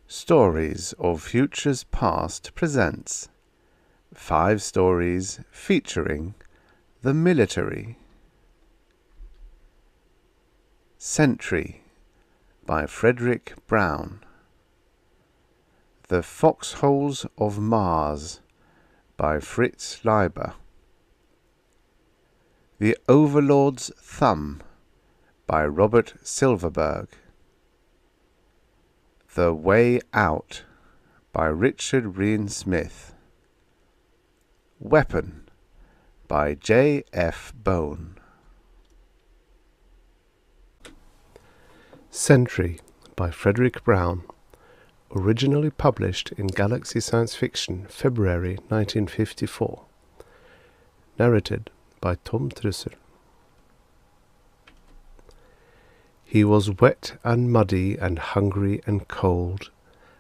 Stories of Futures Past presents 5 stories featuring the military. Sentry by Fredric Brown. The Foxholes of Mars by Fritz Leiber. The Overlord's Thumb by Robert Silverberg. The Way Out by Richard Rein Smith. Weapon by J. F. Bone. Sentry by Fredric Brown. Originally published in Galaxy Science Fiction, February 1954. Narrated by Tom Trussell. He was wet and muddy and hungry and cold,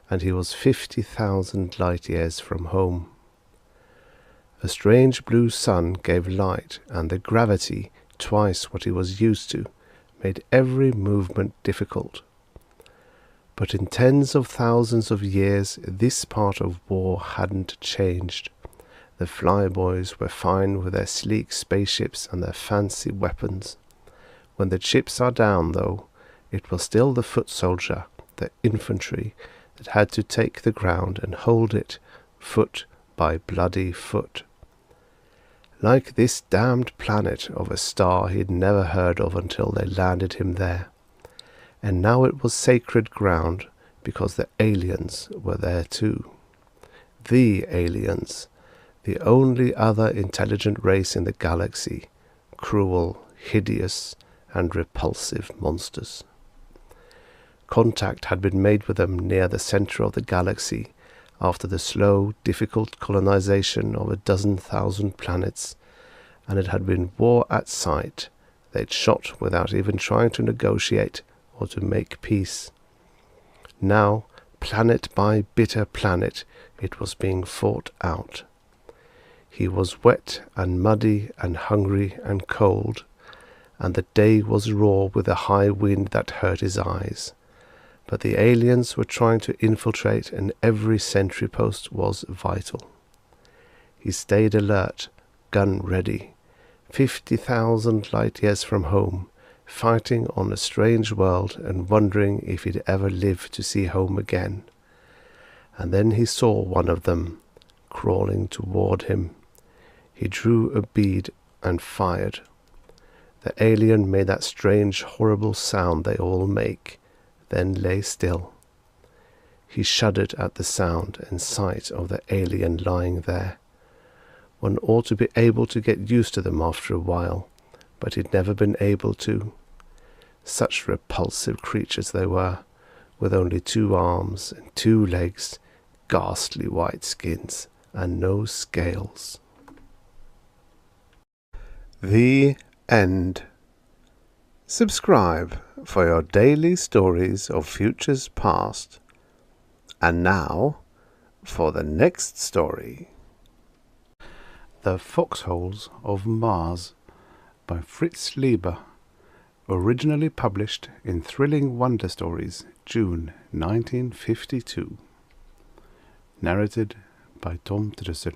and he was 50,000 light years from home. A strange blue sun gave light, and the gravity, twice what he was used to, made every movement difficult. But in tens of thousands of years, this part of war hadn't changed. The flyboys were fine with their sleek spaceships and their fancy weapons. When the chips are down, though, it was still the foot soldier, the infantry, that had to take the ground and hold it, foot by bloody foot. Like this damned planet of a star he'd never heard of until they landed him there. And now it was sacred ground, because the aliens were there too. The aliens, the only other intelligent race in the galaxy, cruel, hideous, and repulsive monsters. Contact had been made with them near the center of the galaxy after the slow, difficult colonization of 12,000 planets, and it had been war at sight. They'd shot without even trying to negotiate or to make peace. Now, planet by bitter planet, it was being fought out. He was wet and muddy and hungry and cold, and the day was raw with a high wind that hurt his eyes. But the aliens were trying to infiltrate, and every sentry post was vital. He stayed alert, gun ready, 50,000 light years from home, fighting on a strange world and wondering if he'd ever live to see home again. And then he saw one of them, crawling toward him. He drew a bead and fired. The alien made that strange, horrible sound they all make, then lay still. He shuddered at the sound and sight of the alien lying there. One ought to be able to get used to them after a while, but he'd never been able to. Such repulsive creatures they were, with only 2 arms and 2 legs, ghastly white skins, and no scales. The End. Subscribe for your daily stories of futures past. And now, for the next story. The Foxholes of Mars by Fritz Leiber. Originally published in Thrilling Wonder Stories, June 1952. Narrated by Tom Trussell.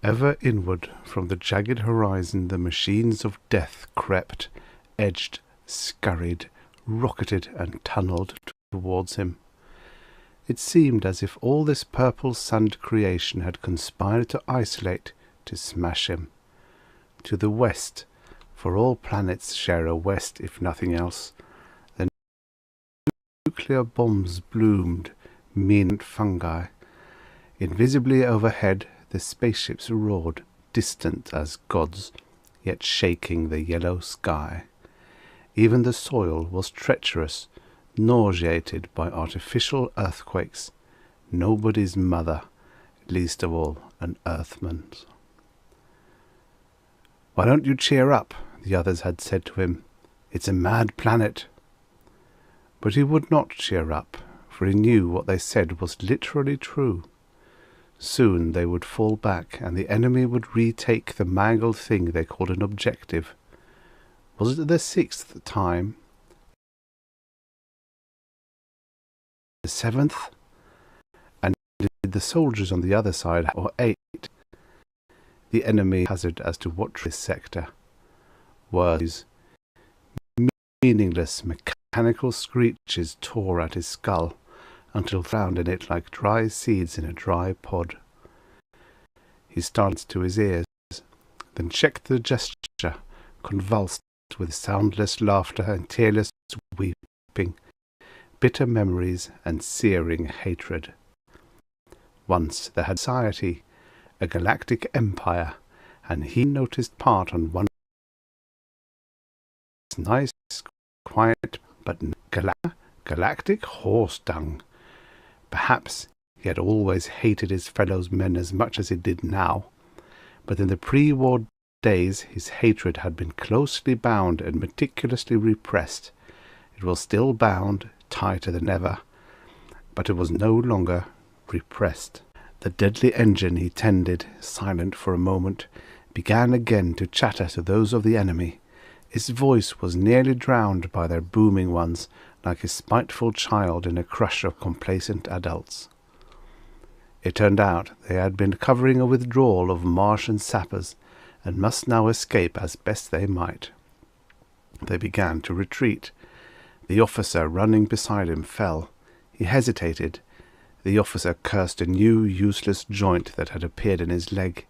Ever inward from the jagged horizon the machines of death crept, edged, scurried, rocketed and tunnelled towards him. It seemed as if all this purple-sunned creation had conspired to isolate, to smash him. To the west, for all planets share a west if nothing else, the nuclear bombs bloomed, mean fungi. Invisibly overhead, the spaceships roared, distant as gods, yet shaking the yellow sky. Even the soil was treacherous, nauseated by artificial earthquakes. Nobody's mother, least of all an Earthman's. "Why don't you cheer up?" the others had said to him. "It's a mad planet." But he would not cheer up, for he knew what they said was literally true. Soon they would fall back, and the enemy would retake the mangled thing they called an objective. Was it the 6th time? the 7th, and the soldiers on the other side, or 8. The enemy hazard as to what this sector was. Meaningless mechanical screeches tore at his skull until found in it like dry seeds in a dry pod. He started to his ears, then checked the gesture, convulsed with soundless laughter and tearless weeping, bitter memories and searing hatred. Once there had society, a galactic empire, and he noticed part on one nice, quiet, but galactic horse dung. Perhaps he had always hated his fellow men as much as he did now, but in the pre-war days his hatred had been closely bound and meticulously repressed. It was still bound, tighter than ever, but it was no longer repressed. The deadly engine he tended, silent for a moment, began again to chatter to those of the enemy. Its voice was nearly drowned by their booming ones, like a spiteful child in a crush of complacent adults. It turned out they had been covering a withdrawal of Martian sappers, and must now escape as best they might. They began to retreat. The officer running beside him fell. He hesitated. The officer cursed a new useless joint that had appeared in his leg.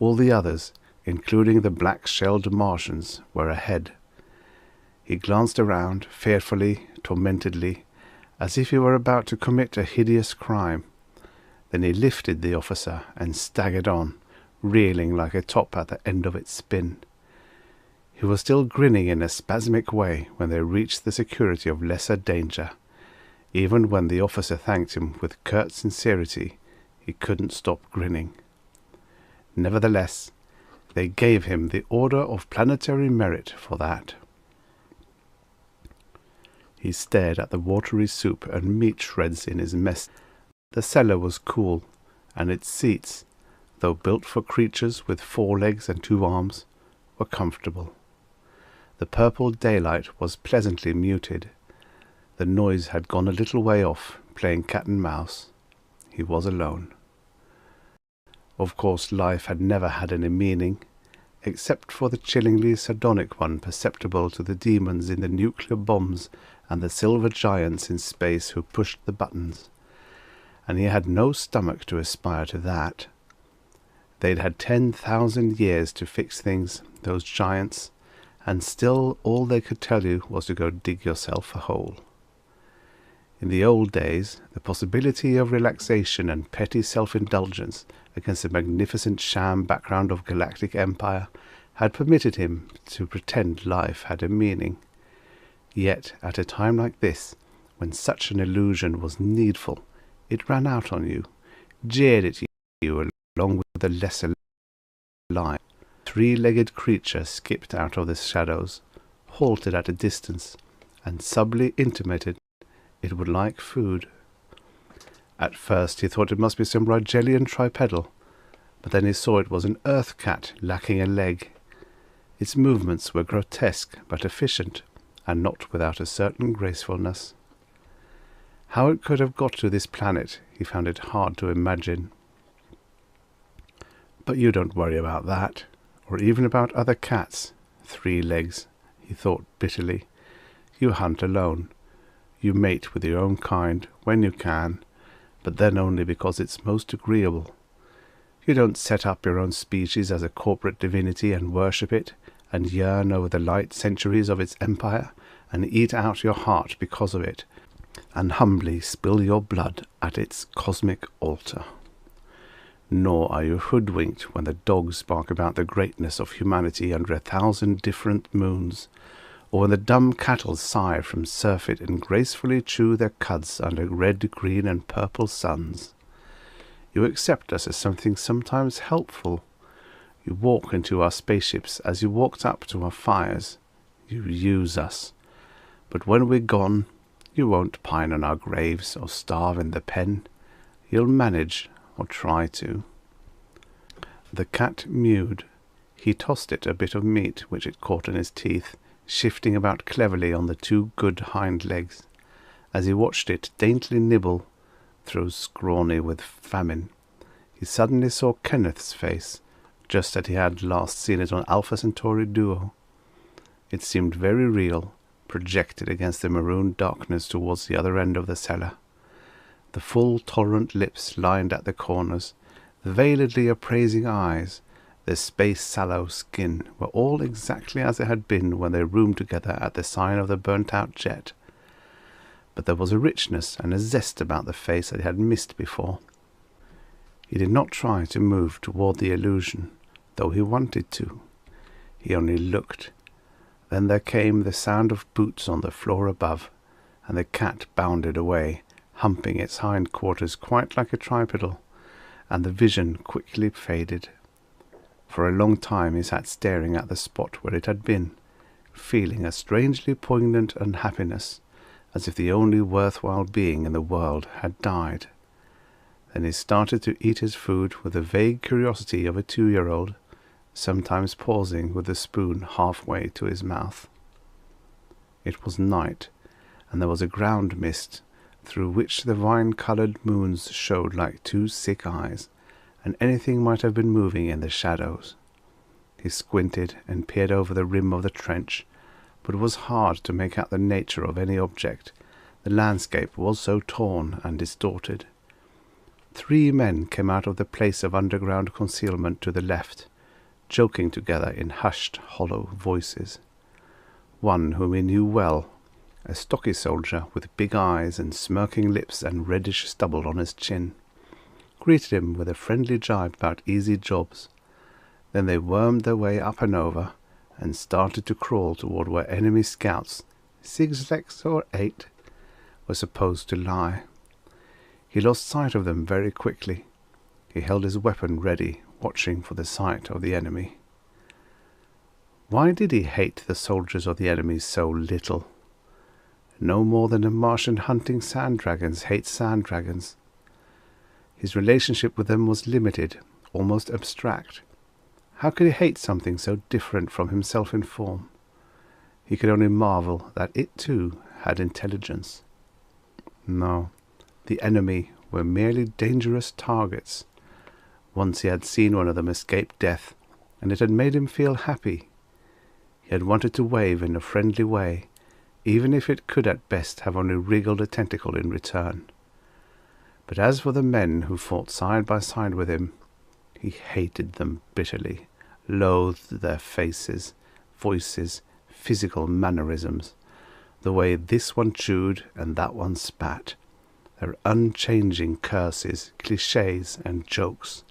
All the others, including the black-shelled Martians, were ahead. He glanced around, fearfully, tormentedly, as if he were about to commit a hideous crime. Then he lifted the officer and staggered on, reeling like a top at the end of its spin. He was still grinning in a spasmic way when they reached the security of lesser danger. Even when the officer thanked him with curt sincerity, he couldn't stop grinning. Nevertheless, they gave him the Order of Planetary Merit for that. He stared at the watery soup and meat shreds in his mess. The cellar was cool, and its seats, though built for creatures with 4 legs and 2 arms, were comfortable. The purple daylight was pleasantly muted. The noise had gone a little way off, playing cat and mouse. He was alone. Of course, life had never had any meaning, except for the chillingly sardonic one perceptible to the demons in the nuclear bombs and the silver giants in space who pushed the buttons. And he had no stomach to aspire to that. They'd had 10,000 years to fix things, those giants, and still all they could tell you was to go dig yourself a hole. In the old days, the possibility of relaxation and petty self-indulgence against the magnificent sham background of galactic empire had permitted him to pretend life had a meaning. Yet, at a time like this, when such an illusion was needful, it ran out on you, jeered at you along with the lesser lie. A 3-legged creature skipped out of the shadows, halted at a distance, and subtly intimated it would like food. At first he thought it must be some Rigelian tripedal, but then he saw it was an earth cat lacking a leg. Its movements were grotesque but efficient, and not without a certain gracefulness. How it could have got to this planet he found it hard to imagine. But you don't worry about that, or even about other cats. 3 legs, he thought bitterly. You hunt alone. You mate with your own kind when you can, but then only because it's most agreeable. You don't set up your own species as a corporate divinity and worship it, and yearn over the light centuries of its empire, and eat out your heart because of it, and humbly spill your blood at its cosmic altar. Nor are you hoodwinked when the dogs bark about the greatness of humanity under 1,000 different moons, or when the dumb cattle sigh from surfeit and gracefully chew their cuds under red, green, and purple suns. You accept us as something sometimes helpful. You walk into our spaceships as you walked up to our fires. You use us. But when we're gone, you won't pine on our graves or starve in the pen. You'll manage, or try to. The cat mewed. He tossed it a bit of meat which it caught in his teeth, shifting about cleverly on the 2 good hind legs. As he watched it daintily nibble through scrawny with famine, he suddenly saw Kenneth's face, just as he had last seen it on Alpha Centauri Duo. It seemed very real, projected against the maroon darkness towards the other end of the cellar. The full, tolerant lips lined at the corners, the veiledly appraising eyes, the space-sallow skin were all exactly as it had been when they roomed together at the sign of the burnt-out jet. But there was a richness and a zest about the face that he had missed before. He did not try to move toward the illusion, though he wanted to. He only looked. Then there came the sound of boots on the floor above, and the cat bounded away, humping its hindquarters quite like a tripedal, and the vision quickly faded. For a long time he sat staring at the spot where it had been, feeling a strangely poignant unhappiness, as if the only worthwhile being in the world had died. Then he started to eat his food with the vague curiosity of a 2-year-old, sometimes pausing with the spoon halfway to his mouth. It was night, and there was a ground mist, through which the vine-coloured moons showed like 2 sick eyes, and anything might have been moving in the shadows. He squinted and peered over the rim of the trench, but it was hard to make out the nature of any object. The landscape was so torn and distorted. 3 men came out of the place of underground concealment to the left, joking together in hushed, hollow voices. One whom he knew well, a stocky soldier with big eyes and smirking lips and reddish stubble on his chin, greeted him with a friendly jibe about easy jobs. Then they wormed their way up and over, and started to crawl toward where enemy scouts, 6 or 8, were supposed to lie. He lost sight of them very quickly. He held his weapon ready, watching for the sight of the enemy. Why did he hate the soldiers of the enemy so little? No more than a Martian hunting sand dragons hates sand dragons. His relationship with them was limited, almost abstract. How could he hate something so different from himself in form? He could only marvel that it too had intelligence. No, the enemy were merely dangerous targets. Once he had seen one of them escape death, and it had made him feel happy. He had wanted to wave in a friendly way, even if it could at best have only wriggled a tentacle in return. But as for the men who fought side by side with him, he hated them bitterly, loathed their faces, voices, physical mannerisms, the way this one chewed and that one spat, their unchanging curses, clichés, and jokes,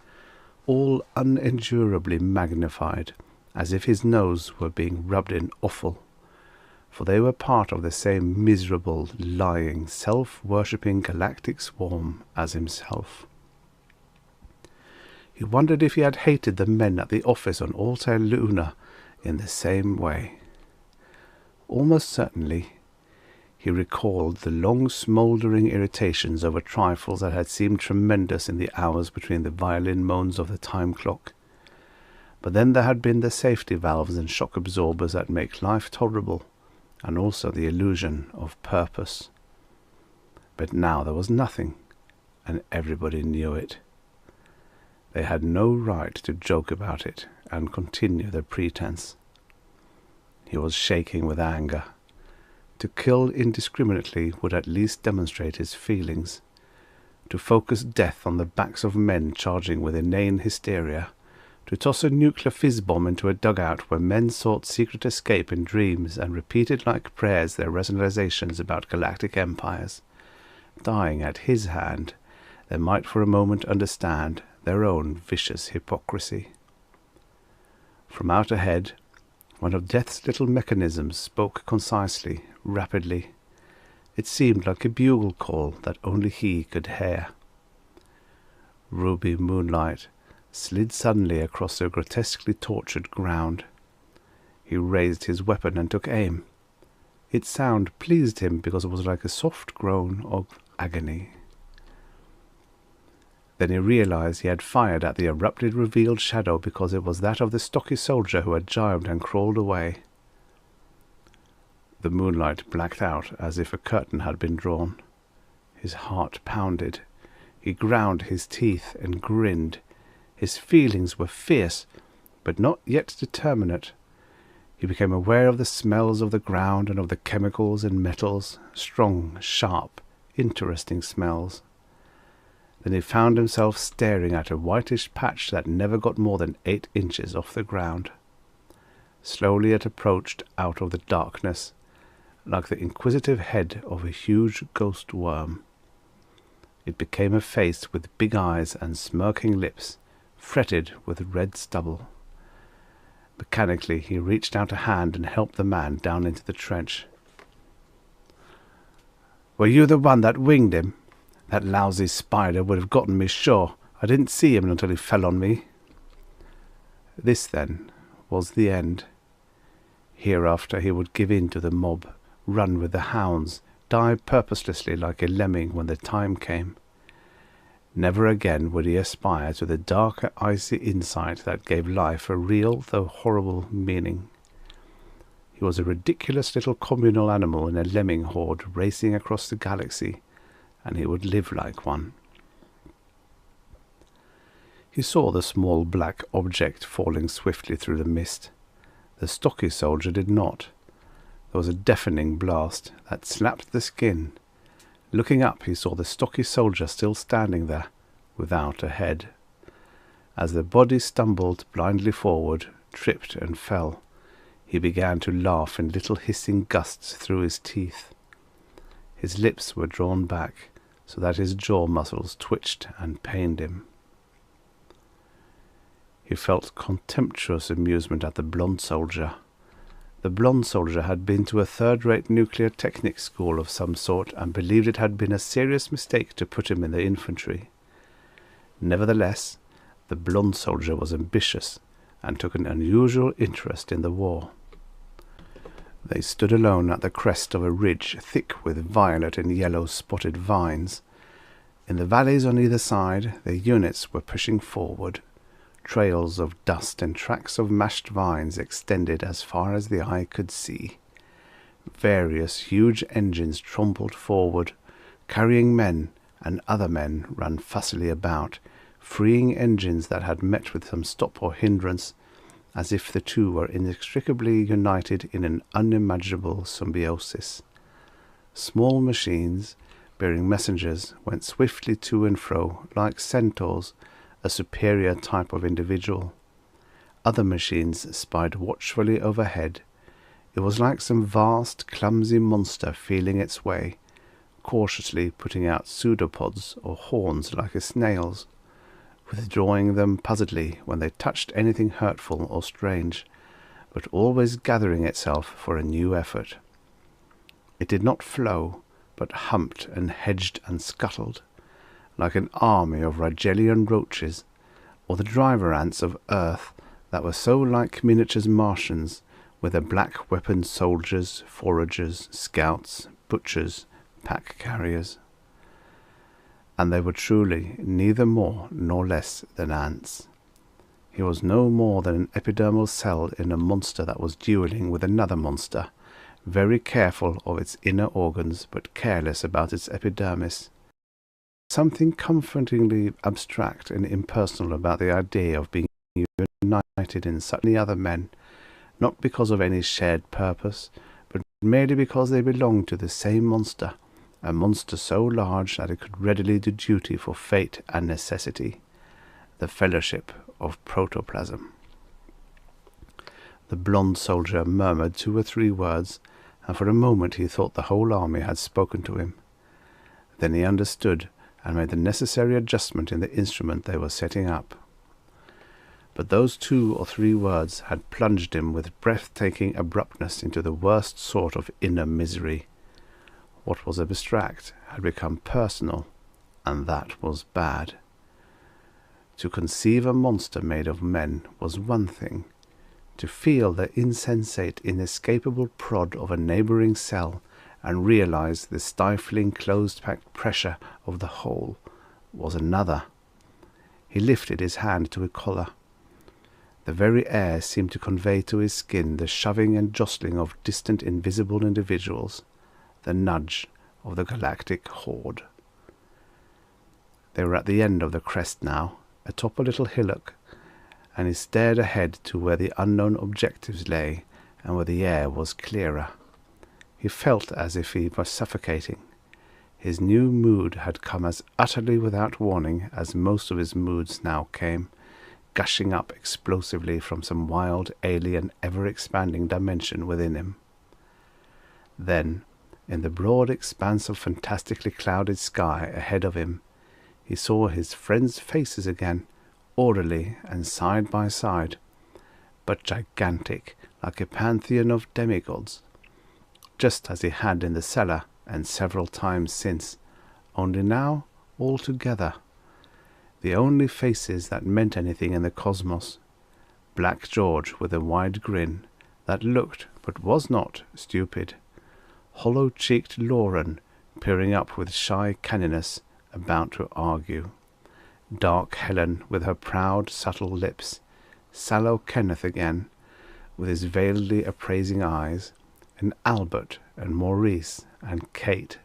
all unendurably magnified, as if his nose were being rubbed in offal, for they were part of the same miserable, lying, self-worshipping galactic swarm as himself. He wondered if he had hated the men at the office on Altair Luna in the same way. Almost certainly, he recalled the long smouldering irritations over trifles that had seemed tremendous in the hours between the violin moans of the time clock. But then there had been the safety valves and shock absorbers that make life tolerable, and also the illusion of purpose. But now there was nothing, and everybody knew it. They had no right to joke about it and continue their pretense. He was shaking with anger. To kill indiscriminately would at least demonstrate his feelings. To focus death on the backs of men charging with inane hysteria. To toss a nuclear fizz bomb into a dugout where men sought secret escape in dreams and repeated like prayers their rationalizations about galactic empires. Dying at his hand, they might for a moment understand their own vicious hypocrisy. From out ahead, one of Death's little mechanisms spoke concisely, rapidly. It seemed like a bugle call that only he could hear. Ruby moonlight slid suddenly across the grotesquely tortured ground. He raised his weapon and took aim. Its sound pleased him because it was like a soft groan of agony. Then he realized he had fired at the abruptly revealed shadow because it was that of the stocky soldier who had jibed and crawled away. The moonlight blacked out as if a curtain had been drawn. His heart pounded. He ground his teeth and grinned. His feelings were fierce, but not yet determinate. He became aware of the smells of the ground and of the chemicals and metals, strong, sharp, interesting smells. Then he found himself staring at a whitish patch that never got more than 8 inches off the ground. Slowly it approached out of the darkness, like the inquisitive head of a huge ghost worm. It became a face with big eyes and smirking lips, fretted with red stubble. Mechanically he reached out a hand and helped the man down into the trench. "Were you the one that winged him? That lousy spider would have gotten me sure. I didn't see him until he fell on me." This, then, was the end. Hereafter he would give in to the mob, run with the hounds, die purposelessly like a lemming when the time came. Never again would he aspire to the darker, icy insight that gave life a real, though horrible, meaning. He was a ridiculous little communal animal in a lemming horde racing across the galaxy, and he would live like one. He saw the small black object falling swiftly through the mist. The stocky soldier did not. There was a deafening blast that slapped the skin. Looking up, he saw the stocky soldier still standing there, without a head. As the body stumbled blindly forward, tripped and fell, he began to laugh in little hissing gusts through his teeth. His lips were drawn back, so that his jaw muscles twitched and pained him. He felt contemptuous amusement at the blonde soldier. The blonde soldier had been to a third-rate nuclear technic school of some sort and believed it had been a serious mistake to put him in the infantry. Nevertheless, the blonde soldier was ambitious and took an unusual interest in the war. They stood alone at the crest of a ridge thick with violet and yellow spotted vines. In the valleys on either side, the units were pushing forward. Trails of dust and tracks of mashed vines extended as far as the eye could see. Various huge engines trompled forward, carrying men, and other men ran fussily about, freeing engines that had met with some stop or hindrance, as if the two were inextricably united in an unimaginable symbiosis. Small machines, bearing messengers, went swiftly to and fro, like centaurs, a superior type of individual. Other machines spied watchfully overhead. It was like some vast, clumsy monster feeling its way, cautiously putting out pseudopods or horns like a snail's, withdrawing them puzzledly when they touched anything hurtful or strange, but always gathering itself for a new effort. It did not flow, but humped and hedged and scuttled, like an army of Rigelian roaches, or the driver ants of Earth that were so like miniature Martians, with their black-weaponed soldiers, foragers, scouts, butchers, pack-carriers. And they were truly neither more nor less than ants. He was no more than an epidermal cell in a monster that was duelling with another monster, very careful of its inner organs but careless about its epidermis. Something comfortingly abstract and impersonal about the idea of being united in such many other men, not because of any shared purpose, but merely because they belonged to the same monster, a monster so large that it could readily do duty for fate and necessity, the fellowship of protoplasm. The blonde soldier murmured 2 or 3 words, and for a moment he thought the whole army had spoken to him. Then he understood, and made the necessary adjustment in the instrument they were setting up. But those 2 or 3 words had plunged him with breathtaking abruptness into the worst sort of inner misery. What was abstract had become personal, and that was bad. To conceive a monster made of men was one thing. To feel the insensate, inescapable prod of a neighbouring cell and realize the stifling, close-packed pressure of the whole was another. He lifted his hand to a collar. The very air seemed to convey to his skin the shoving and jostling of distant invisible individuals, the nudge of the galactic horde. They were at the end of the crest now, atop a little hillock, and he stared ahead to where the unknown objectives lay and where the air was clearer. He felt as if he were suffocating. His new mood had come as utterly without warning as most of his moods now came, gushing up explosively from some wild, alien, ever-expanding dimension within him. Then, in the broad expanse of fantastically clouded sky ahead of him, he saw his friends' faces again, orderly and side by side, but gigantic, like a pantheon of demigods, just as he had in the cellar and several times since, only now all together. The only faces that meant anything in the cosmos. Black George with a wide grin that looked, but was not, stupid. Hollow-cheeked Lauren, peering up with shy canniness, about to argue. Dark Helen with her proud, subtle lips. Sallow Kenneth again, with his veiledly appraising eyes. And Albert and Maurice and Kate.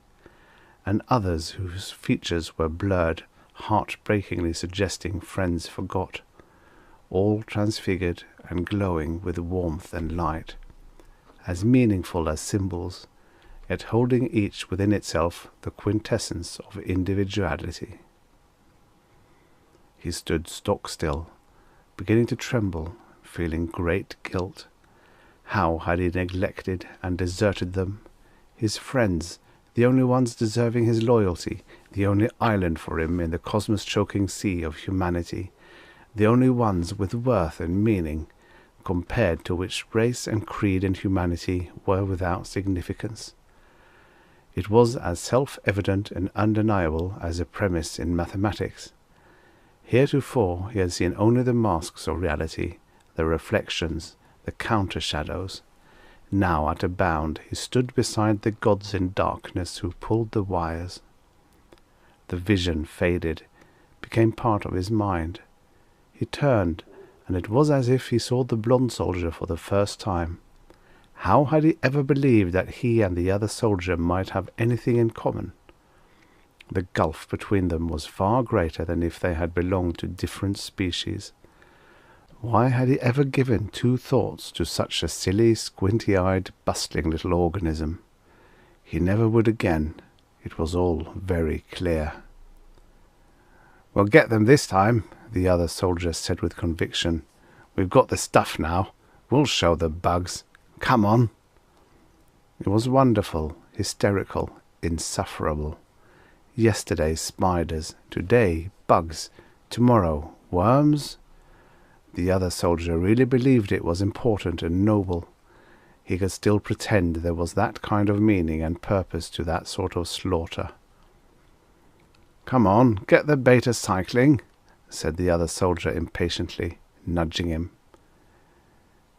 And others whose features were blurred, heart-breakingly suggesting friends forgot, all transfigured and glowing with warmth and light, as meaningful as symbols, yet holding each within itself the quintessence of individuality. He stood stock-still, beginning to tremble, feeling great guilt. How had he neglected and deserted them, his friends, the only ones deserving his loyalty, the only island for him in the cosmos-choking sea of humanity, the only ones with worth and meaning, compared to which race and creed and humanity were without significance. It was as self-evident and undeniable as a premise in mathematics. Heretofore he had seen only the masks of reality, the reflections, the counter-shadows. Now at a bound he stood beside the gods in darkness who pulled the wires. The vision faded, became part of his mind. He turned, and it was as if he saw the blonde soldier for the first time. How had he ever believed that he and the other soldier might have anything in common? The gulf between them was far greater than if they had belonged to different species. Why had he ever given two thoughts to such a silly, squinty-eyed, bustling little organism? He never would again. It was all very clear. "We'll get them this time," the other soldier said with conviction. "We've got the stuff now. We'll show the bugs. Come on." It was wonderful, hysterical, insufferable. Yesterday spiders, today bugs, tomorrow worms. The other soldier really believed it was important and noble. He could still pretend there was that kind of meaning and purpose to that sort of slaughter. "Come on, get the beta cycling," said the other soldier impatiently, nudging him.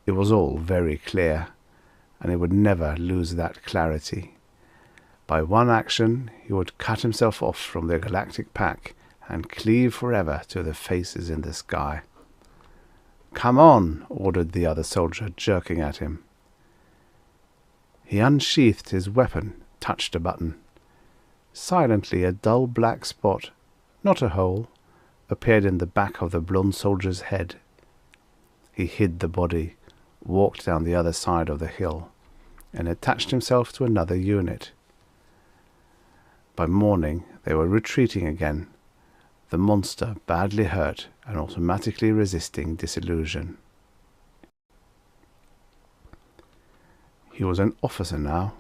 It was all very clear, and he would never lose that clarity. By one action he would cut himself off from the galactic pack and cleave forever to the faces in the sky. "Come on," ordered the other soldier, jerking at him. He unsheathed his weapon, touched a button. Silently a dull black spot, not a hole, appeared in the back of the blonde soldier's head. He hid the body, walked down the other side of the hill, and attached himself to another unit. By morning they were retreating again, the monster badly hurt and automatically resisting disillusion. He was an officer now.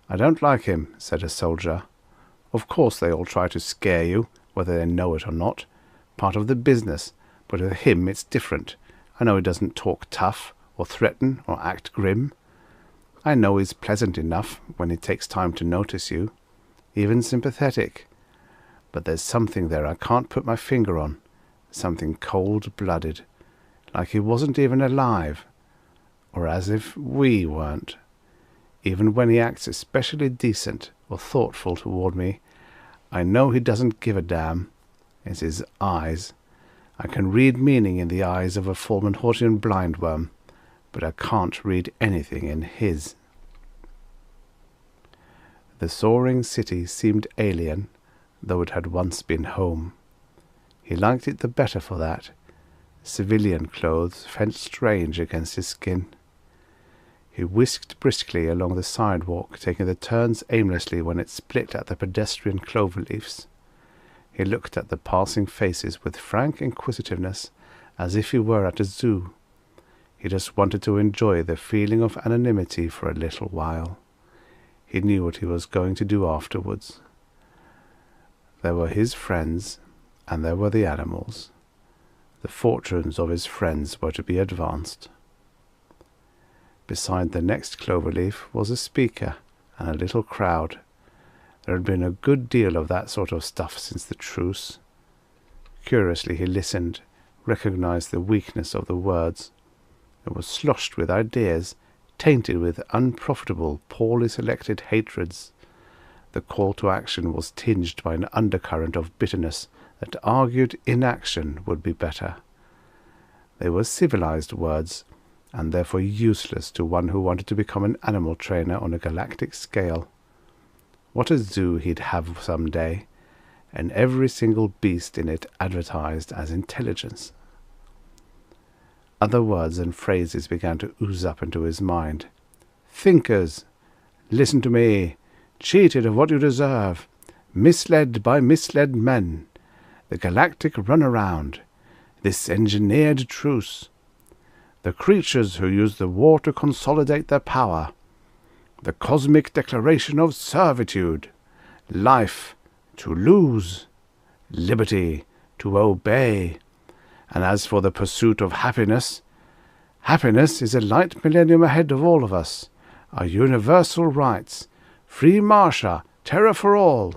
"I don't like him," said a soldier. "Of course they all try to scare you, whether they know it or not. Part of the business, but with him it's different. I know he doesn't talk tough, or threaten, or act grim. I know he's pleasant enough when he takes time to notice you, even sympathetic. But there's something there I can't put my finger on, something cold-blooded, like he wasn't even alive, or as if we weren't. Even when he acts especially decent or thoughtful toward me, I know he doesn't give a damn. It's his eyes. I can read meaning in the eyes of a Fulminhortian blindworm, but I can't read anything in his. The soaring city seemed alien, though it had once been home. He liked it the better for that. Civilian clothes felt strange against his skin. He whisked briskly along the sidewalk, taking the turns aimlessly when it split at the pedestrian cloverleafs. He looked at the passing faces with frank inquisitiveness, as if he were at a zoo. He just wanted to enjoy the feeling of anonymity for a little while. He knew what he was going to do afterwards. There were his friends, and there were the animals. The fortunes of his friends were to be advanced. Beside the next cloverleaf was a speaker and a little crowd. There had been a good deal of that sort of stuff since the truce. Curiously he listened, recognized the weakness of the words. It was sloshed with ideas, tainted with unprofitable, poorly selected hatreds. The call to action was tinged by an undercurrent of bitterness that argued inaction would be better. They were civilized words, and therefore useless to one who wanted to become an animal trainer on a galactic scale. What a zoo he'd have some day, and every single beast in it advertised as intelligence. Other words and phrases began to ooze up into his mind. Thinkers! Listen to me! Cheated of what you deserve! Misled by misled men! The galactic runaround! This engineered truce! The creatures who use the war to consolidate their power! The cosmic declaration of servitude! Life to lose! Liberty to obey! And as for the pursuit of happiness, happiness is a light millennium ahead of all of us. Our universal rights, free Martia, terror for all,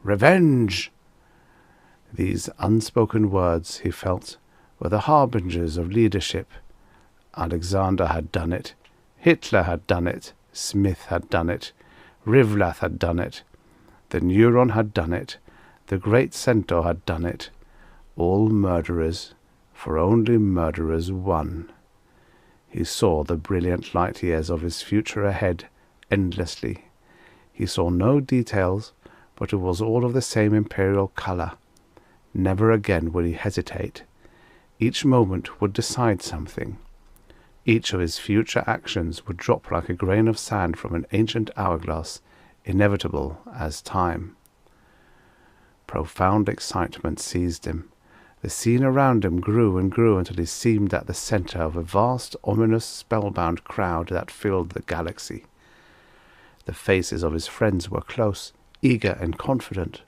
revenge. These unspoken words, he felt, were the harbingers of leadership. Alexander had done it, Hitler had done it, Smith had done it, Rivlath had done it, the Neuron had done it, the Great Centaur had done it. All murderers, for only murderers won. He saw the brilliant light years of his future ahead, endlessly. He saw no details, but it was all of the same imperial colour. Never again would he hesitate. Each moment would decide something. Each of his future actions would drop like a grain of sand from an ancient hourglass, inevitable as time. Profound excitement seized him. The scene around him grew and grew until he seemed at the centre of a vast, ominous, spellbound crowd that filled the galaxy. The faces of his friends were close, eager and confident,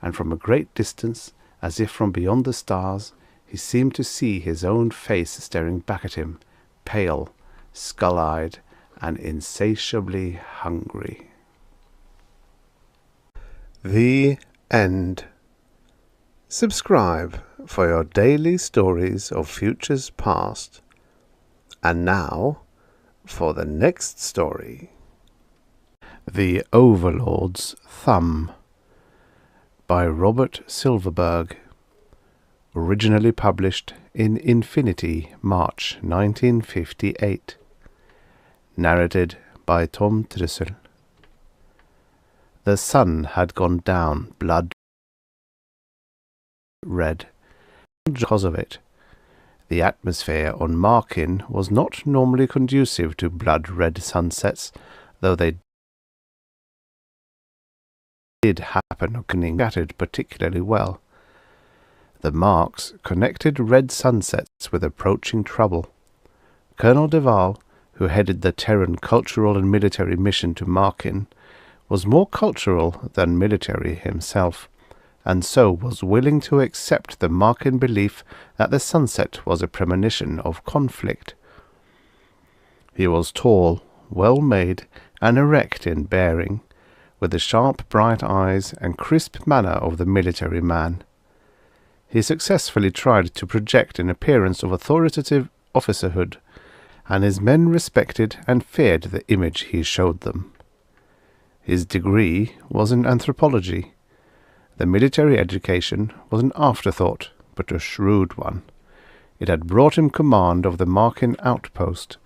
and from a great distance, as if from beyond the stars, he seemed to see his own face staring back at him, pale, skull-eyed, and insatiably hungry. The End. Subscribe for your daily stories of futures past. And now, for the next story. The Overlord's Thumb by Robert Silverberg. Originally published in Infinity, March 1958. Narrated by Tom Trissel. The sun had gone down blood red. Because of it, the atmosphere on Markin was not normally conducive to blood-red sunsets, though they did happen occurring scattered particularly well. The marks connected red sunsets with approaching trouble. Colonel Deval, who headed the Terran cultural and military mission to Markin, was more cultural than military himself, and so was willing to accept the Markin belief that the sunset was a premonition of conflict. He was tall, well-made, and erect in bearing, with the sharp, bright eyes and crisp manner of the military man. He successfully tried to project an appearance of authoritative officerhood, and his men respected and feared the image he showed them. His degree was in anthropology. The military education was an afterthought, but a shrewd one. It had brought him command of the Markin outpost.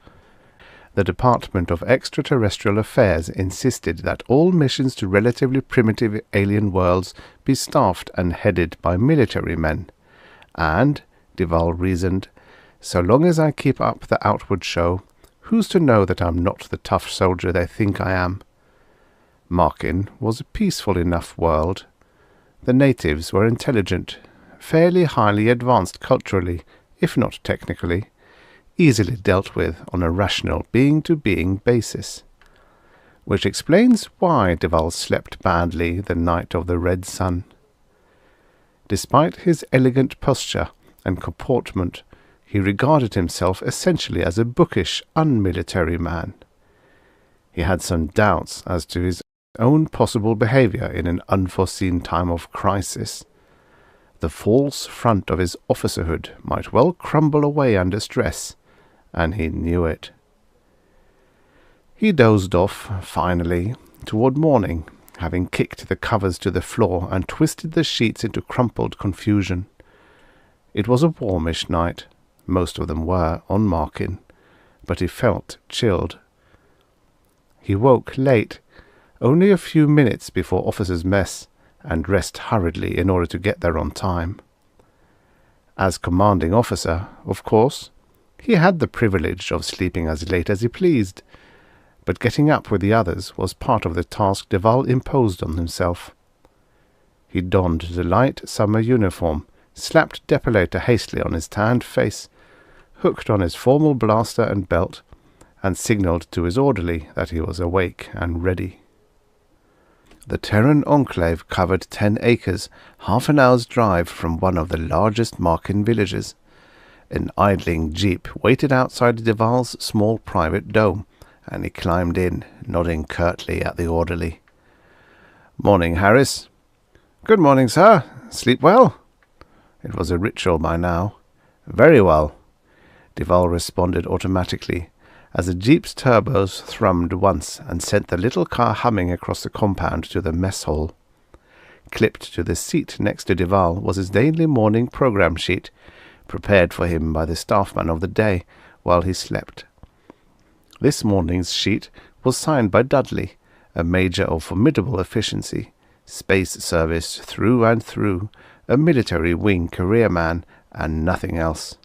The Department of Extraterrestrial Affairs insisted that all missions to relatively primitive alien worlds be staffed and headed by military men. And, Duval reasoned, so long as I keep up the outward show, who's to know that I'm not the tough soldier they think I am? Markin was a peaceful enough world. The natives were intelligent, fairly highly advanced culturally, if not technically, easily dealt with on a rational being-to-being basis. Which explains why Duval slept badly the night of the Red Sun. Despite his elegant posture and comportment, he regarded himself essentially as a bookish, unmilitary man. He had some doubts as to his own possible behaviour in an unforeseen time of crisis. The false front of his officerhood might well crumble away under stress, and he knew it. He dozed off, finally, toward morning, having kicked the covers to the floor and twisted the sheets into crumpled confusion. It was a warmish night, most of them were on Markin, but he felt chilled. He woke late, only a few minutes before officers' mess, and dressed hurriedly in order to get there on time. As commanding officer, of course, he had the privilege of sleeping as late as he pleased, but getting up with the others was part of the task Duval imposed on himself. He donned the light summer uniform, slapped Depolator hastily on his tanned face, hooked on his formal blaster and belt, and signalled to his orderly that he was awake and ready. The Terran enclave covered 10 acres, half an hour's drive from one of the largest Markin villages. An idling jeep waited outside Duval's small private dome, and he climbed in, nodding curtly at the orderly. "Morning, Harris." "Good morning, sir. Sleep well?" It was a ritual by now. "Very well," Duval responded automatically, as the jeep's turbos thrummed once and sent the little car humming across the compound to the mess hall. Clipped to the seat next to Duval was his daily morning program sheet, prepared for him by the staffman of the day while he slept. This morning's sheet was signed by Dudley, a major of formidable efficiency, space service through and through, a military wing career man, and nothing else.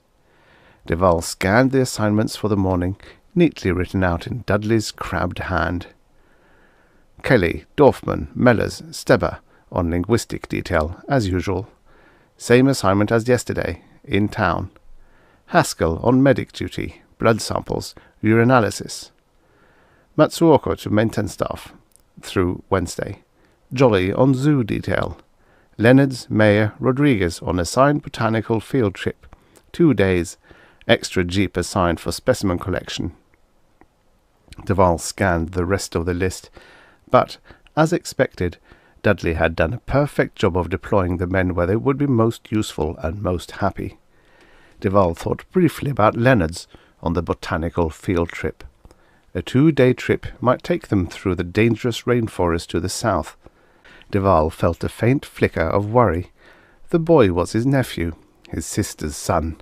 Duval scanned the assignments for the morning, neatly written out in Dudley's crabbed hand. Kelly, Dorfman, Mellers, Steber, on linguistic detail, as usual. Same assignment as yesterday, in town. Haskell on medic duty, blood samples, urinalysis. Matsuoka to maintenance staff, through Wednesday. Jolly on zoo detail. Leonards, Mayer, Rodriguez on assigned botanical field trip. 2 days. Extra jeep assigned for specimen collection. Duval scanned the rest of the list, but, as expected, Dudley had done a perfect job of deploying the men where they would be most useful and most happy. Duval thought briefly about Leonards on the botanical field trip. A 2-day trip might take them through the dangerous rainforest to the south. Duval felt a faint flicker of worry. The boy was his nephew, his sister's son,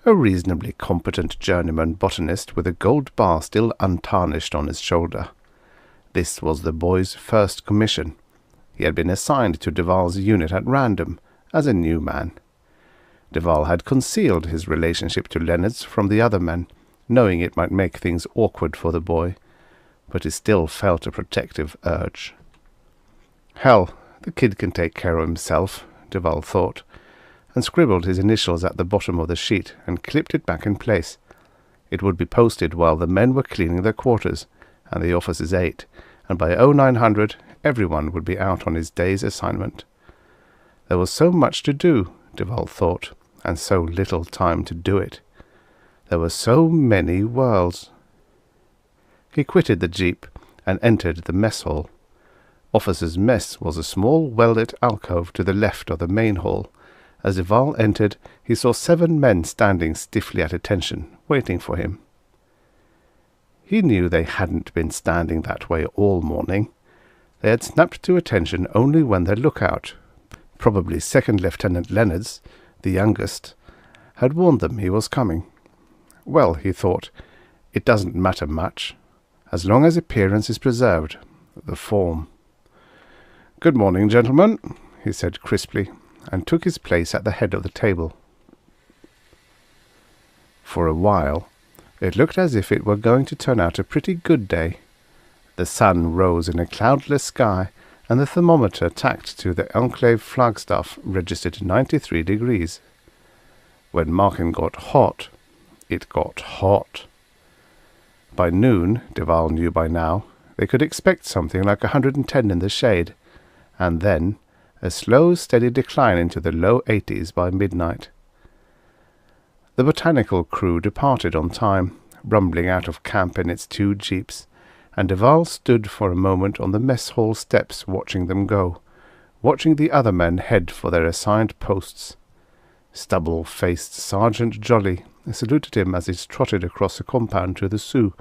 a reasonably competent journeyman botanist with a gold bar still untarnished on his shoulder. This was the boy's first commission. He had been assigned to Duval's unit at random, as a new man. Duval had concealed his relationship to Leonards from the other men, knowing it might make things awkward for the boy, but he still felt a protective urge. Hell, the kid can take care of himself, Duval thought, and scribbled his initials at the bottom of the sheet and clipped it back in place. It would be posted while the men were cleaning their quarters, and the officers ate, and by 0900 everyone would be out on his day's assignment. There was so much to do, Duval thought, and so little time to do it. There were so many worlds. He quitted the jeep and entered the mess hall. Officers' mess was a small well-lit alcove to the left of the main hall. As Duval entered, he saw 7 men standing stiffly at attention, waiting for him. He knew they hadn't been standing that way all morning. They had snapped to attention only when their lookout, probably Second Lieutenant Leonards, the youngest, had warned them he was coming. Well, he thought, it doesn't matter much, as long as appearance is preserved, the form. "Good morning, gentlemen," he said crisply, and took his place at the head of the table. For a while, it looked as if it were going to turn out a pretty good day. The sun rose in a cloudless sky, and the thermometer tacked to the Enclave flagstaff registered 93 degrees. When Marken got hot, it got hot. By noon, Duval knew by now, they could expect something like 110 in the shade, and then a slow, steady decline into the low 80s by midnight. The botanical crew departed on time, rumbling out of camp in its 2 jeeps, and Duval stood for a moment on the mess hall steps watching them go, watching the other men head for their assigned posts. Stubble-faced Sergeant Jolly saluted him as he trotted across the compound to the Sioux,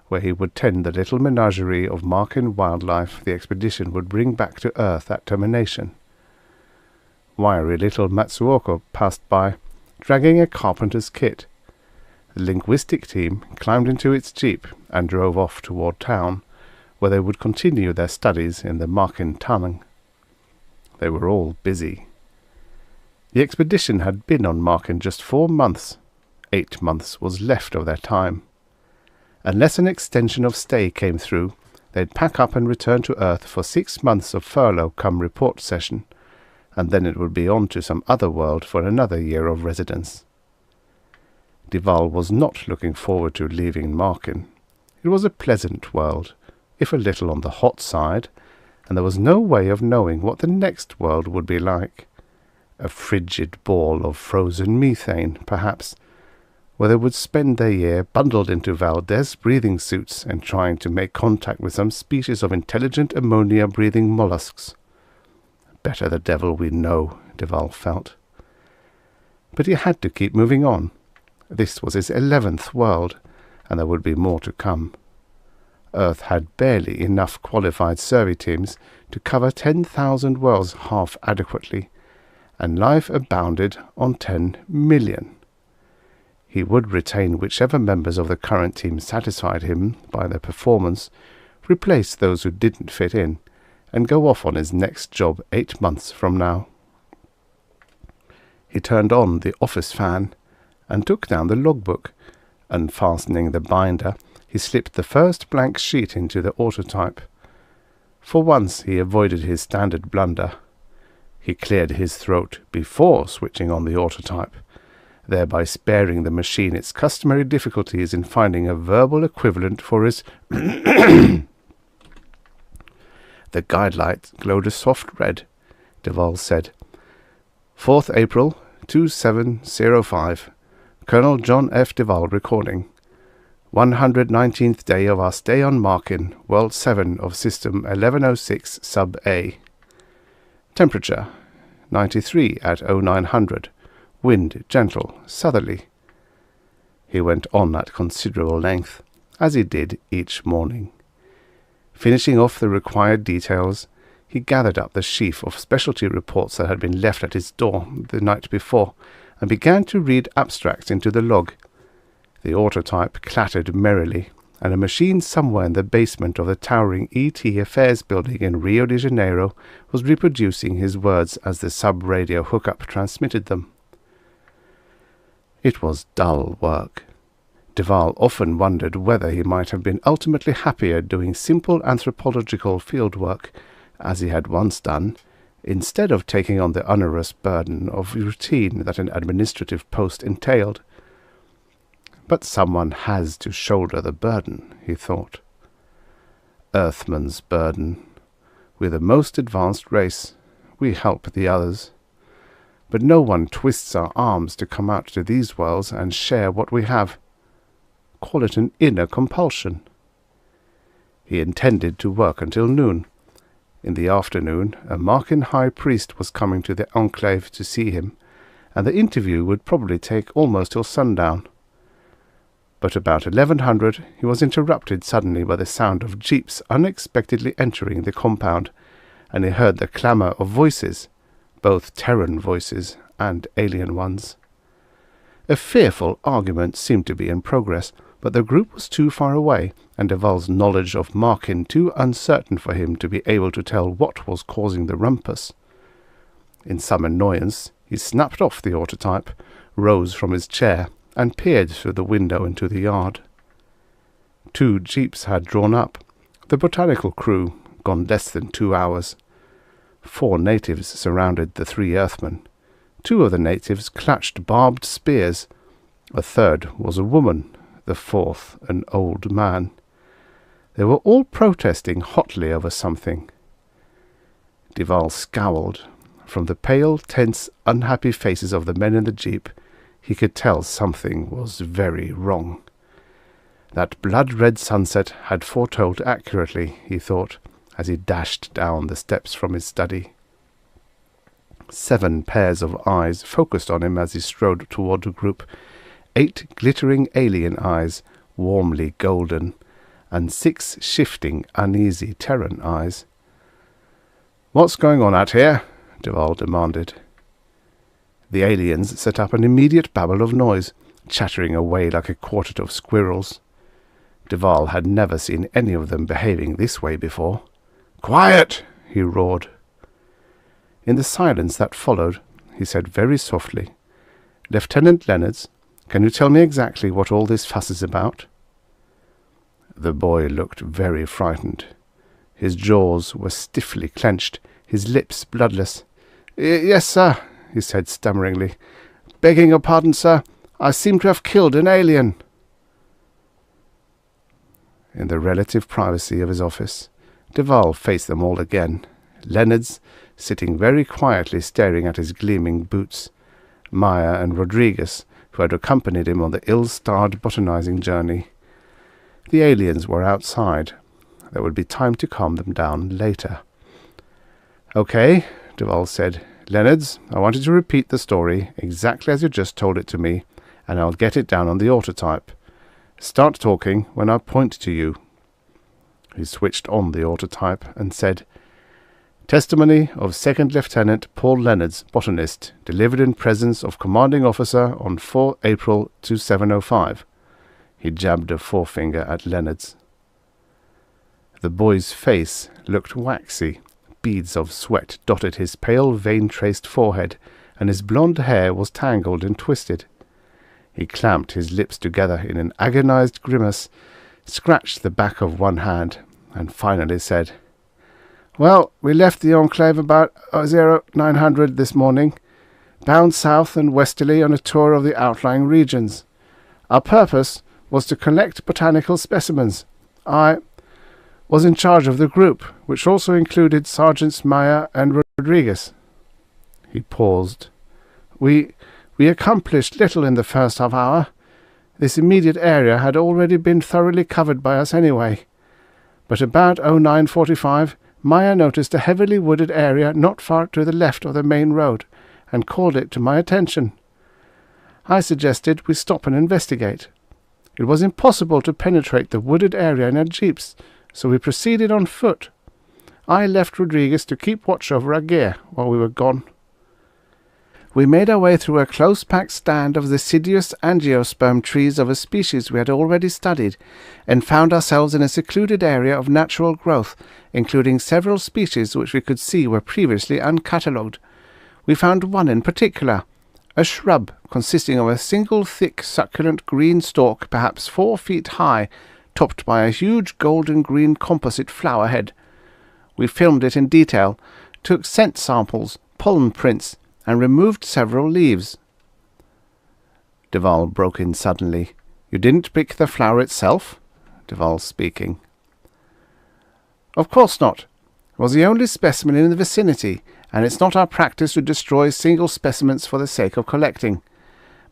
where he would tend the little menagerie of Marken wildlife the expedition would bring back to Earth at termination. Wiry little Matsuoka passed by, dragging a carpenter's kit. The linguistic team climbed into its jeep and drove off toward town, where they would continue their studies in the Marken tongue. They were all busy. The expedition had been on Marken just 4 months. 8 months was left of their time. Unless an extension of stay came through, they'd pack up and return to Earth for 6 months of furlough come report session, and then it would be on to some other world for another year of residence. Duval was not looking forward to leaving Marken. It was a pleasant world, if a little on the hot side, and there was no way of knowing what the next world would be like. A frigid ball of frozen methane, perhaps, where they would spend their year bundled into Valdez breathing suits and trying to make contact with some species of intelligent ammonia-breathing mollusks. Better the devil we know, Duval felt. But he had to keep moving on. This was his 11th world, and there would be more to come. Earth had barely enough qualified survey teams to cover 10,000 worlds half adequately, and life abounded on 10 million. He would retain whichever members of the current team satisfied him by their performance, replace those who didn't fit in, and go off on his next job 8 months from now. He turned on the office fan and took down the logbook. Unfastening the binder, he slipped the first blank sheet into the autotype. For once he avoided his standard blunder. He cleared his throat before switching on the autotype, thereby sparing the machine its customary difficulties in finding a verbal equivalent for his The guide light glowed a soft red. Duval said, 4th April, 2705. Colonel John F. Duval recording. 119th day of our stay on Marken, World 7 of System 1106 Sub-A. Temperature, 93 at 0900. Wind gentle, southerly. He went on at considerable length, as he did each morning. Finishing off the required details, he gathered up the sheaf of specialty reports that had been left at his door the night before, and began to read abstracts into the log. The autotype clattered merrily, and a machine somewhere in the basement of the towering E.T. Affairs building in Rio de Janeiro was reproducing his words as the sub-radio hookup transmitted them. It was dull work. Duval often wondered whether he might have been ultimately happier doing simple anthropological fieldwork, as he had once done, instead of taking on the onerous burden of routine that an administrative post entailed. But someone has to shoulder the burden, he thought. Earthman's burden. We're the most advanced race. We help the others. But no one twists our arms to come out to these worlds and share what we have. Call it an inner compulsion. He intended to work until noon. In the afternoon, a Marken high priest was coming to the enclave to see him, and the interview would probably take almost till sundown. But about 1100 he was interrupted suddenly by the sound of jeeps unexpectedly entering the compound, and he heard the clamour of voices, both Terran voices and alien ones. A fearful argument seemed to be in progress, but the group was too far away, and Duval's knowledge of Markin too uncertain for him to be able to tell what was causing the rumpus. In some annoyance, he snapped off the autotype, rose from his chair, and peered through the window into the yard. 2 jeeps had drawn up, the botanical crew, gone less than 2 hours. 4 natives surrounded the 3 Earthmen. 2 of the natives clutched barbed spears. A 3rd was a woman, the 4th an old man. They were all protesting hotly over something. Duval scowled. From the pale, tense, unhappy faces of the men in the jeep, he could tell something was very wrong. That blood-red sunset had foretold accurately, he thought, as he dashed down the steps from his study. 7 pairs of eyes focused on him as he strode toward the group, 8 glittering alien eyes, warmly golden, and 6 shifting, uneasy Terran eyes. "What's going on out here?" Duval demanded. The aliens set up an immediate babble of noise, chattering away like a quartet of squirrels. Duval had never seen any of them behaving this way before. "Quiet!" he roared. In the silence that followed, he said very softly, "Lieutenant Leonards, can you tell me exactly what all this fuss is about?" The boy looked very frightened. His jaws were stiffly clenched, his lips bloodless. "Yes, sir," he said stammeringly. "Begging your pardon, sir, I seem to have killed an alien." In the relative privacy of his office, Duval faced them all again. Leonards, sitting very quietly staring at his gleaming boots. Maya and Rodriguez, who had accompanied him on the ill-starred botanizing journey. The aliens were outside. There would be time to calm them down later. "Okay," Duval said. "Leonards, I want you to repeat the story exactly as you just told it to me, and I'll get it down on the autotype. Start talking when I point to you." He switched on the autotype and said, "Testimony of Second Lieutenant Paul Leonards, botanist, delivered in presence of Commanding Officer on 4 April 2705. He jabbed a forefinger at Leonards. The boy's face looked waxy. Beads of sweat dotted his pale, vein-traced forehead, and his blonde hair was tangled and twisted. He clamped his lips together in an agonized grimace, scratched the back of one hand, and finally said, "Well, we left the Enclave about 0900 this morning, bound south and westerly on a tour of the outlying regions. Our purpose was to collect botanical specimens. I was in charge of the group, which also included Sergeants Maya and Rodriguez." He paused. We accomplished little in the first half-hour. This immediate area had already been thoroughly covered by us anyway. But about 0945, Maya noticed a heavily wooded area not far to the left of the main road, and called it to my attention. I suggested we stop and investigate. It was impossible to penetrate the wooded area in our jeeps, so we proceeded on foot. I left Rodriguez to keep watch over our gear while we were gone. We made our way through a close-packed stand of deciduous angiosperm trees of a species we had already studied, and found ourselves in a secluded area of natural growth, including several species which we could see were previously uncatalogued. We found one in particular, a shrub consisting of a single thick succulent green stalk perhaps 4 feet high, topped by a huge golden-green composite flower head. We filmed it in detail, took scent samples, pollen prints, and removed several leaves. Duval broke in suddenly. "You didn't pick the flower itself?" Duval speaking. "Of course not. It was the only specimen in the vicinity, and it's not our practice to destroy single specimens for the sake of collecting.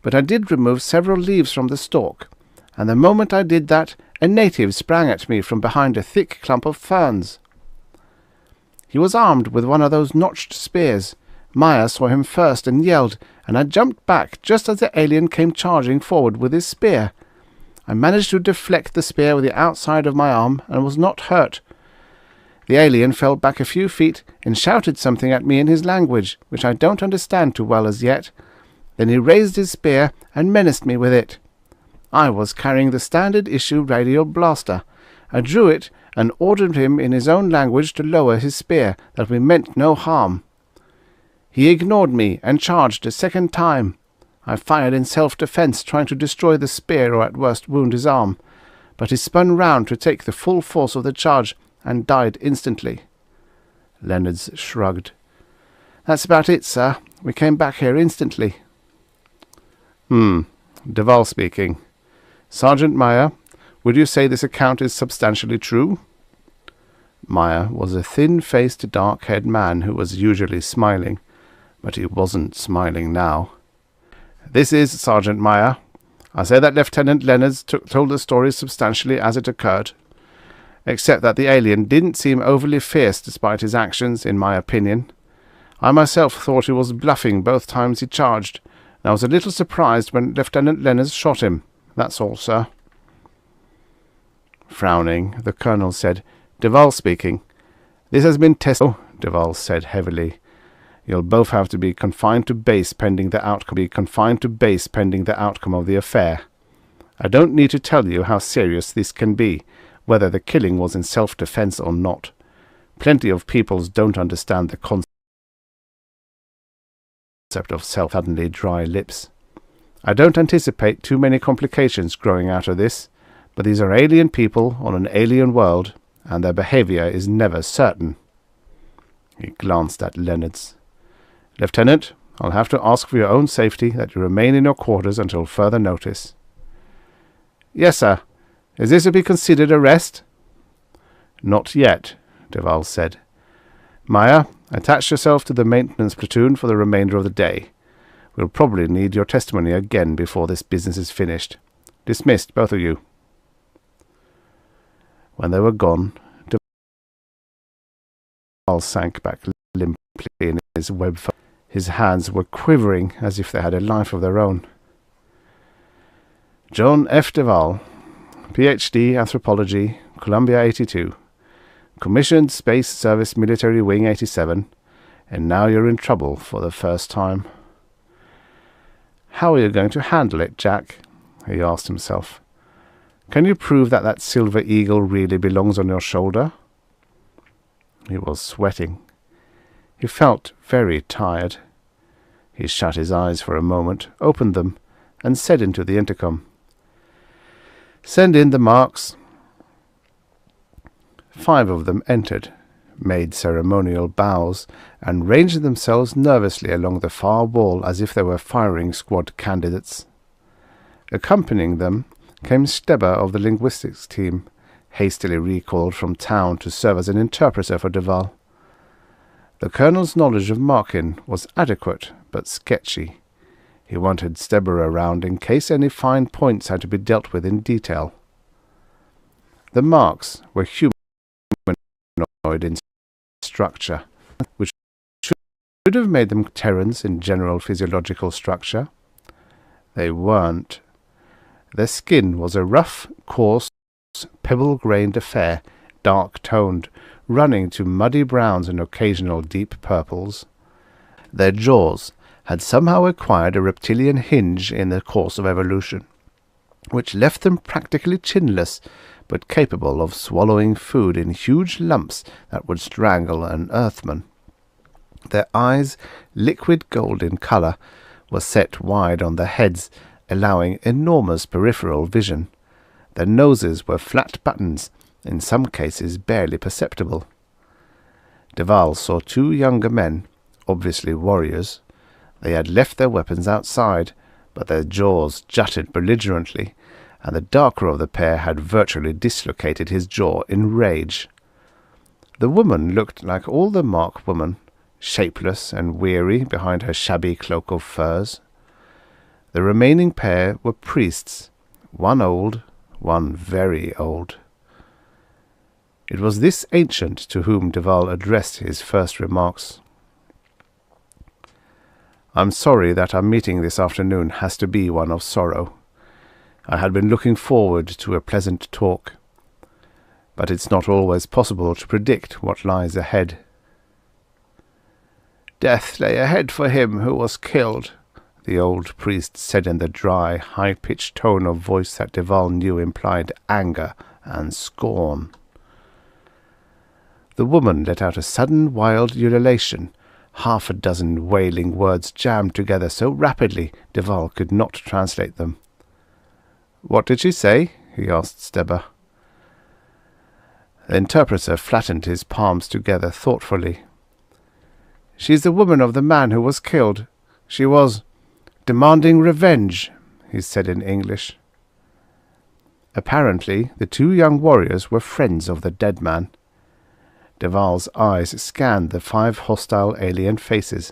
But I did remove several leaves from the stalk, and the moment I did that, a native sprang at me from behind a thick clump of ferns. He was armed with one of those notched spears. Maya saw him first and yelled, and I jumped back just as the alien came charging forward with his spear. I managed to deflect the spear with the outside of my arm and was not hurt. The alien fell back a few feet and shouted something at me in his language, which I don't understand too well as yet. Then he raised his spear and menaced me with it. I was carrying the standard issue radial blaster. I drew it and ordered him in his own language to lower his spear, that we meant no harm. He ignored me and charged a second time. I fired in self-defense, trying to destroy the spear or at worst wound his arm, but he spun round to take the full force of the charge and died instantly. Leonards shrugged. That's about it, sir. We came back here instantly. Duval speaking. Sergeant Meyer, would you say this account is substantially true? Meyer was a thin-faced, dark-haired man who was usually smiling, but he wasn't smiling now. This is Sergeant Meyer. I say that Lieutenant Leonards told the story substantially as it occurred, except that the alien didn't seem overly fierce despite his actions, in my opinion. I myself thought he was bluffing both times he charged, and I was a little surprised when Lieutenant Leonards shot him. That's all, sir. Frowning, the Colonel said, Duval speaking. This has been tested. Oh, Duval said heavily. You'll both have to be confined to base pending the outcome. Of the affair. I don't need to tell you how serious this can be, whether the killing was in self-defense or not. Plenty of peoples don't understand the concept of suddenly dry lips. I don't anticipate too many complications growing out of this, but these are alien people on an alien world, and their behavior is never certain. He glanced at Leonards. Lieutenant, I'll have to ask for your own safety that you remain in your quarters until further notice. Yes, sir. Is this to be considered arrest? Not yet, Duval said. Meyer, attach yourself to the maintenance platoon for the remainder of the day. We'll probably need your testimony again before this business is finished. Dismissed, both of you. When they were gone, Duval sank back limply in his web. His hands were quivering as if they had a life of their own. John F. Duval, Ph.D. Anthropology, Columbia 82, Commissioned Space Service Military Wing 87, and now you're in trouble for the first time. How are you going to handle it, Jack? He asked himself. Can you prove that that silver eagle really belongs on your shoulder? He was sweating. He felt very tired. He shut his eyes for a moment, opened them, and said into the intercom, Send in the marks. 5 of them entered, made ceremonial bows, and ranged themselves nervously along the far wall as if they were firing squad candidates. Accompanying them came Steber of the linguistics team, hastily recalled from town to serve as an interpreter for Duval. The Colonel's knowledge of Markin was adequate, but sketchy. He wanted Steber around in case any fine points had to be dealt with in detail. The marks were humanoid in structure, which should have made them Terrans in general physiological structure. They weren't. Their skin was a rough, coarse, pebble-grained affair, dark-toned, running to muddy browns and occasional deep purples. Their jaws had somehow acquired a reptilian hinge in the course of evolution, which left them practically chinless, but capable of swallowing food in huge lumps that would strangle an earthman. Their eyes, liquid gold in colour, were set wide on their heads, allowing enormous peripheral vision. Their noses were flat buttons, in some cases barely perceptible. Duval saw 2 younger men, obviously warriors. They had left their weapons outside, but their jaws jutted belligerently, and the darker of the pair had virtually dislocated his jaw in rage. The woman looked like all the Mark women, shapeless and weary behind her shabby cloak of furs. The remaining pair were priests, one old, one very old. It was this ancient to whom Duval addressed his first remarks. I'm sorry that our meeting this afternoon has to be one of sorrow. I had been looking forward to a pleasant talk. but it's not always possible to predict what lies ahead. "Death lay ahead for him who was killed," the old priest said in the dry, high-pitched tone of voice that Duval knew implied anger and scorn. The woman let out a sudden wild ululation, half a dozen wailing words jammed together so rapidly Duval could not translate them. "What did she say?" he asked Steber. The interpreter flattened his palms together thoughtfully. "She's the woman of the man who was killed. She was demanding revenge," he said in English. Apparently, the two young warriors were friends of the dead man. Duval's eyes scanned the 5 hostile alien faces.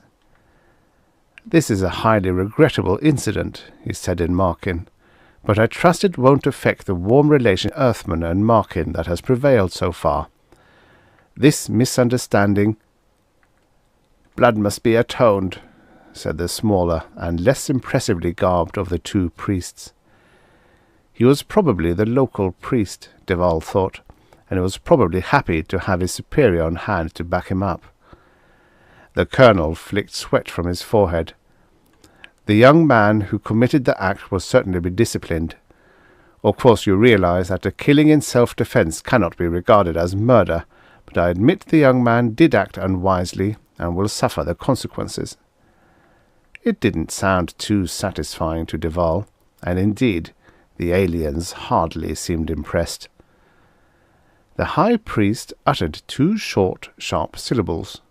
"This is a highly regrettable incident," he said in Markin, "but I trust it won't affect the warm relation Earthman and Markin that has prevailed so far. This misunderstanding—" "Blood must be atoned," said the smaller and less impressively garbed of the two priests. He was probably the local priest, Duval thought, and was probably happy to have his superior on hand to back him up. The colonel flicked sweat from his forehead. The young man who committed the act will certainly be disciplined. Of course you realize that the killing in self-defense cannot be regarded as murder, but I admit the young man did act unwisely and will suffer the consequences. It didn't sound too satisfying to Duval, and indeed the aliens hardly seemed impressed. The high priest uttered 2 short, sharp syllables.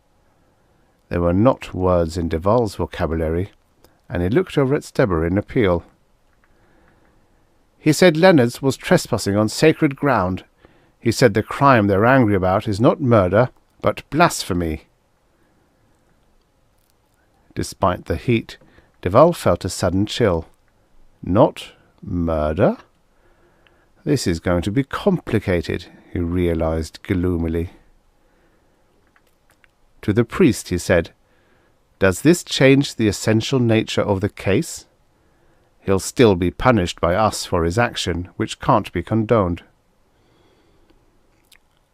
They were not words in Duval's vocabulary, and he looked over at Steber in appeal. "He said Leonard's was trespassing on sacred ground. He said the crime they're angry about is not murder, but blasphemy." Despite the heat, Duval felt a sudden chill. Not murder? This is going to be complicated, he realized gloomily. To the priest he said, "Does this change the essential nature of the case? He'll still be punished by us for his action, which can't be condoned."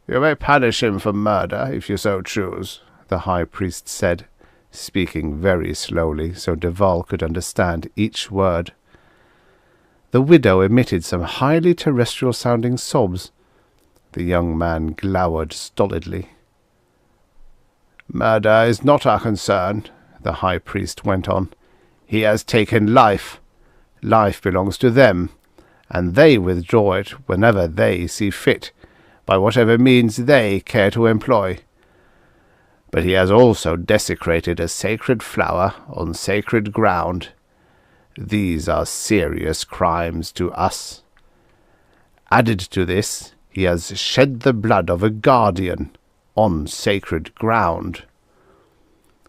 "You may punish him for murder, if you so choose," the high priest said, speaking very slowly so Duval could understand each word. The widow emitted some highly terrestrial-sounding sobs. The young man glowered stolidly. "Murder is not our concern," the high priest went on. "He has taken life. Life belongs to them, and they withdraw it whenever they see fit, by whatever means they care to employ. But he has also desecrated a sacred flower on sacred ground. These are serious crimes to us. Added to this, he has shed the blood of a guardian on sacred ground.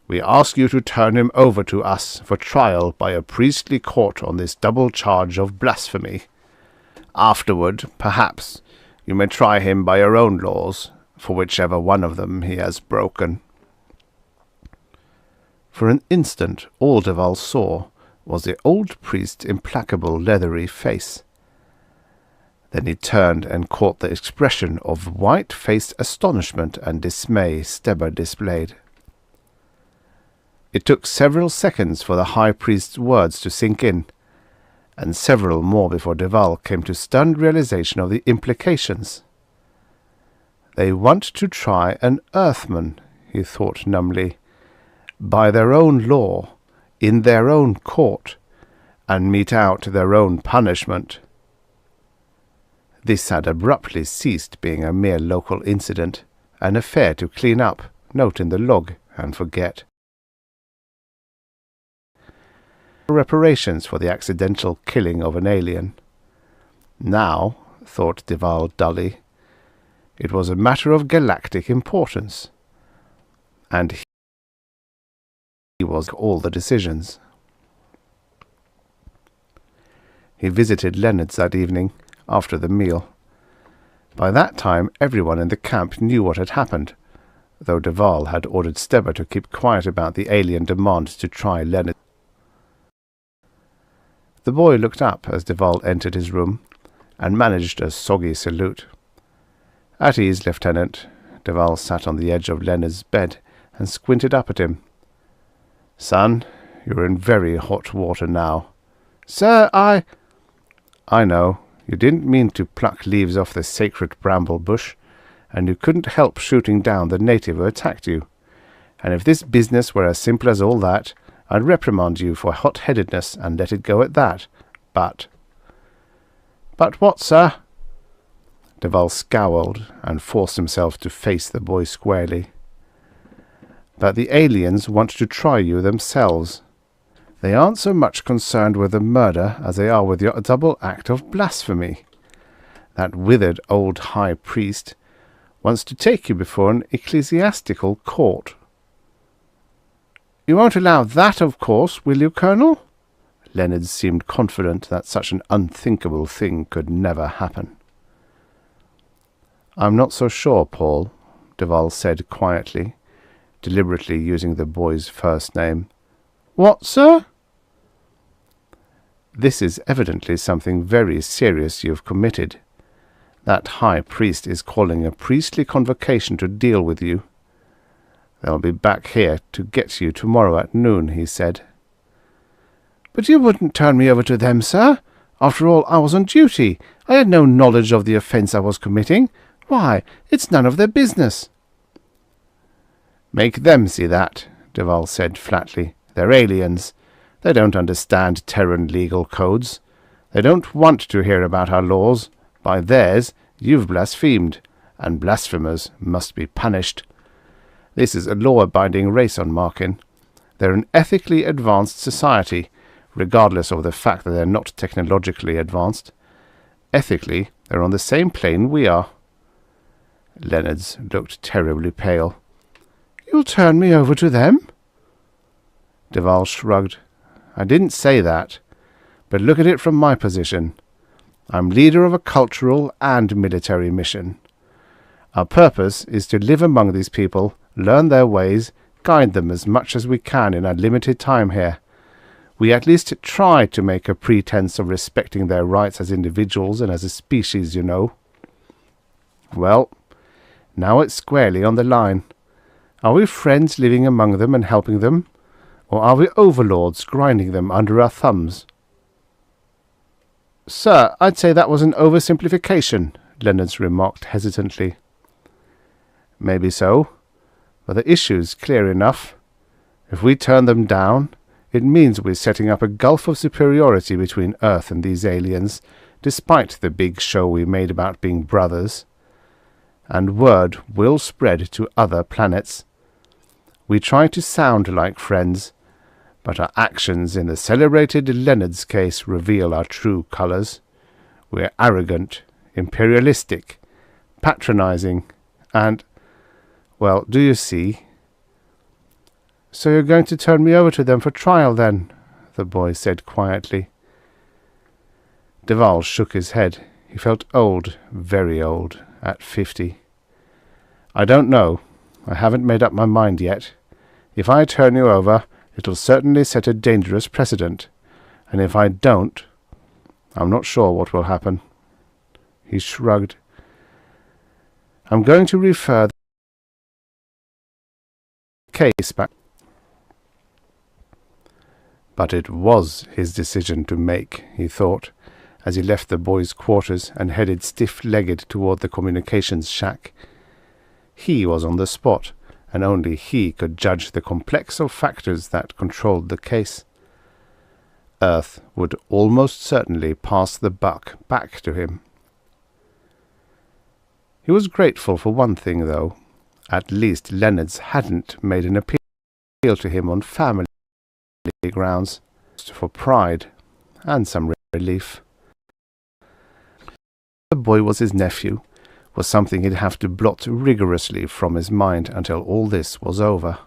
We ask you to turn him over to us for trial by a priestly court on this double charge of blasphemy. Afterward, perhaps, you may try him by your own laws, for whichever one of them he has broken." For an instant all Duval saw was the old priest's implacable leathery face. Then he turned and caught the expression of white-faced astonishment and dismay Steber displayed. It took several seconds for the high priest's words to sink in, and several more before Duval came to stunned realization of the implications. They want to try an Earthman, he thought numbly, by their own law, in their own court, and mete out their own punishment. This had abruptly ceased being a mere local incident, an affair to clean up, note in the log, and forget. Reparations for the accidental killing of an alien. Now, thought Duval dully, it was a matter of galactic importance, and he was all the decisions. He visited Leonard's that evening, after the meal. By that time everyone in the camp knew what had happened, though Duval had ordered Steber to keep quiet about the alien demand to try Leonard. The boy looked up as Duval entered his room, and managed a soggy salute. At ease, Lieutenant. Duval sat on the edge of Leonard's bed and squinted up at him. Son, you're in very hot water now. Sir, I know. You didn't mean to pluck leaves off the sacred bramble bush, and you couldn't help shooting down the native who attacked you. And if this business were as simple as all that, I'd reprimand you for hot-headedness and let it go at that. But what, sir? Duval scowled and forced himself to face the boy squarely. But the aliens want to try you themselves. They aren't so much concerned with the murder as they are with your double act of blasphemy. That withered old high priest wants to take you before an ecclesiastical court. You won't allow that, of course, will you, Colonel? Leonard seemed confident that such an unthinkable thing could never happen. I'm not so sure, Paul, Duval said quietly, deliberately using the boy's first name. What, sir? This is evidently something very serious you've committed. That high priest is calling a priestly convocation to deal with you. They'll be back here to get you tomorrow at noon, he said. But you wouldn't turn me over to them, sir. After all, I was on duty. I had no knowledge of the offence I was committing. Why, it's none of their business. Make them see that, Duval said flatly. They're aliens. They don't understand Terran legal codes. They don't want to hear about our laws. By theirs, you've blasphemed, and blasphemers must be punished. This is a law-abiding race on Markin. They're an ethically advanced society, regardless of the fact that they're not technologically advanced. Ethically, they're on the same plane we are. Leonard's looked terribly pale. You'll turn me over to them? Duval shrugged. I didn't say that, but look at it from my position. I'm leader of a cultural and military mission. Our purpose is to live among these people, learn their ways, guide them as much as we can in our limited time here. We at least try to make a pretense of respecting their rights as individuals and as a species, you know. Well, now it's squarely on the line. Are we friends living among them and helping them, or are we overlords grinding them under our thumbs? Sir, I'd say that was an oversimplification, Leonard remarked hesitantly. Maybe so, but the issue's clear enough. If we turn them down, it means we're setting up a gulf of superiority between Earth and these aliens, despite the big show we made about being brothers. And word will spread to other planets. We try to sound like friends, but our actions in the celebrated Leonard's case reveal our true colours. We're arrogant, imperialistic, patronizing, and, well, do you see? So you're going to turn me over to them for trial, then? The boy said quietly. Duval shook his head. He felt old, very old, at 50. I don't know. I haven't made up my mind yet. If I turn you over, it'll certainly set a dangerous precedent. And if I don't, I'm not sure what will happen. He shrugged. I'm going to refer the case back. But it was his decision to make, he thought, as he left the boys' quarters and headed stiff-legged toward the communications shack. He was on the spot, and only he could judge the complex of factors that controlled the case. Earth would almost certainly pass the buck back to him. He was grateful for one thing, though. At least Leonard's hadn't made an appeal to him on family grounds, for pride and some relief. The boy was his nephew, was something he'd have to blot rigorously from his mind until all this was over.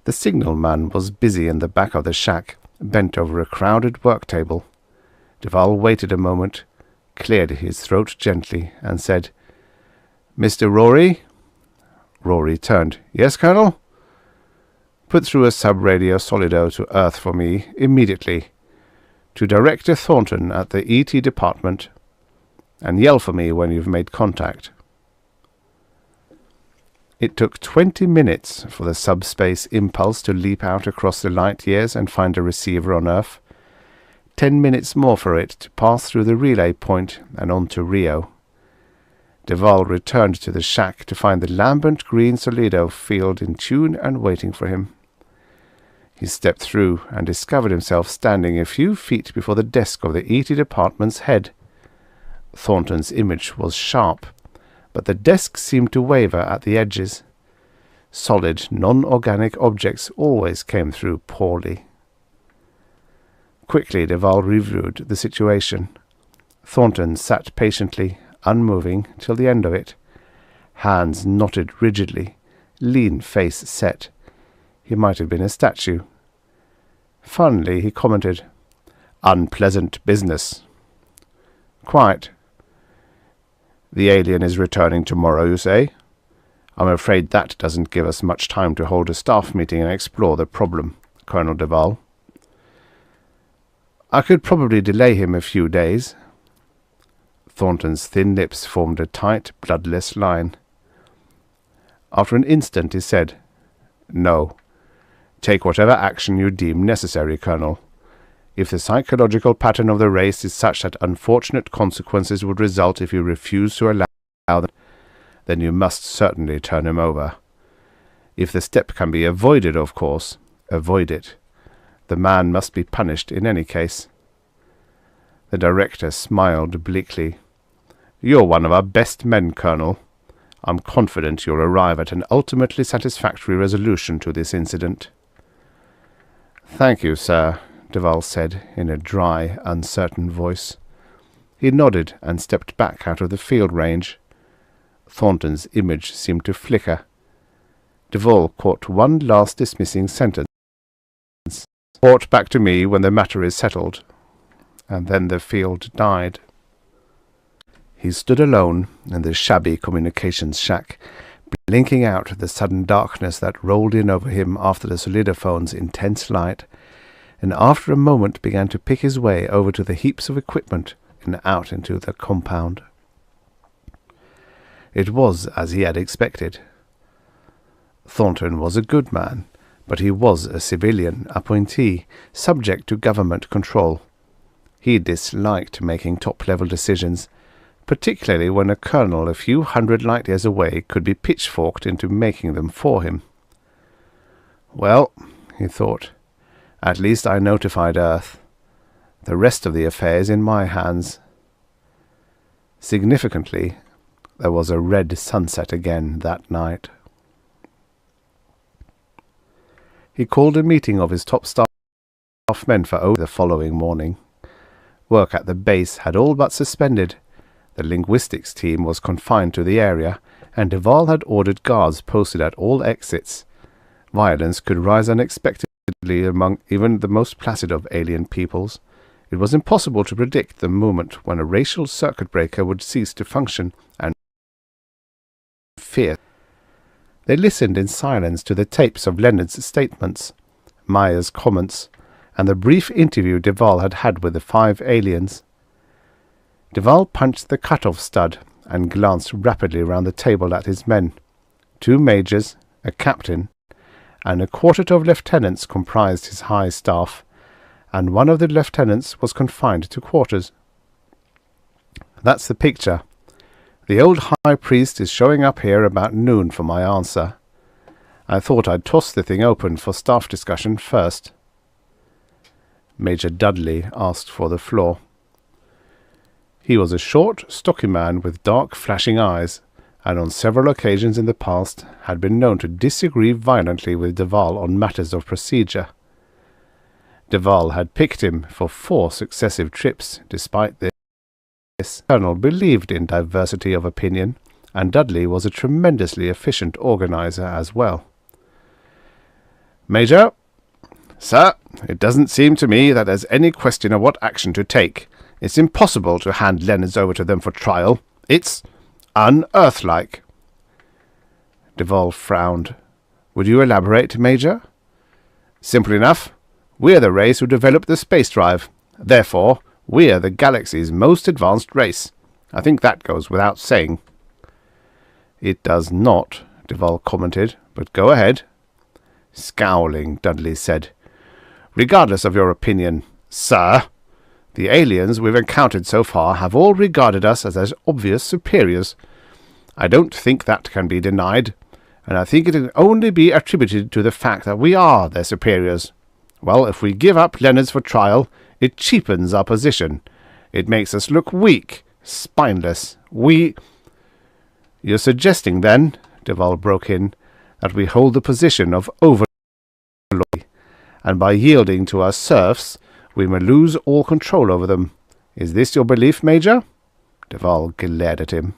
The signalman was busy in the back of the shack, bent over a crowded work table. Duval waited a moment, cleared his throat gently, and said, "Mr. Rory?" Rory turned. "Yes, Colonel?" "Put through a sub-radio solido to Earth for me, immediately. To Director Thornton at the ET department." and yell for me when you've made contact." It took 20 minutes for the subspace impulse to leap out across the light years and find a receiver on Earth. 10 minutes more for it to pass through the relay point and on to Rio. Duval returned to the shack to find the lambent green Solido field in tune and waiting for him. He stepped through and discovered himself standing a few feet before the desk of the ET department's head. Thornton's image was sharp, but the desk seemed to waver at the edges. Solid, non-organic objects always came through poorly. Quickly, Duval reviewed the situation. Thornton sat patiently, unmoving, till the end of it. Hands knotted rigidly, lean face set. He might have been a statue. Finally, he commented, "Unpleasant business." "Quite. The alien is returning tomorrow, you say? I'm afraid that doesn't give us much time to hold a staff meeting and explore the problem, Colonel Duval." "I could probably delay him a few days." Thornton's thin lips formed a tight, bloodless line. After an instant he said, "No. Take whatever action you deem necessary, Colonel. If the psychological pattern of the race is such that unfortunate consequences would result if you refuse to allow them, then you must certainly turn him over. If the step can be avoided, of course, avoid it. The man must be punished in any case." The director smiled bleakly. "You're one of our best men, Colonel. I'm confident you'll arrive at an ultimately satisfactory resolution to this incident." "Thank you, sir," Duval said in a dry, uncertain voice. He nodded and stepped back out of the field range. Thornton's image seemed to flicker. Duval caught one last dismissing sentence. "Report back to me when the matter is settled." And then the field died. He stood alone in the shabby communications shack, blinking out the sudden darkness that rolled in over him after the solidophone's intense light, and after a moment began to pick his way over to the heaps of equipment and out into the compound. It was as he had expected. Thornton was a good man, but he was a civilian appointee, subject to government control. He disliked making top-level decisions, particularly when a colonel a few hundred light-years away could be pitchforked into making them for him. "Well," he thought, "at least I notified Earth. The rest of the affair is in my hands." Significantly, there was a red sunset again that night. He called a meeting of his top staff men for the following morning. Work at the base had all but suspended. The linguistics team was confined to the area, and Duval had ordered guards posted at all exits. Violence could rise unexpectedly among even the most placid of alien peoples. It was impossible to predict the moment when a racial circuit breaker would cease to function, and fear. They listened in silence to the tapes of Leonard's statements, Meyer's comments, and the brief interview Duval had had with the 5 aliens. Duval punched the cut-off stud and glanced rapidly round the table at his men. 2 majors, a captain, and a quartet of lieutenants comprised his high staff, and one of the lieutenants was confined to quarters. "That's the picture. The old high priest is showing up here about noon for my answer. I thought I'd toss the thing open for staff discussion first." Major Dudley asked for the floor. He was a short, stocky man with dark, flashing eyes, and on several occasions in the past had been known to disagree violently with Duval on matters of procedure. Duval had picked him for 4 successive trips. Despite this, the colonel believed in diversity of opinion, and Dudley was a tremendously efficient organizer as well. "Major?" "Sir, it doesn't seem to me that there's any question of what action to take. It's impossible to hand Leonards over to them for trial. It's unearth-like." Duval frowned. "Would you elaborate, Major?" "Simple enough. We're the race who developed the space drive. Therefore, we're the galaxy's most advanced race. I think that goes without saying. It does not, Duval commented, but go ahead. Scowling, Dudley said, regardless of your opinion, sir, the aliens we've encountered so far have all regarded us as their obvious superiors. I don't think that can be denied, and I think it can only be attributed to the fact that we are their superiors. Well, if we give up Leonard's for trial, it cheapens our position. It makes us look weak, spineless. You're suggesting, then, Duval broke in, that we hold the position of Overlord, and by yielding to our serfs, we may lose all control over them. Is this your belief, Major? Duval glared at him.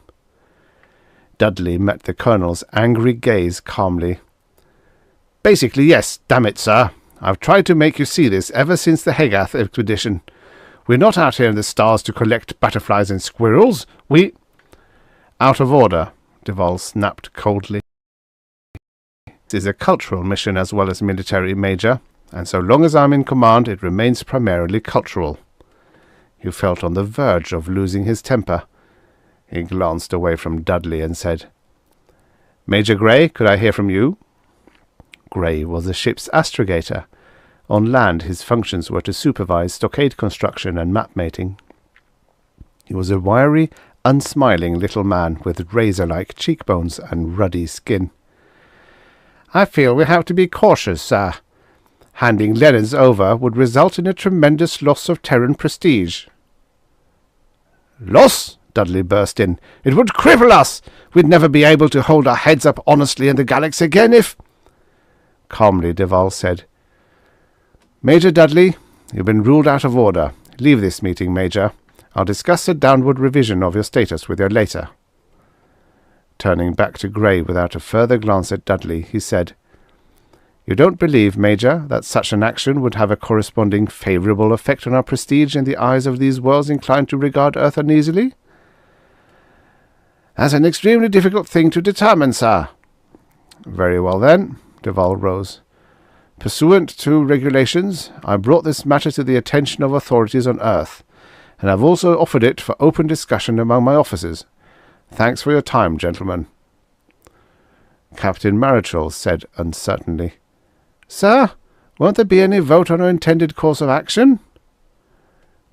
Dudley met the Colonel's angry gaze calmly. Basically, yes, damn it, sir. I've tried to make you see this ever since the Hegath expedition. We're not out here in the stars to collect butterflies and squirrels. Out of order, Duval snapped coldly. This is a cultural mission as well as military, Major, and so long as I'm in command, it remains primarily cultural. He felt on the verge of losing his temper. He glanced away from Dudley and said, Major Grey, could I hear from you? Grey was the ship's astrogator. On land, his functions were to supervise stockade construction and map-mating. He was a wiry, unsmiling little man with razor-like cheekbones and ruddy skin. I feel we have to be cautious, sir. Handing Leonard's over would result in a tremendous loss of Terran prestige. Loss? Dudley burst in. It would cripple us! We'd never be able to hold our heads up honestly in the galaxy again if... Calmly, Duval said, Major Dudley, you've been ruled out of order. Leave this meeting, Major. I'll discuss a downward revision of your status with you later. Turning back to Grey without a further glance at Dudley, he said, You don't believe, Major, that such an action would have a corresponding favourable effect on our prestige in the eyes of these worlds inclined to regard Earth uneasily? That's an extremely difficult thing to determine, sir. Very well, then. Duval rose. Pursuant to regulations, I brought this matter to the attention of authorities on Earth, and I've also offered it for open discussion among my officers. Thanks for your time, gentlemen. Captain Marichal said uncertainly, Sir, won't there be any vote on our intended course of action?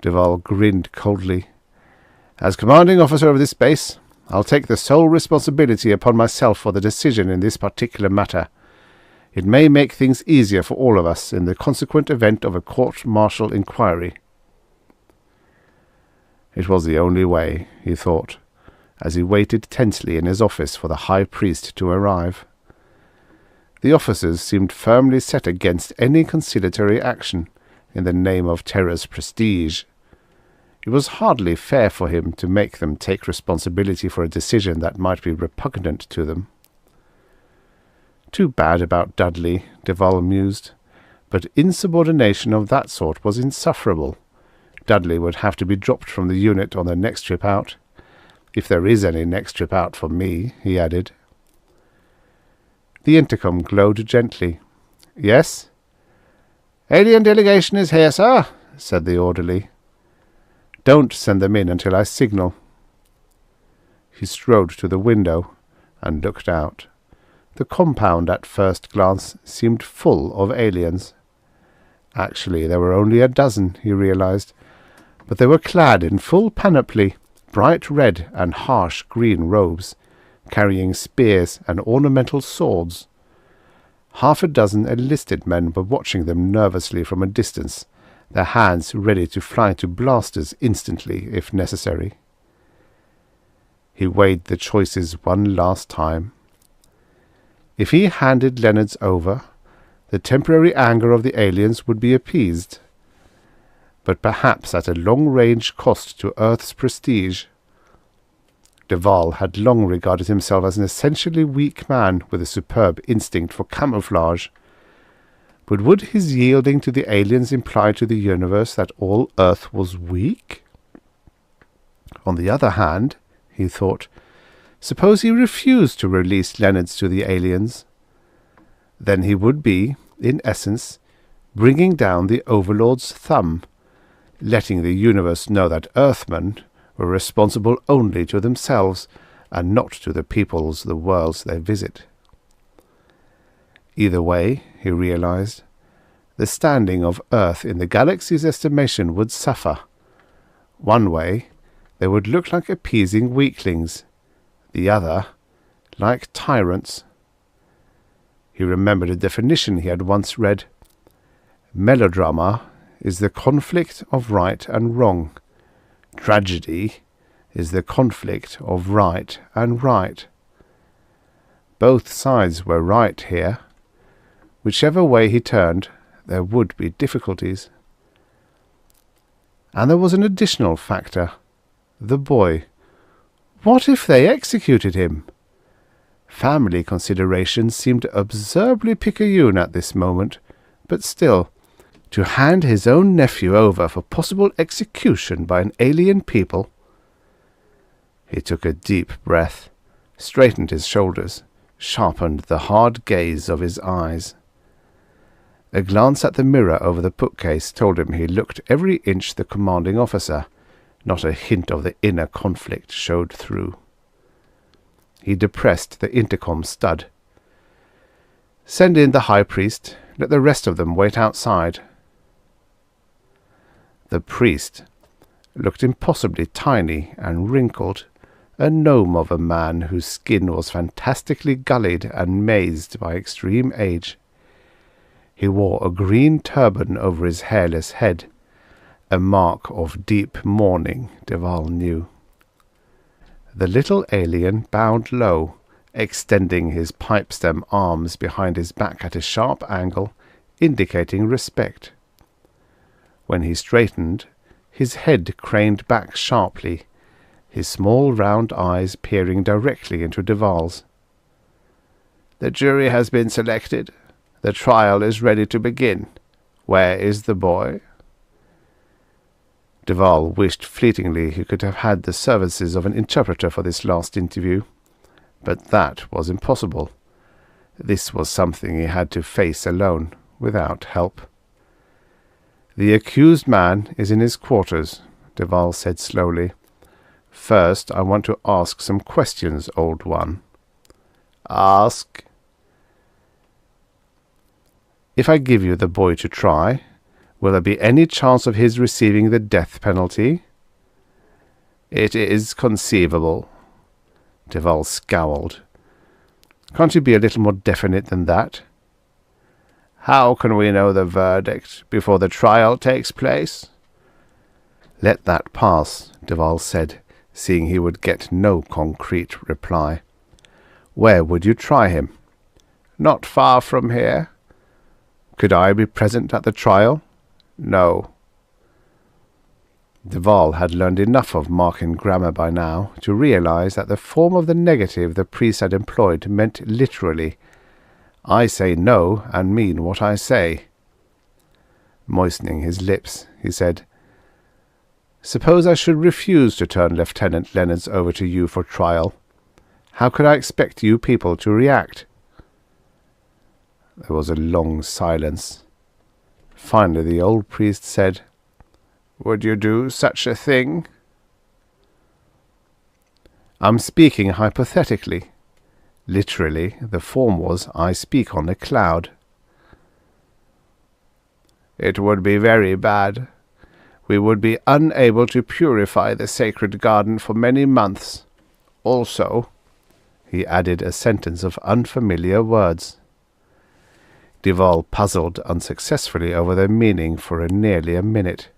Duval grinned coldly. As commanding officer of this base, I'll take the sole responsibility upon myself for the decision in this particular matter. It may make things easier for all of us in the consequent event of a court-martial inquiry. It was the only way, he thought, as he waited tensely in his office for the High Priest to arrive. The officers seemed firmly set against any conciliatory action in the name of Terra's prestige. It was hardly fair for him to make them take responsibility for a decision that might be repugnant to them. Too bad about Dudley, Duval mused, but insubordination of that sort was insufferable. Dudley would have to be dropped from the unit on the next trip out. If there is any next trip out for me, he added. The intercom glowed gently. Yes? Alien delegation is here, sir, said the orderly. Don't send them in until I signal. He strode to the window and looked out. The compound at first glance seemed full of aliens. Actually, there were only a dozen, he realized, but they were clad in full panoply, bright red and harsh green robes, carrying spears and ornamental swords. Half a dozen enlisted men were watching them nervously from a distance, their hands ready to fly to blasters instantly, if necessary. He weighed the choices one last time. If he handed Leonard's over, the temporary anger of the aliens would be appeased, but perhaps at a long-range cost to Earth's prestige. Duval had long regarded himself as an essentially weak man with a superb instinct for camouflage. But would his yielding to the aliens imply to the universe that all Earth was weak? On the other hand, he thought, suppose he refused to release Leonard's to the aliens? Then he would be, in essence, bringing down the Overlord's thumb, letting the universe know that Earthmen, were responsible only to themselves and not to the worlds they visit. Either way, he realized, the standing of Earth in the galaxy's estimation would suffer. One way, they would look like appeasing weaklings. The other, like tyrants. He remembered a definition he had once read. Melodrama is the conflict of right and wrong. Tragedy is the conflict of right and right. Both sides were right here. Whichever way he turned, there would be difficulties. And there was an additional factor. The boy. What if they executed him? Family considerations seemed absurdly picayune at this moment, but still, to hand his own nephew over for possible execution by an alien people. He took a deep breath, straightened his shoulders, sharpened the hard gaze of his eyes. A glance at the mirror over the bookcase told him he looked every inch the commanding officer. Not a hint of the inner conflict showed through. He depressed the intercom stud. "Send in the high priest. Let the rest of them wait outside." The priest looked impossibly tiny and wrinkled, a gnome of a man whose skin was fantastically gullied and mazed by extreme age. He wore a green turban over his hairless head, a mark of deep mourning, Duval knew. The little alien bowed low, extending his pipe-stem arms behind his back at a sharp angle, indicating respect. When he straightened, his head craned back sharply, his small round eyes peering directly into Duval's. "The jury has been selected. The trial is ready to begin. Where is the boy?" Duval wished fleetingly he could have had the services of an interpreter for this last interview, but that was impossible. This was something he had to face alone, without help. "The accused man is in his quarters," Duval said slowly. "First, I want to ask some questions, old one." "Ask." "If I give you the boy to try, will there be any chance of his receiving the death penalty?" "It is conceivable." Duval scowled. "Can't you be a little more definite than that?" "How can we know the verdict before the trial takes place?" "Let that pass," Duval said, seeing he would get no concrete reply. "Where would you try him?" "Not far from here." "Could I be present at the trial?" "No." Duval had learned enough of Markan grammar by now to realize that the form of the negative the priest had employed meant literally, "I say no and mean what I say." Moistening his lips, he said, "Suppose I should refuse to turn Lieutenant Leonards over to you for trial. How could I expect you people to react?" There was a long silence. Finally the old priest said, "Would you do such a thing?" "I'm speaking hypothetically. Literally, the form was, I speak on a cloud." "It would be very bad. We would be unable to purify the sacred garden for many months. Also," he added a sentence of unfamiliar words. Duval puzzled unsuccessfully over their meaning for nearly a minute.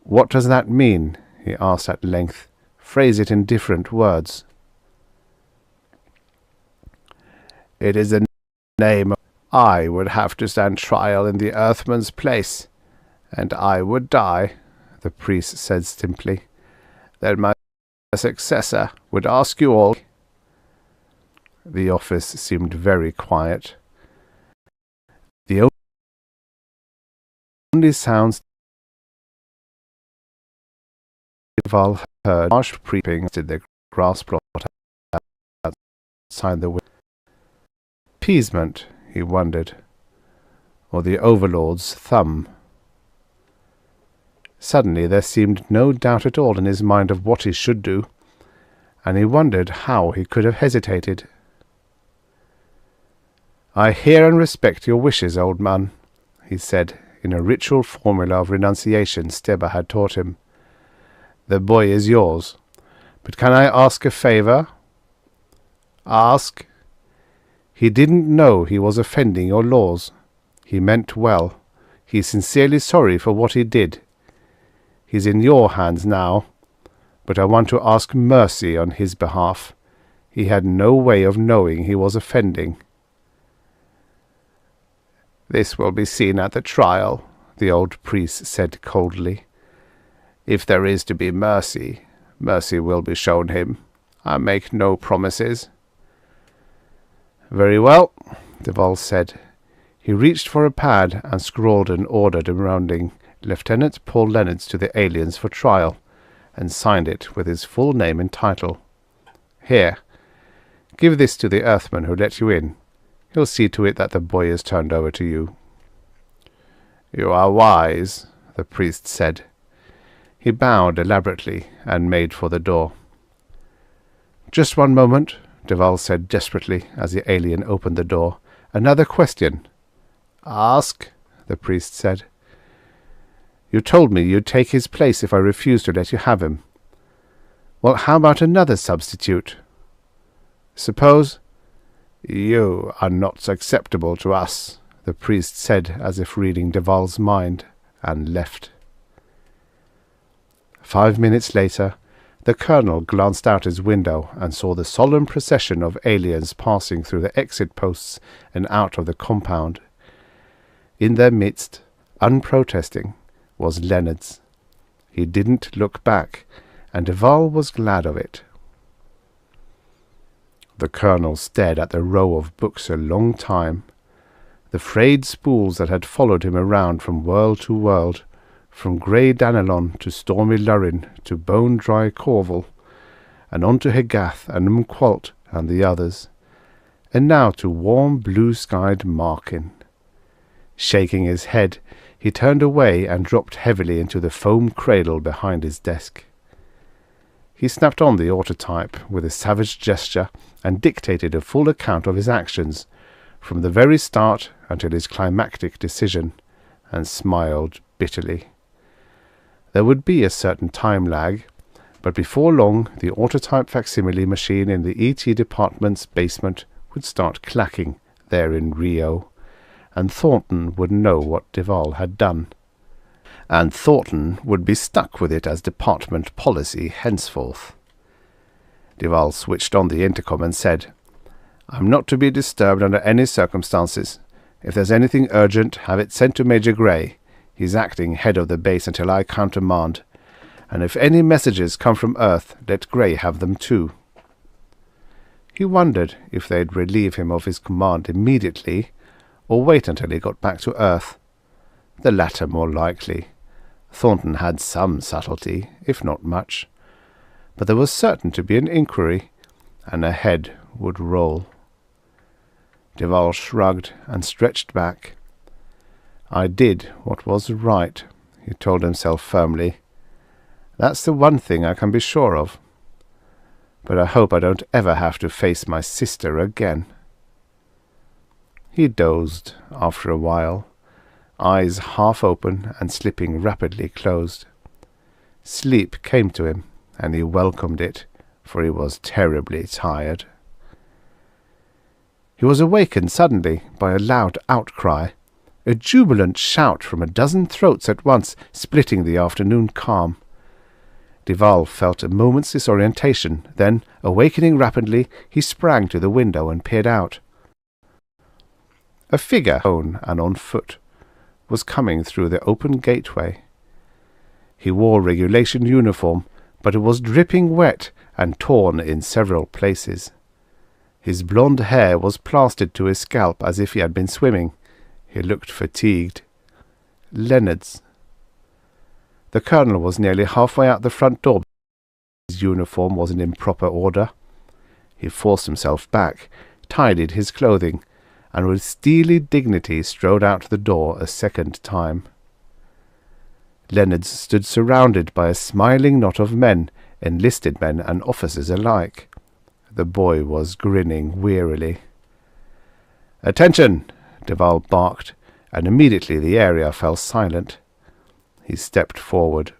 "What does that mean?" he asked at length. "Phrase it in different words." "It is a name. I would have to stand trial in the Earthman's place, and I would die," the priest said simply. "Then my successor would ask you all." The office seemed very quiet. The only sounds Duval heard harsh creeping to the grass plot outside the window. Appeasement, he wondered, or the Overlord's thumb. Suddenly there seemed no doubt at all in his mind of what he should do, and he wondered how he could have hesitated. "I hear and respect your wishes, old man," he said, in a ritual formula of renunciation Steber had taught him. "The boy is yours, but can I ask a favour?" "Ask." "He didn't know he was offending your laws. He meant well. He's sincerely sorry for what he did. He's in your hands now, but I want to ask mercy on his behalf. He had no way of knowing he was offending." "This will be seen at the trial," the old priest said coldly. "If there is to be mercy, mercy will be shown him. I make no promises." "Very well," Duval said. He reached for a pad and scrawled an order demanding Lieutenant Paul Leonards to the aliens for trial, and signed it with his full name and title. "Here, give this to the Earthman who let you in. He'll see to it that the boy is turned over to you." "You are wise," the priest said. He bowed elaborately and made for the door. "Just one moment," Duval said desperately as the alien opened the door. "Another question." "Ask," the priest said. "You told me you'd take his place if I refused to let you have him. Well, how about another substitute? Suppose—" "You are not acceptable to us," the priest said, as if reading Duval's mind, and left. 5 minutes later, the colonel glanced out his window and saw the solemn procession of aliens passing through the exit posts and out of the compound. In their midst, unprotesting, was Leonards. He didn't look back, and Duval was glad of it. The colonel stared at the row of books a long time. The frayed spools that had followed him around from world to world, from grey Danelon to stormy Lurin to bone-dry Corval, and on to Hegath and Umqualt and the others, and now to warm blue-skied Markin. Shaking his head, he turned away and dropped heavily into the foam cradle behind his desk. He snapped on the autotype with a savage gesture and dictated a full account of his actions, from the very start until his climactic decision, and smiled bitterly. There would be a certain time lag, but before long the autotype facsimile machine in the ET department's basement would start clacking there in Rio, and Thornton would know what Duval had done. And Thornton would be stuck with it as department policy henceforth. Duval switched on the intercom and said, "I'm not to be disturbed under any circumstances. If there's anything urgent, have it sent to Major Gray. He's acting head of the base until I countermand. And if any messages come from Earth, let Gray have them too." He wondered if they'd relieve him of his command immediately, or wait until he got back to Earth. The latter more likely. Thornton had some subtlety, if not much. But there was certain to be an inquiry, and a head would roll. Duval shrugged and stretched back. "I did what was right," he told himself firmly. "That's the one thing I can be sure of. But I hope I don't ever have to face my sister again." He dozed after a while, eyes half open and slipping rapidly closed. Sleep came to him, and he welcomed it, for he was terribly tired. He was awakened suddenly by a loud outcry, a jubilant shout from a dozen throats at once, splitting the afternoon calm. Duval felt a moment's disorientation, then, awakening rapidly, he sprang to the window and peered out. A figure, prone and on foot, was coming through the open gateway. He wore regulation uniform, but it was dripping wet and torn in several places. His blonde hair was plastered to his scalp as if he had been swimming. He looked fatigued. Leonards. The colonel was nearly halfway out the front door. His uniform was in improper order. He forced himself back, tidied his clothing, and with steely dignity strode out the door a second time. Leonard stood surrounded by a smiling knot of men, enlisted men and officers alike. The boy was grinning wearily. "Attention!" Duval barked, and immediately the area fell silent. He stepped forward.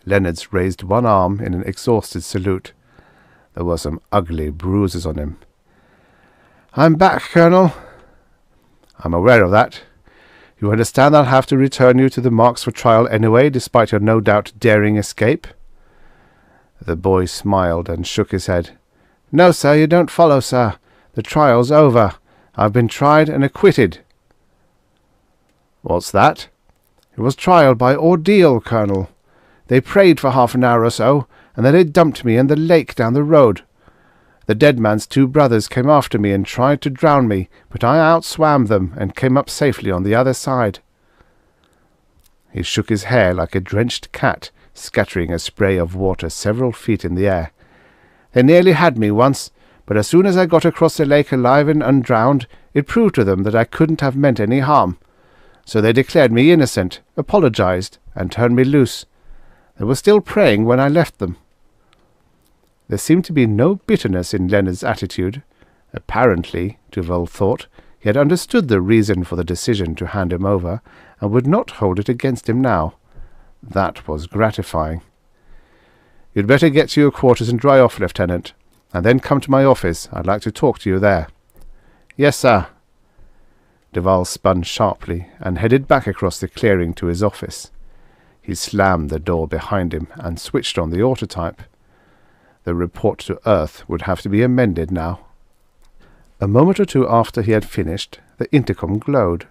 Leonard raised one arm in an exhausted salute. There were some ugly bruises on him. "I'm back, Colonel." "I'm aware of that. You understand I'll have to return you to the marks for trial anyway, despite your no doubt daring escape?" The boy smiled and shook his head. "No, sir, you don't follow, sir. The trial's over. I've been tried and acquitted." "What's that?" "It was trial by ordeal, Colonel. They prayed for half an hour or so, and then they dumped me in the lake down the road. The dead man's 2 brothers came after me and tried to drown me, but I outswam them and came up safely on the other side." He shook his hair like a drenched cat, scattering a spray of water several feet in the air. "They nearly had me once, but as soon as I got across the lake alive and undrowned, it proved to them that I couldn't have meant any harm. So they declared me innocent, apologized, and turned me loose. They were still praying when I left them." There seemed to be no bitterness in Leonard's attitude. Apparently, Duval thought, he had understood the reason for the decision to hand him over, and would not hold it against him now. That was gratifying. "You'd better get to your quarters and dry off, Lieutenant, and then come to my office. I'd like to talk to you there." "Yes, sir." Duval spun sharply and headed back across the clearing to his office. He slammed the door behind him and switched on the autotype. The report to Earth would have to be amended now. A moment or two after he had finished, the intercom glowed.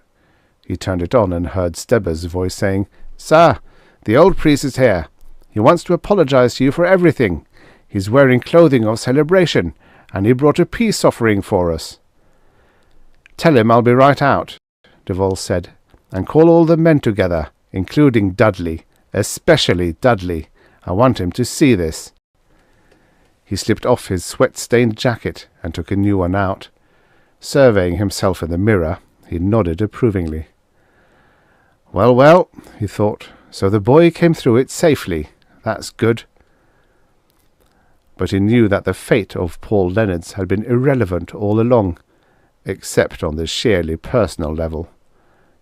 He turned it on and heard Steber's voice saying, "Sir, the old priest is here. He wants to apologize to you for everything. He's wearing clothing of celebration, and he brought a peace offering for us." "Tell him I'll be right out," Duval said, "and call all the men together, including Dudley, especially Dudley. I want him to see this." He slipped off his sweat-stained jacket and took a new one out. Surveying himself in the mirror, he nodded approvingly. "Well, well," he thought, "so the boy came through it safely. That's good." But he knew that the fate of Paul Leonard's had been irrelevant all along, except on the sheerly personal level.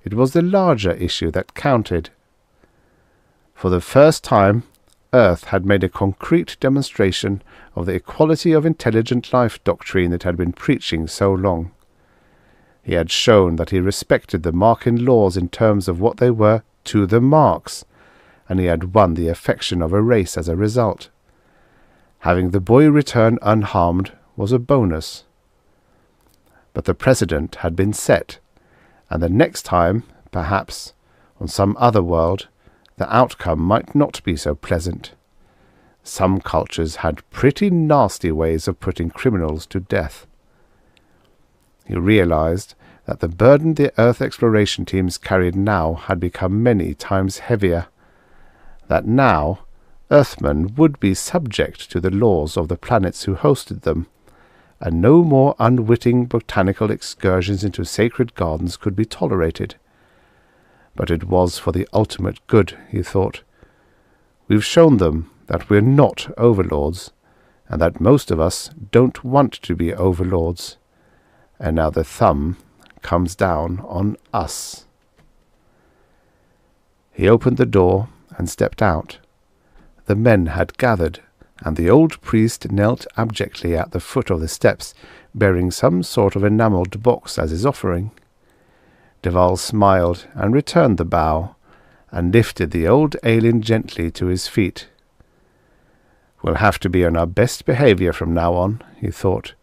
It was the larger issue that counted. For the first time, Earth had made a concrete demonstration of the equality of intelligent life doctrine it had been preaching so long. He had shown that he respected the Markan laws in terms of what they were to the marks, and he had won the affection of a race as a result. Having the boy return unharmed was a bonus. But the precedent had been set, and the next time, perhaps, on some other world, the outcome might not be so pleasant. Some cultures had pretty nasty ways of putting criminals to death. He realized that the burden the Earth exploration teams carried now had become many times heavier, that now Earthmen would be subject to the laws of the planets who hosted them, and no more unwitting botanical excursions into sacred gardens could be tolerated. But it was for the ultimate good, he thought. We've shown them that we're not overlords, and that most of us don't want to be overlords. And now the thumb comes down on us. He opened the door and stepped out. The men had gathered, and the old priest knelt abjectly at the foot of the steps, bearing some sort of enamelled box as his offering. Duval smiled and returned the bow, and lifted the old alien gently to his feet. "We'll have to be on our best behaviour from now on," he thought.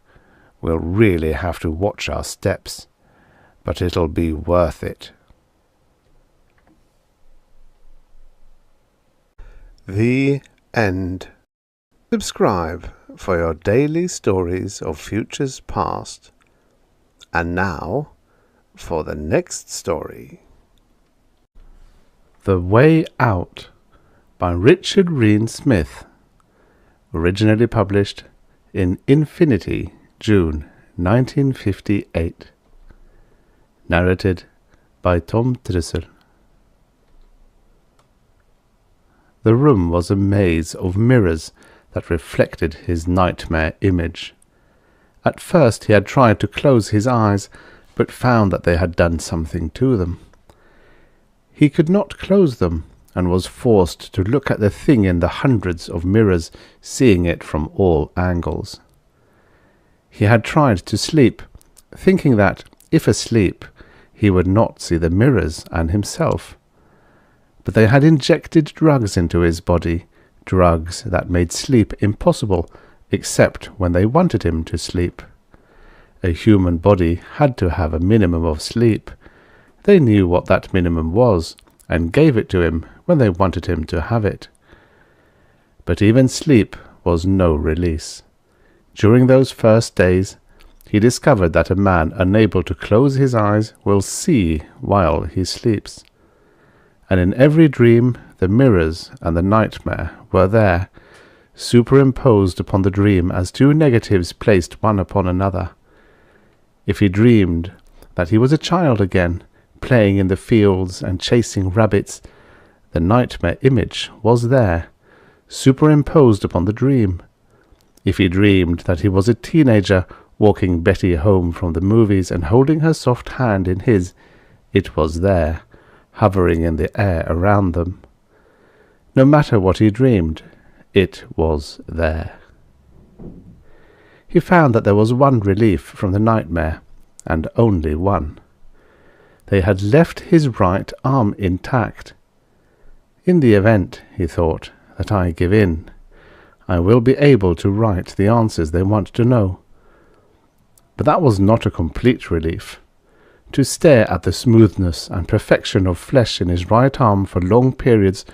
"We'll really have to watch our steps, but it'll be worth it." The end. Subscribe for your daily stories of futures past. And now, for the next story. The Way Out by Richard Rein Smith. Originally published in Infinity, June 1958. Narrated by Tom Trissel. The room was a maze of mirrors that reflected his nightmare image. At first he had tried to close his eyes, but found that they had done something to them. He could not close them, and was forced to look at the thing in the hundreds of mirrors, seeing it from all angles. He had tried to sleep, thinking that, if asleep, he would not see the mirrors and himself. But they had injected drugs into his body, drugs that made sleep impossible, except when they wanted him to sleep. A human body had to have a minimum of sleep. They knew what that minimum was, and gave it to him when they wanted him to have it. But even sleep was no release. During those first days, he discovered that a man unable to close his eyes will see while he sleeps. And in every dream, the mirrors and the nightmare were there, superimposed upon the dream as two negatives placed one upon another. If he dreamed that he was a child again, playing in the fields and chasing rabbits, the nightmare image was there, superimposed upon the dream. If he dreamed that he was a teenager, walking Betty home from the movies and holding her soft hand in his, it was there, hovering in the air around them. No matter what he dreamed, it was there. He found that there was one relief from the nightmare, and only one. They had left his right arm intact. In the event, he thought, that I give in, I will be able to write the answers they want to know. But that was not a complete relief. To stare at the smoothness and perfection of flesh in his right arm for long periods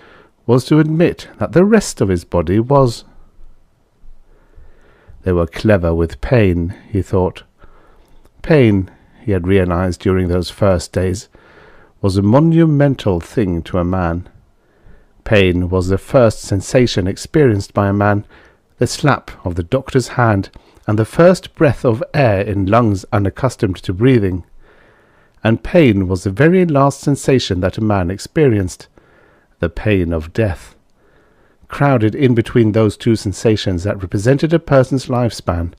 was to admit that the rest of his body was. They were clever with pain, he thought. Pain, he had realized during those first days, was a monumental thing to a man. Pain was the first sensation experienced by a man, the slap of the doctor's hand, and the first breath of air in lungs unaccustomed to breathing. And pain was the very last sensation that a man experienced, the pain of death. Crowded in between those two sensations that represented a person's lifespan,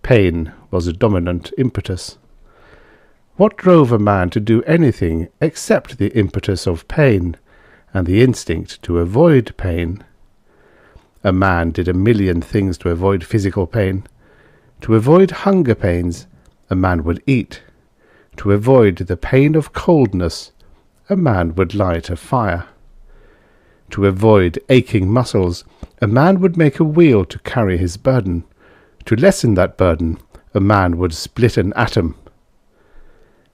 pain was a dominant impetus. What drove a man to do anything except the impetus of pain, and the instinct to avoid pain? A man did a million things to avoid physical pain. To avoid hunger pains, a man would eat. To avoid the pain of coldness, a man would light a fire. To avoid aching muscles, a man would make a wheel to carry his burden. To lessen that burden, a man would split an atom.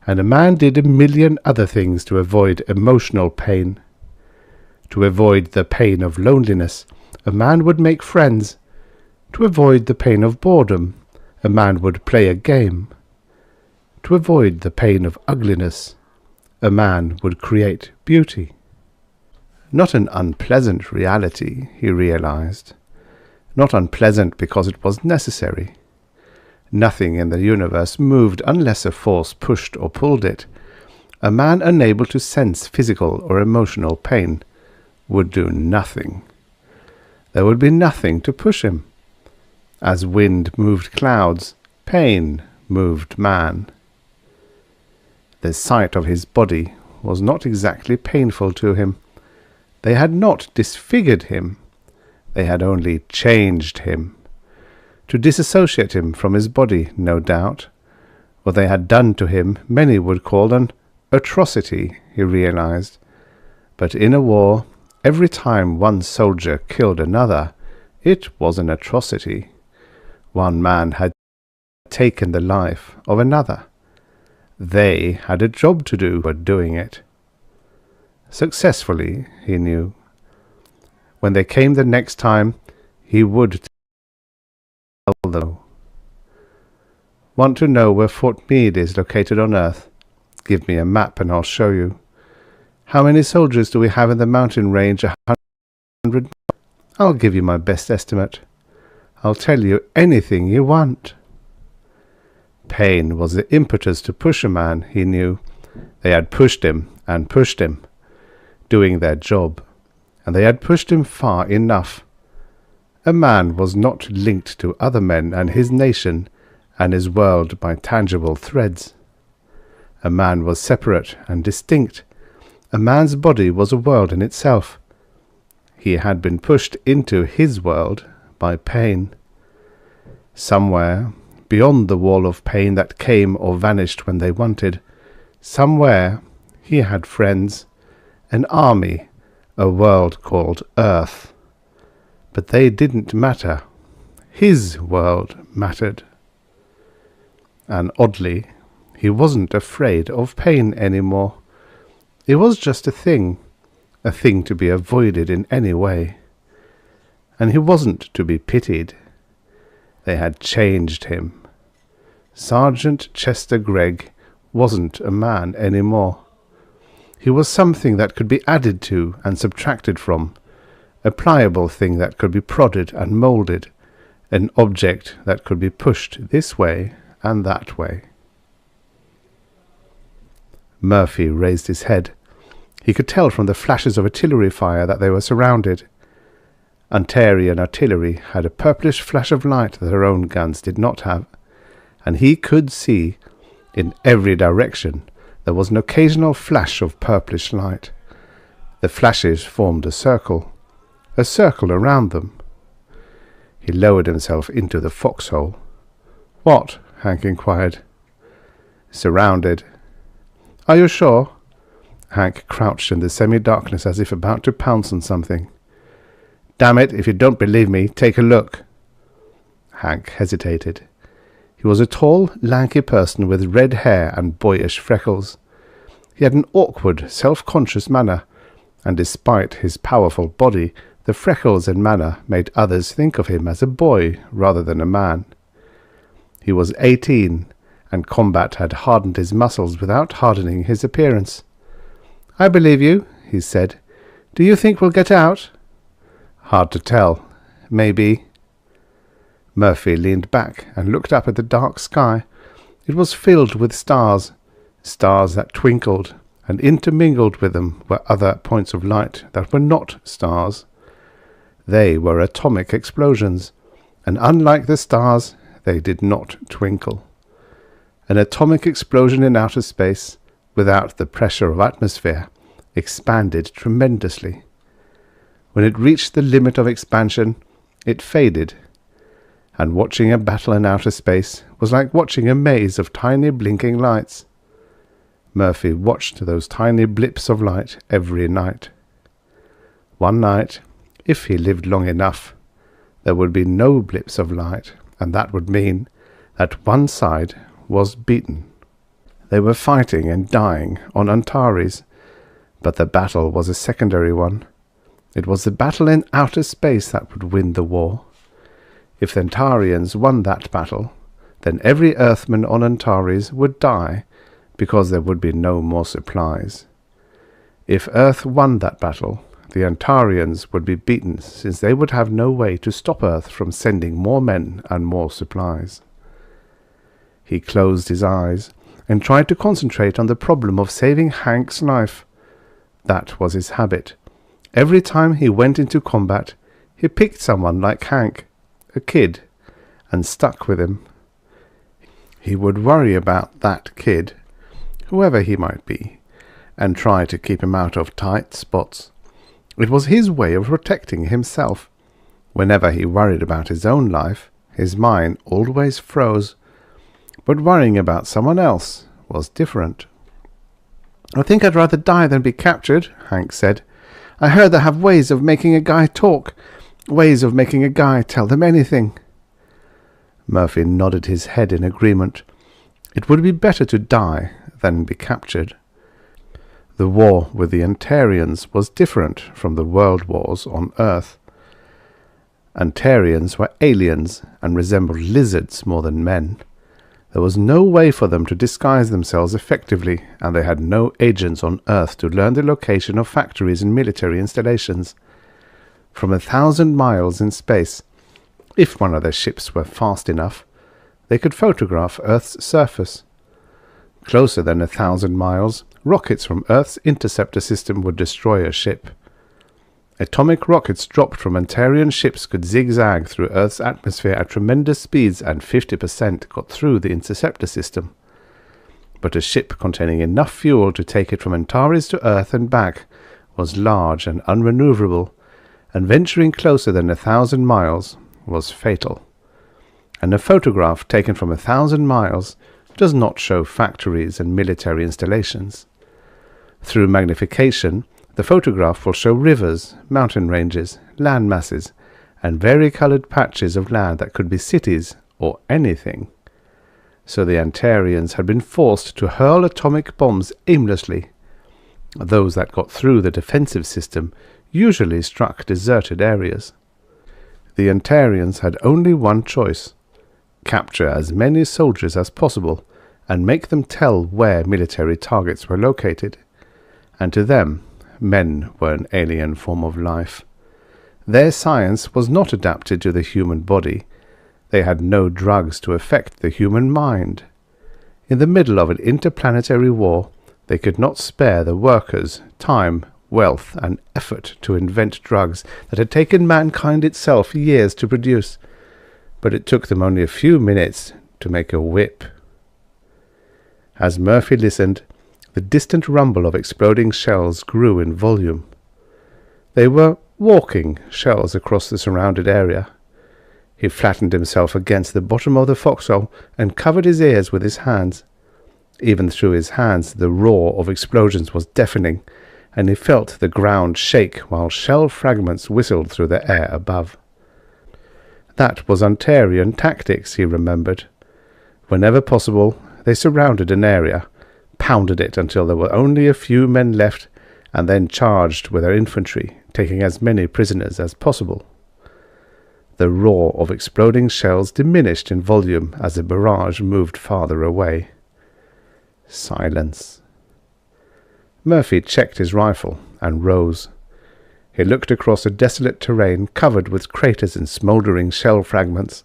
And a man did a million other things to avoid emotional pain. To avoid the pain of loneliness, a man would make friends. To avoid the pain of boredom, a man would play a game. To avoid the pain of ugliness, a man would create beauty. Not an unpleasant reality, he realized. Not unpleasant because it was necessary. Nothing in the universe moved unless a force pushed or pulled it. A man unable to sense physical or emotional pain would do nothing. There would be nothing to push him. As wind moved clouds, pain moved man. The sight of his body was not exactly painful to him. They had not disfigured him. They had only changed him. To disassociate him from his body, no doubt. What they had done to him many would call an atrocity, he realized. But in a war, every time one soldier killed another, it was an atrocity. One man had taken the life of another. They had a job to do for doing it. Successfully, he knew. When they came the next time, he would tell them. Want to know where Fort Meade is located on Earth? Give me a map and I'll show you. How many soldiers do we have in the mountain range? 100? I'll give you my best estimate. I'll tell you anything you want. Pain was the impetus to push a man, he knew. They had pushed him and pushed him, doing their job. and they had pushed him far enough. A man was not linked to other men and his nation and his world by tangible threads. A man was separate and distinct. A man's body was a world in itself. He had been pushed into his world by pain. Somewhere, beyond the wall of pain that came or vanished when they wanted, somewhere he had friends, an army, a world called Earth. But they didn't matter. His world mattered. And oddly, he wasn't afraid of pain anymore. It was just a thing to be avoided in any way. And he wasn't to be pitied. They had changed him. Sergeant Chester Gregg wasn't a man anymore. He was something that could be added to and subtracted from, a pliable thing that could be prodded and moulded, an object that could be pushed this way and that way. Murphy raised his head. He could tell from the flashes of artillery fire that they were surrounded. Ontarian artillery had a purplish flash of light that their own guns did not have, and he could see, in every direction, there was an occasional flash of purplish light. The flashes formed a circle around them. He lowered himself into the foxhole. "What?" Hank inquired. "Surrounded." "Are you sure?" Hank crouched in the semi-darkness as if about to pounce on something. "Damn it, if you don't believe me, take a look." Hank hesitated. He was a tall, lanky person with red hair and boyish freckles. He had an awkward, self-conscious manner, and despite his powerful body, the freckles and manner made others think of him as a boy rather than a man. He was 18, and combat had hardened his muscles without hardening his appearance. "I believe you," he said. "Do you think we'll get out?" "Hard to tell. Maybe." Murphy leaned back and looked up at the dark sky. It was filled with stars, stars that twinkled, and intermingled with them were other points of light that were not stars. They were atomic explosions, and unlike the stars, they did not twinkle. An atomic explosion in outer space, without the pressure of atmosphere, expanded tremendously. When it reached the limit of expansion, it faded, and watching a battle in outer space was like watching a maze of tiny blinking lights. Murphy watched those tiny blips of light every night. One night, if he lived long enough, there would be no blips of light, and that would mean that one side was beaten. They were fighting and dying on Antares, but the battle was a secondary one. It was the battle in outer space that would win the war. If the Antarians won that battle, then every Earthman on Antares would die, because there would be no more supplies. If Earth won that battle, the Antarians would be beaten, since they would have no way to stop Earth from sending more men and more supplies. He closed his eyes and tried to concentrate on the problem of saving Hank's life. That was his habit. Every time he went into combat, he picked someone like Hank, a kid, and stuck with him. He would worry about that kid, whoever he might be, and try to keep him out of tight spots. It was his way of protecting himself. Whenever he worried about his own life, his mind always froze. But worrying about someone else was different. "I think I'd rather die than be captured," Hank said. "I heard they have ways of making a guy talk, ways of making a guy tell them anything." Murphy nodded his head in agreement. It would be better to die than be captured. The war with the Antarians was different from the world wars on Earth. Antarians were aliens and resembled lizards more than men. There was no way for them to disguise themselves effectively, and they had no agents on Earth to learn the location of factories and military installations. From 1,000 miles in space, if one of their ships were fast enough, they could photograph Earth's surface. Closer than 1,000 miles, rockets from Earth's interceptor system would destroy a ship. Atomic rockets dropped from Antarian ships could zigzag through Earth's atmosphere at tremendous speeds, and 50% got through the interceptor system. But a ship containing enough fuel to take it from Antares to Earth and back was large and unmaneuverable, and venturing closer than 1,000 miles was fatal. And a photograph taken from 1,000 miles does not show factories and military installations. Through magnification, the photograph will show rivers, mountain ranges, land masses, and varicolored patches of land that could be cities or anything. So the Antarians had been forced to hurl atomic bombs aimlessly. Those that got through the defensive system usually struck deserted areas. The Antarians had only one choice: capture as many soldiers as possible and make them tell where military targets were located. And to them, men were an alien form of life. Their science was not adapted to the human body. They had no drugs to affect the human mind. In the middle of an interplanetary war, they could not spare the workers time, wealth, and effort to invent drugs that had taken mankind itself years to produce. But it took them only a few minutes to make a whip. As Murphy listened, the distant rumble of exploding shells grew in volume. They were walking shells across the surrounded area. He flattened himself against the bottom of the foxhole and covered his ears with his hands. Even through his hands the roar of explosions was deafening, and he felt the ground shake while shell fragments whistled through the air above. That was Antarian tactics, he remembered. Whenever possible, they surrounded an area, pounded it until there were only a few men left, and then charged with their infantry, taking as many prisoners as possible. The roar of exploding shells diminished in volume as the barrage moved farther away. Silence. Murphy checked his rifle and rose. He looked across a desolate terrain covered with craters and smouldering shell fragments.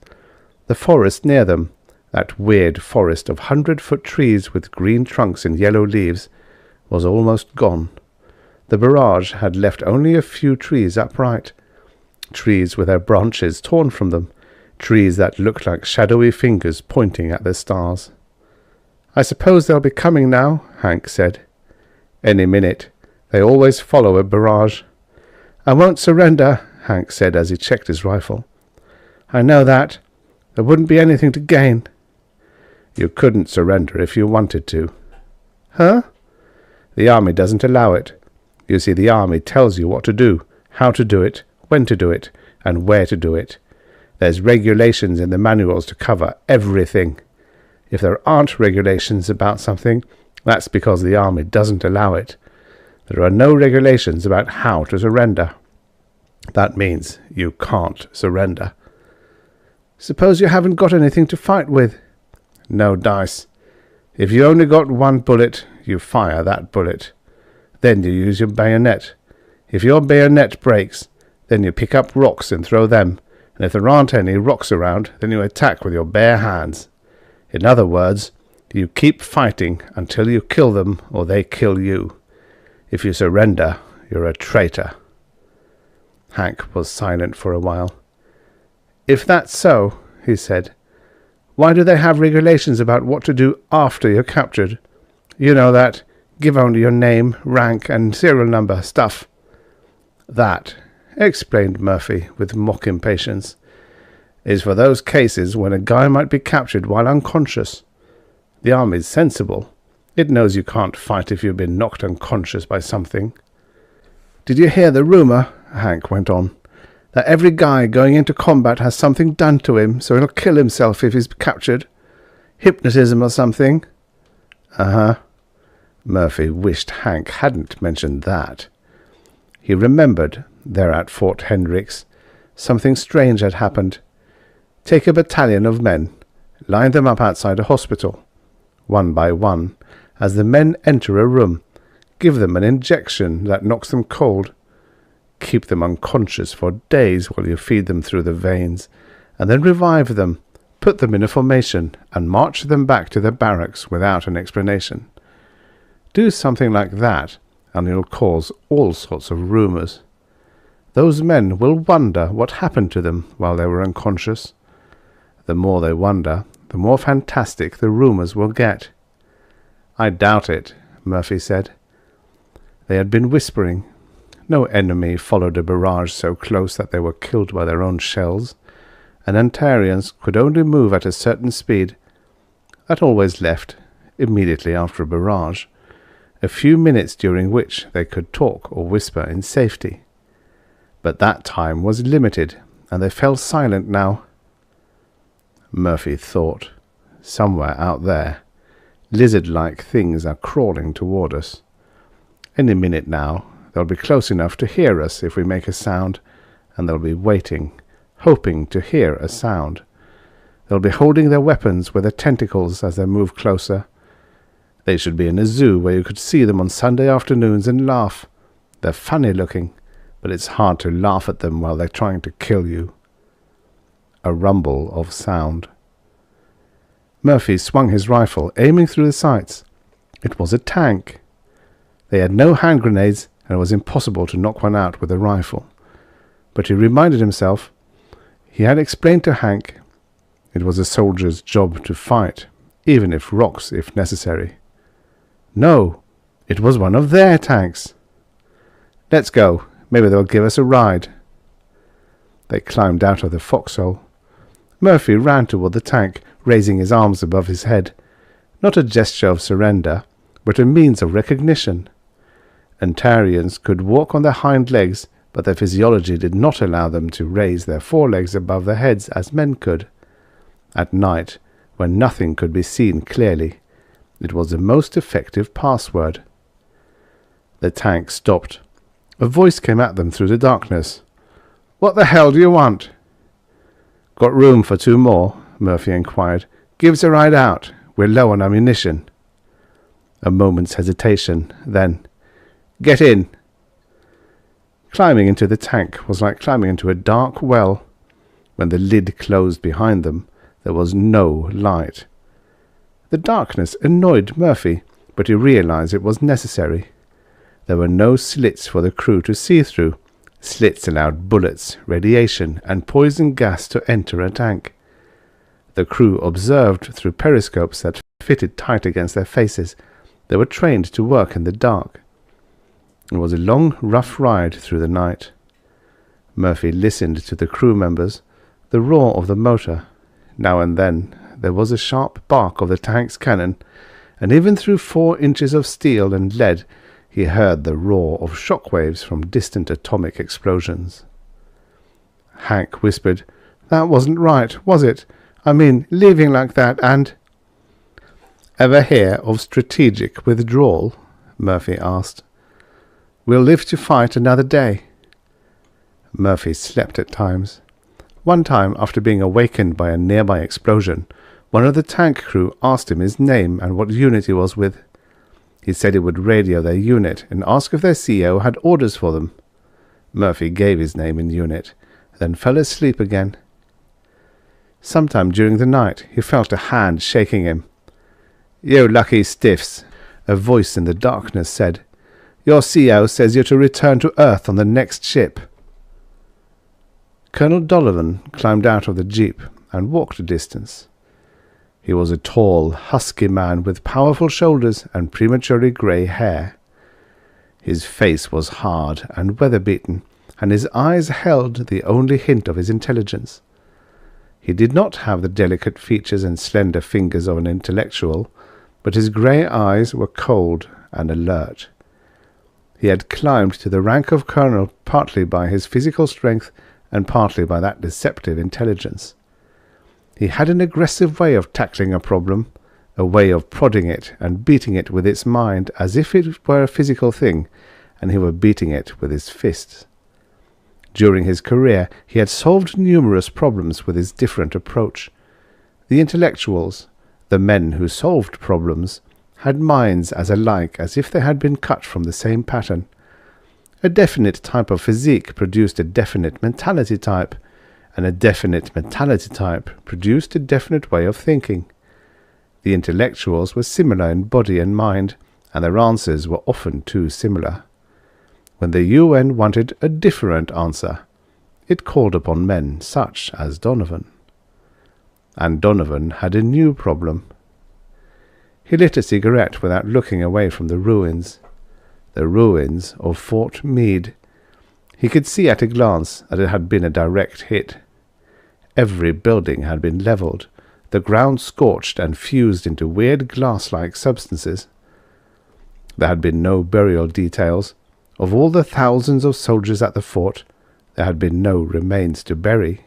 The forest near them, that weird forest of 100-foot trees with green trunks and yellow leaves, was almost gone. The barrage had left only a few trees upright, trees with their branches torn from them, trees that looked like shadowy fingers pointing at the stars. "I suppose they'll be coming now," Hank said. "Any minute. They always follow a barrage." "I won't surrender," Hank said as he checked his rifle. "I know that. There wouldn't be anything to gain." "You couldn't surrender if you wanted to." "Huh?" "The army doesn't allow it. You see, the army tells you what to do, how to do it, when to do it, and where to do it. There's regulations in the manuals to cover everything. If there aren't regulations about something, that's because the army doesn't allow it. There are no regulations about how to surrender. That means you can't surrender." "Suppose you haven't got anything to fight with?" "No dice. If you only got one bullet, you fire that bullet. Then you use your bayonet. If your bayonet breaks, then you pick up rocks and throw them, and if there aren't any rocks around, then you attack with your bare hands. In other words, you keep fighting until you kill them or they kill you. If you surrender, you're a traitor." Hank was silent for a while. "If that's so," he said, "why do they have regulations about what to do after you're captured? You know that, give only your name, rank, and serial number stuff." "That," explained Murphy with mock impatience, "is for those cases when a guy might be captured while unconscious. The army's sensible. It knows you can't fight if you've been knocked unconscious by something." "Did you hear the rumor," Hank went on, "that every guy going into combat has something done to him so he'll kill himself if he's captured? Hypnotism or something?" "Uh-huh." Murphy wished Hank hadn't mentioned that. He remembered, there at Fort Hendricks, something strange had happened. Take a battalion of men, line them up outside a hospital. One by one, as the men enter a room, give them an injection that knocks them cold. Keep them unconscious for days while you feed them through the veins, and then revive them, put them in a formation, and march them back to their barracks without an explanation. Do something like that, and you'll cause all sorts of rumors. Those men will wonder what happened to them while they were unconscious. The more they wonder, the more fantastic the rumours will get. I doubt it, Murphy said. They had been whispering. No enemy followed a barrage so close that they were killed by their own shells, and Antarians could only move at a certain speed. That always left, immediately after a barrage, a few minutes during which they could talk or whisper in safety. But that time was limited, and they fell silent now. Murphy thought, somewhere out there, lizard-like things are crawling toward us. Any minute now, they'll be close enough to hear us if we make a sound, and they'll be waiting, hoping to hear a sound. They'll be holding their weapons with their tentacles as they move closer. They should be in a zoo where you could see them on Sunday afternoons and laugh. They're funny looking, but it's hard to laugh at them while they're trying to kill you. A rumble of sound. Murphy swung his rifle, aiming through the sights. It was a tank. They had no hand grenades, and it was impossible to knock one out with a rifle. But he reminded himself, he had explained to Hank, it was a soldier's job to fight, even if rocks if necessary. No, it was one of their tanks. Let's go, maybe they'll give us a ride. They climbed out of the foxhole. Murphy ran toward the tank, raising his arms above his head. Not a gesture of surrender, but a means of recognition. Antarians could walk on their hind legs, but their physiology did not allow them to raise their forelegs above their heads as men could. At night, when nothing could be seen clearly, it was the most effective password. The tank stopped. A voice came at them through the darkness. "What the hell do you want?" "Got room for 2 more?" Murphy inquired. "Give us a ride out. We're low on ammunition." A moment's hesitation, then, "Get in." Climbing into the tank was like climbing into a dark well. When the lid closed behind them, there was no light. The darkness annoyed Murphy, but he realized it was necessary. There were no slits for the crew to see through. Slits allowed bullets, radiation, and poison gas to enter a tank. The crew observed through periscopes that fitted tight against their faces. They were trained to work in the dark. It was a long, rough ride through the night. Murphy listened to the crew members, the roar of the motor. Now and then there was a sharp bark of the tank's cannon, and even through 4 inches of steel and lead he heard the roar of shock waves from distant atomic explosions. Hank whispered, "That wasn't right, was it? I mean, leaving like that and—" "Ever hear of strategic withdrawal?" Murphy asked. "We'll live to fight another day." Murphy slept at times. One time, after being awakened by a nearby explosion, one of the tank crew asked him his name and what unit he was with. He said he would radio their unit and ask if their CO had orders for them. Murphy gave his name and unit, then fell asleep again. Sometime during the night he felt a hand shaking him. "You lucky stiffs," a voice in the darkness said. "Your CO says you're to return to Earth on the next ship." Colonel Donovan climbed out of the jeep and walked a distance. He was a tall, husky man with powerful shoulders and prematurely grey hair. His face was hard and weather-beaten, and his eyes held the only hint of his intelligence. He did not have the delicate features and slender fingers of an intellectual, but his grey eyes were cold and alert. He had climbed to the rank of colonel partly by his physical strength and partly by that deceptive intelligence. He had an aggressive way of tackling a problem, a way of prodding it and beating it with its mind as if it were a physical thing, and he were beating it with his fists. During his career he had solved numerous problems with his different approach. The intellectuals, the men who solved problems, had minds as alike as if they had been cut from the same pattern. A definite type of physique produced a definite mentality type, and a definite mentality type produced a definite way of thinking. The intellectuals were similar in body and mind, and their answers were often too similar. when the UN wanted a different answer. It called upon men such as Donovan. And Donovan had a new problem. He lit a cigarette without looking away from the ruins of Fort Meade. He could see at a glance that it had been a direct hit. Every building had been levelled, the ground scorched and fused into weird glass-like substances. There had been no burial details. Of all the thousands of soldiers at the fort, there had been no remains to bury.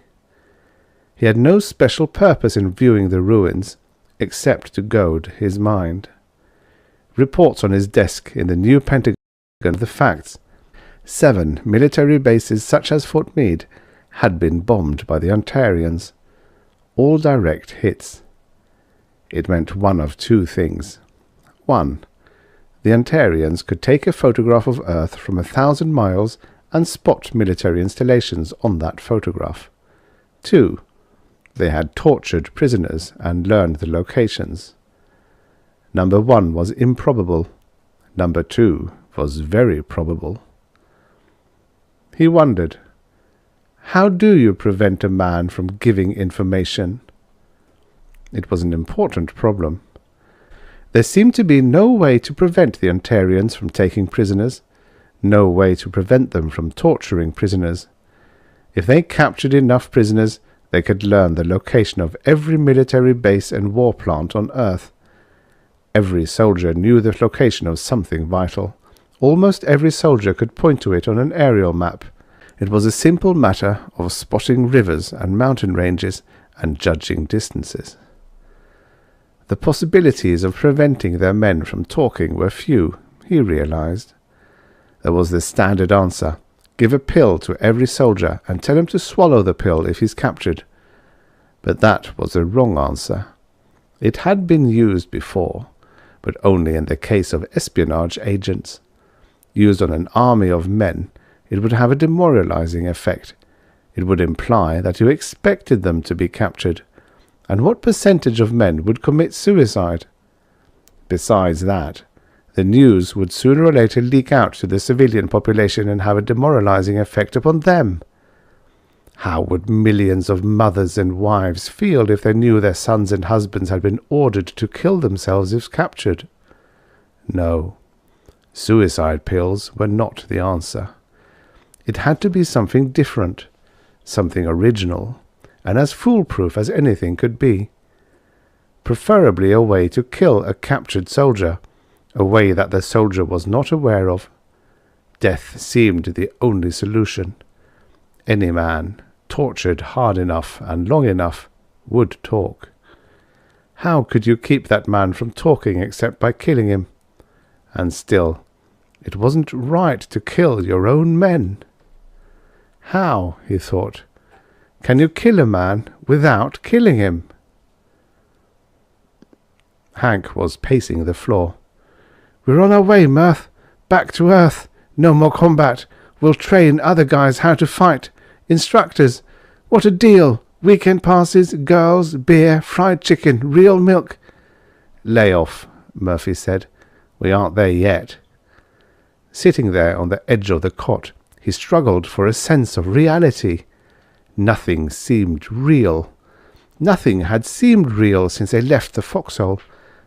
He had no special purpose in viewing the ruins, except to goad his mind. Reports on his desk in the new Pentagon of the facts. 7 military bases such as Fort Meade had been bombed by the Ontarians. All direct hits. It meant one of two things. 1. The Ontarians could take a photograph of Earth from 1,000 miles and spot military installations on that photograph. 2. They had tortured prisoners and learned the locations. Number 1 was improbable. Number 2 was very probable. He wondered, how do you prevent a man from giving information? It was an important problem. There seemed to be no way to prevent the Ontarians from taking prisoners, no way to prevent them from torturing prisoners. If they captured enough prisoners, they could learn the location of every military base and war plant on Earth. Every soldier knew the location of something vital. Almost every soldier could point to it on an aerial map. It was a simple matter of spotting rivers and mountain ranges and judging distances. The possibilities of preventing their men from talking were few, he realized. There was the standard answer: give a pill to every soldier and tell him to swallow the pill if he's captured. But that was a wrong answer. It had been used before, but only in the case of espionage agents. Used on an army of men, it would have a demoralizing effect. It would imply that you expected them to be captured. And what percentage of men would commit suicide? Besides that, the news would sooner or later leak out to the civilian population and have a demoralizing effect upon them. How would millions of mothers and wives feel if they knew their sons and husbands had been ordered to kill themselves if captured? No, suicide pills were not the answer. It had to be something different, something original, and as foolproof as anything could be. Preferably a way to kill a captured soldier, a way that the soldier was not aware of. Death seemed the only solution. Any man, tortured hard enough and long enough, would talk. How could you keep that man from talking except by killing him? And still, it wasn't right to kill your own men. How, he thought, can you kill a man without killing him? Hank was pacing the floor. We're on our way, Mirth. Back to Earth. No more combat. We'll train other guys how to fight. Instructors. What a deal. Weekend passes, girls, beer, fried chicken, real milk. Lay off, Murphy said. We aren't there yet. Sitting there on the edge of the cot, he struggled for a sense of reality. Nothing seemed real. Nothing had seemed real since they left the foxhole.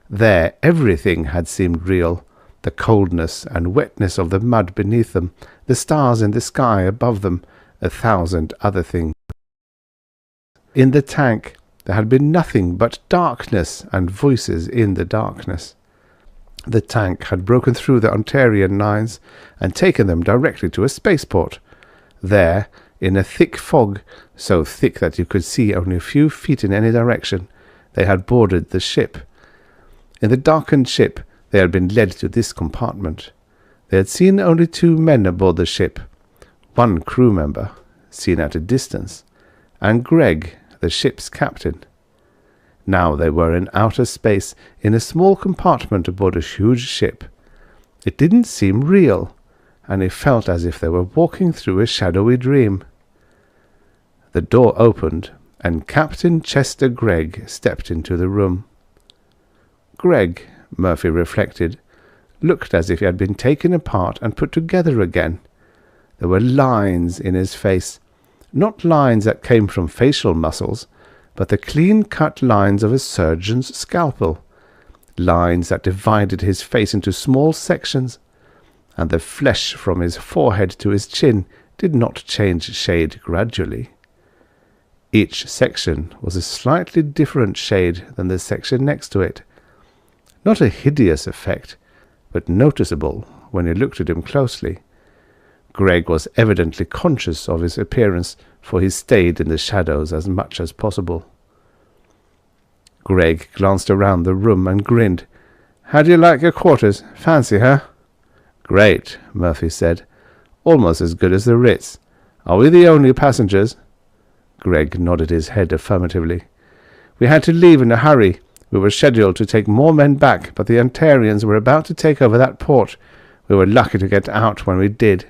There everything had seemed real. The coldness and wetness of the mud beneath them, the stars in the sky above them, 1,000 other things. In the tank there had been nothing but darkness and voices in the darkness. The tank had broken through the Ontarian lines and taken them directly to a spaceport. There, in a thick fog, so thick that you could see only a few feet in any direction, they had boarded the ship. In the darkened ship, they had been led to this compartment. They had seen only 2 men aboard the ship, 1 crew member, seen at a distance, and Greg, the ship's captain. Now they were in outer space, in a small compartment aboard a huge ship. It didn't seem real, and it felt as if they were walking through a shadowy dream. The door opened, and Captain Chester Gregg stepped into the room. Gregg, Murphy reflected, looked as if he had been taken apart and put together again. There were lines in his face, not lines that came from facial muscles, but the clean-cut lines of a surgeon's scalpel, lines that divided his face into small sections, and the flesh from his forehead to his chin did not change shade gradually. Each section was a slightly different shade than the section next to it. Not a hideous effect, but noticeable when you looked at him closely. Greg was evidently conscious of his appearance, for he stayed in the shadows as much as possible. Greg glanced around the room and grinned. "How do you like your quarters? Fancy, huh?" "Great," Murphy said. "Almost as good as the Ritz. Are we the only passengers?" Greg nodded his head affirmatively. "We had to leave in a hurry. We were scheduled to take more men back, but the Antarians were about to take over that port. We were lucky to get out when we did."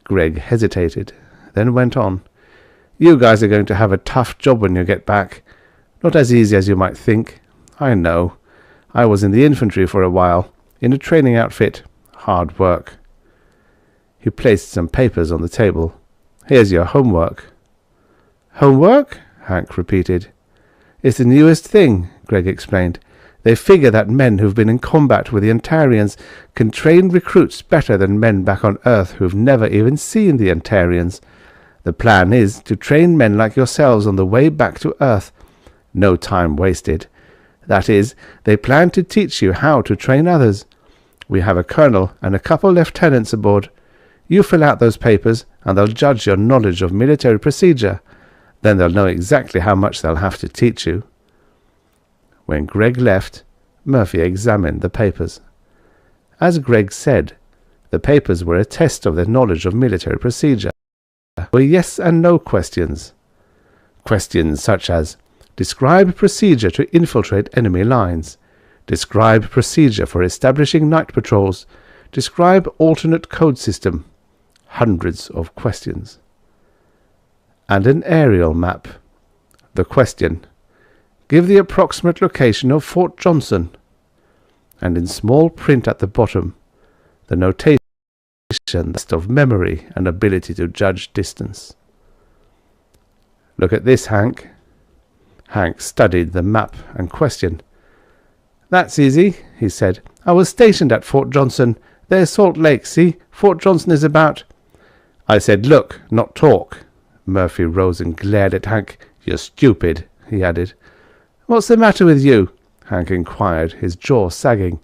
Greg hesitated, then went on. "You guys are going to have a tough job when you get back. Not as easy as you might think. I know. I was in the infantry for a while, in a training outfit. Hard work." He placed some papers on the table. "Here's your homework." "Homework?" Hank repeated. "It's the newest thing," Greg explained. "They figure that men who've been in combat with the Antarians can train recruits better than men back on Earth who've never even seen the Antarians. The plan is to train men like yourselves on the way back to Earth. No time wasted. That is, they plan to teach you how to train others. We have a colonel and a couple lieutenants aboard. You fill out those papers, and they'll judge your knowledge of military procedure. Then they'll know exactly how much they'll have to teach you." When Greg left, Murphy examined the papers. As Greg said, the papers were a test of their knowledge of military procedure. They were yes and no questions. Questions such as, describe procedure to infiltrate enemy lines. Describe procedure for establishing night patrols. Describe alternate code system. Hundreds of questions. And an aerial map. The question, give the approximate location of Fort Johnson. And in small print at the bottom, the notation of memory and ability to judge distance. "Look at this, Hank." Hank studied the map and questioned. "That's easy," he said. "I was stationed at Fort Johnson. There's Salt Lake, see? Fort Johnson is about—" "I said look, not talk." Murphy rose and glared at Hank. "You're stupid," he added. "What's the matter with you?" Hank inquired, his jaw sagging.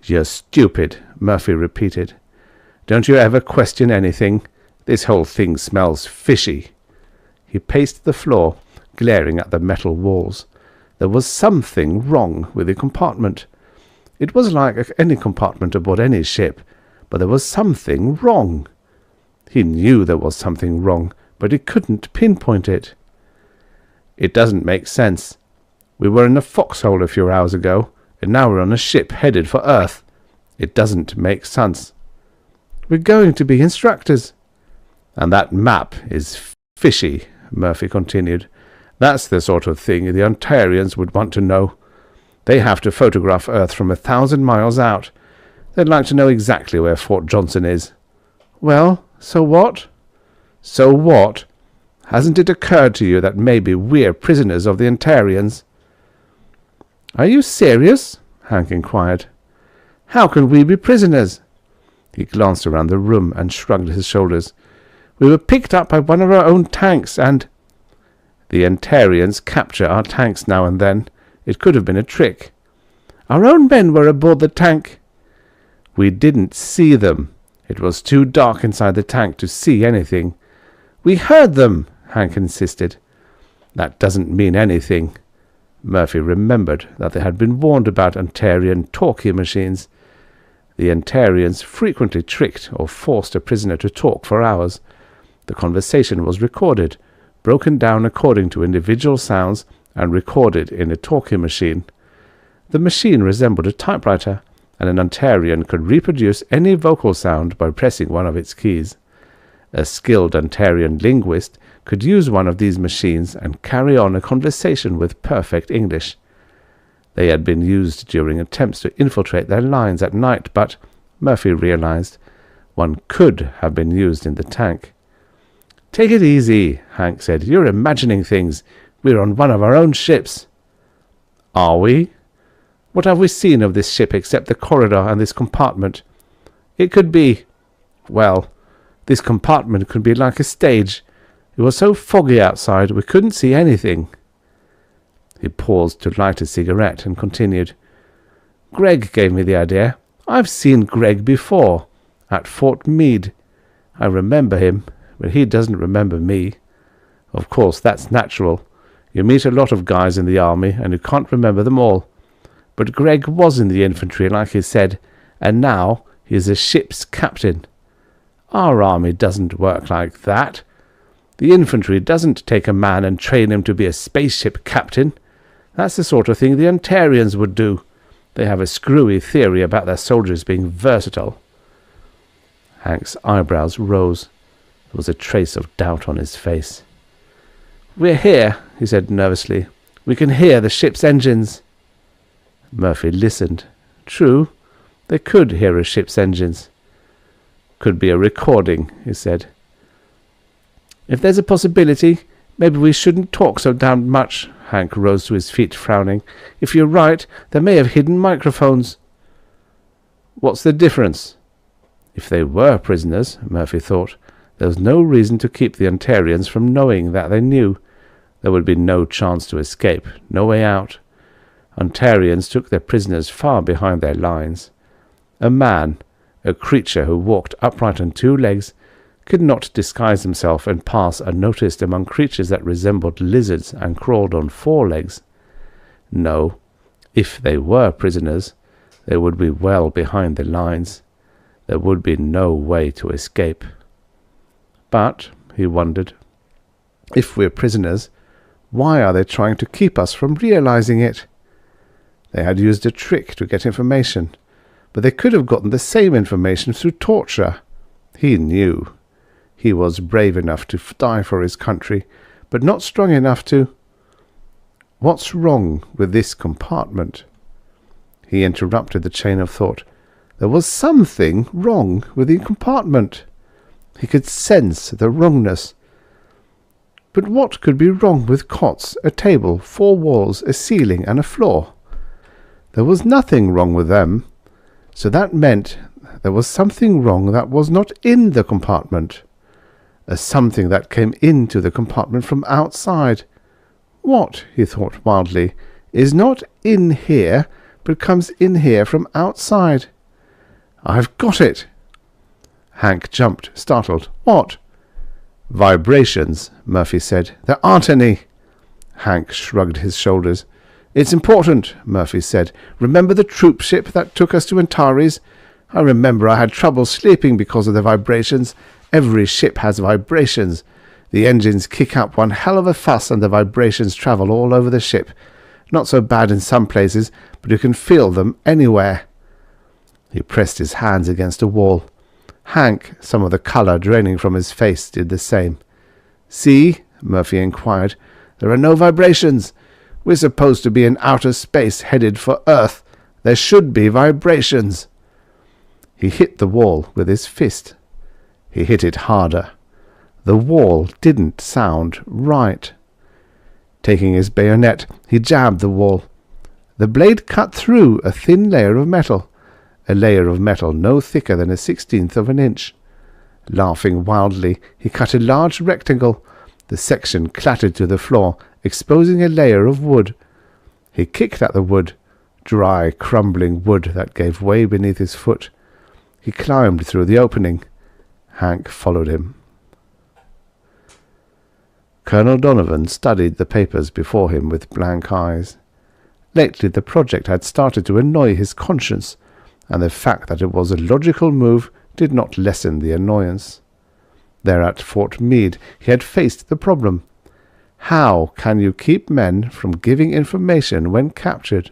"You're stupid," Murphy repeated. "Don't you ever question anything? This whole thing smells fishy." He paced the floor, glaring at the metal walls. There was something wrong with the compartment. It was like any compartment aboard any ship, but there was something wrong. He knew there was something wrong, but he couldn't pinpoint it. "It doesn't make sense. We were in a foxhole a few hours ago, and now we're on a ship headed for Earth. It doesn't make sense." "We're going to be instructors." "And that map is fishy," Murphy continued. "That's the sort of thing the Ontarians would want to know. They have to photograph Earth from 1,000 miles out. They'd like to know exactly where Fort Johnson is." "Well, so what?" "So what? Hasn't it occurred to you that maybe we're prisoners of the Ontarians?" "Are you serious?" Hank inquired. "How can we be prisoners?" He glanced around the room and shrugged his shoulders. "We were picked up by one of our own tanks and—" "The Ontarians capture our tanks now and then. It could have been a trick." "Our own men were aboard the tank." "We didn't see them. It was too dark inside the tank to see anything." "We heard them," Hank insisted. "That doesn't mean anything." Murphy remembered that they had been warned about Ontarian talkie machines. The Ontarians frequently tricked or forced a prisoner to talk for hours. The conversation was recorded, broken down according to individual sounds, and recorded in a talkie machine. The machine resembled a typewriter, and an Ontarian could reproduce any vocal sound by pressing one of its keys. A skilled Ontarian linguist could use one of these machines and carry on a conversation with perfect English. They had been used during attempts to infiltrate their lines at night, but, Murphy realized, One could have been used in the tank. "Take it easy," Hank said. "You're imagining things. We're on one of our own ships." "Are we? What have we seen of this ship except the corridor and this compartment? It could be... well, this compartment could be like a stage. It was so foggy outside we couldn't see anything." He paused to light a cigarette and continued. "Greg gave me the idea. I've seen Greg before, at Fort Meade. I remember him, but he doesn't remember me. Of course, that's natural. You meet a lot of guys in the army, and you can't remember them all. But Greg was in the infantry, like he said, and now he's a ship's captain. Our army doesn't work like that. The infantry doesn't take a man and train him to be a spaceship captain. That's the sort of thing the Ontarians would do. They have a screwy theory about their soldiers being versatile." Hank's eyebrows rose. There was a trace of doubt on his face. "We're here," he said nervously. "We can hear the ship's engines." Murphy listened. True, they could hear a ship's engines. "Could be a recording," he said. "If there's a possibility, maybe we shouldn't talk so damned much." Hank rose to his feet, frowning. "If you're right, they may have hidden microphones." "What's the difference?" If they were prisoners, Murphy thought, there was no reason to keep the Ontarians from knowing that they knew. There would be no chance to escape, no way out. Ontarians took their prisoners far behind their lines. A man, a creature who walked upright on two legs, could not disguise himself and pass unnoticed among creatures that resembled lizards and crawled on four legs. No, if they were prisoners, they would be well behind the lines. There would be no way to escape. But, he wondered, if we're prisoners, why are they trying to keep us from realizing it? They had used a trick to get information, but they could have gotten the same information through torture. He knew. He was brave enough to die for his country, but not strong enough to... What's wrong with this compartment? He interrupted the chain of thought. There was something wrong with the compartment. He could sense the wrongness. But what could be wrong with cots, a table, four walls, a ceiling, and a floor? There was nothing wrong with them. So that meant there was something wrong that was not in the compartment. A something that came into the compartment from outside. What, he thought wildly, is not in here, but comes in here from outside? I've got it! Hank jumped, startled. What? Vibrations, Murphy said. There aren't any. Hank shrugged his shoulders. It's important, Murphy said. Remember the troop ship that took us to Antares? I remember I had trouble sleeping because of the vibrations. Every ship has vibrations. The engines kick up one hell of a fuss and the vibrations travel all over the ship. Not so bad in some places, but you can feel them anywhere. He pressed his hands against a wall. Hank, some of the colour draining from his face, did the same. See, Murphy inquired, there are no vibrations. We're supposed to be in outer space headed for Earth. There should be vibrations. He hit the wall with his fist. He hit it harder. The wall didn't sound right. Taking his bayonet, he jabbed the wall. The blade cut through a thin layer of metal no thicker than 1/16 of an inch. Laughing wildly, he cut a large rectangle. The section clattered to the floor, exposing a layer of wood. He kicked at the wood, dry, crumbling wood that gave way beneath his foot. He climbed through the opening. Hank followed him. Colonel Donovan studied the papers before him with blank eyes. Lately the project had started to annoy his conscience, and the fact that it was a logical move did not lessen the annoyance. There at Fort Meade he had faced the problem. How can you keep men from giving information when captured?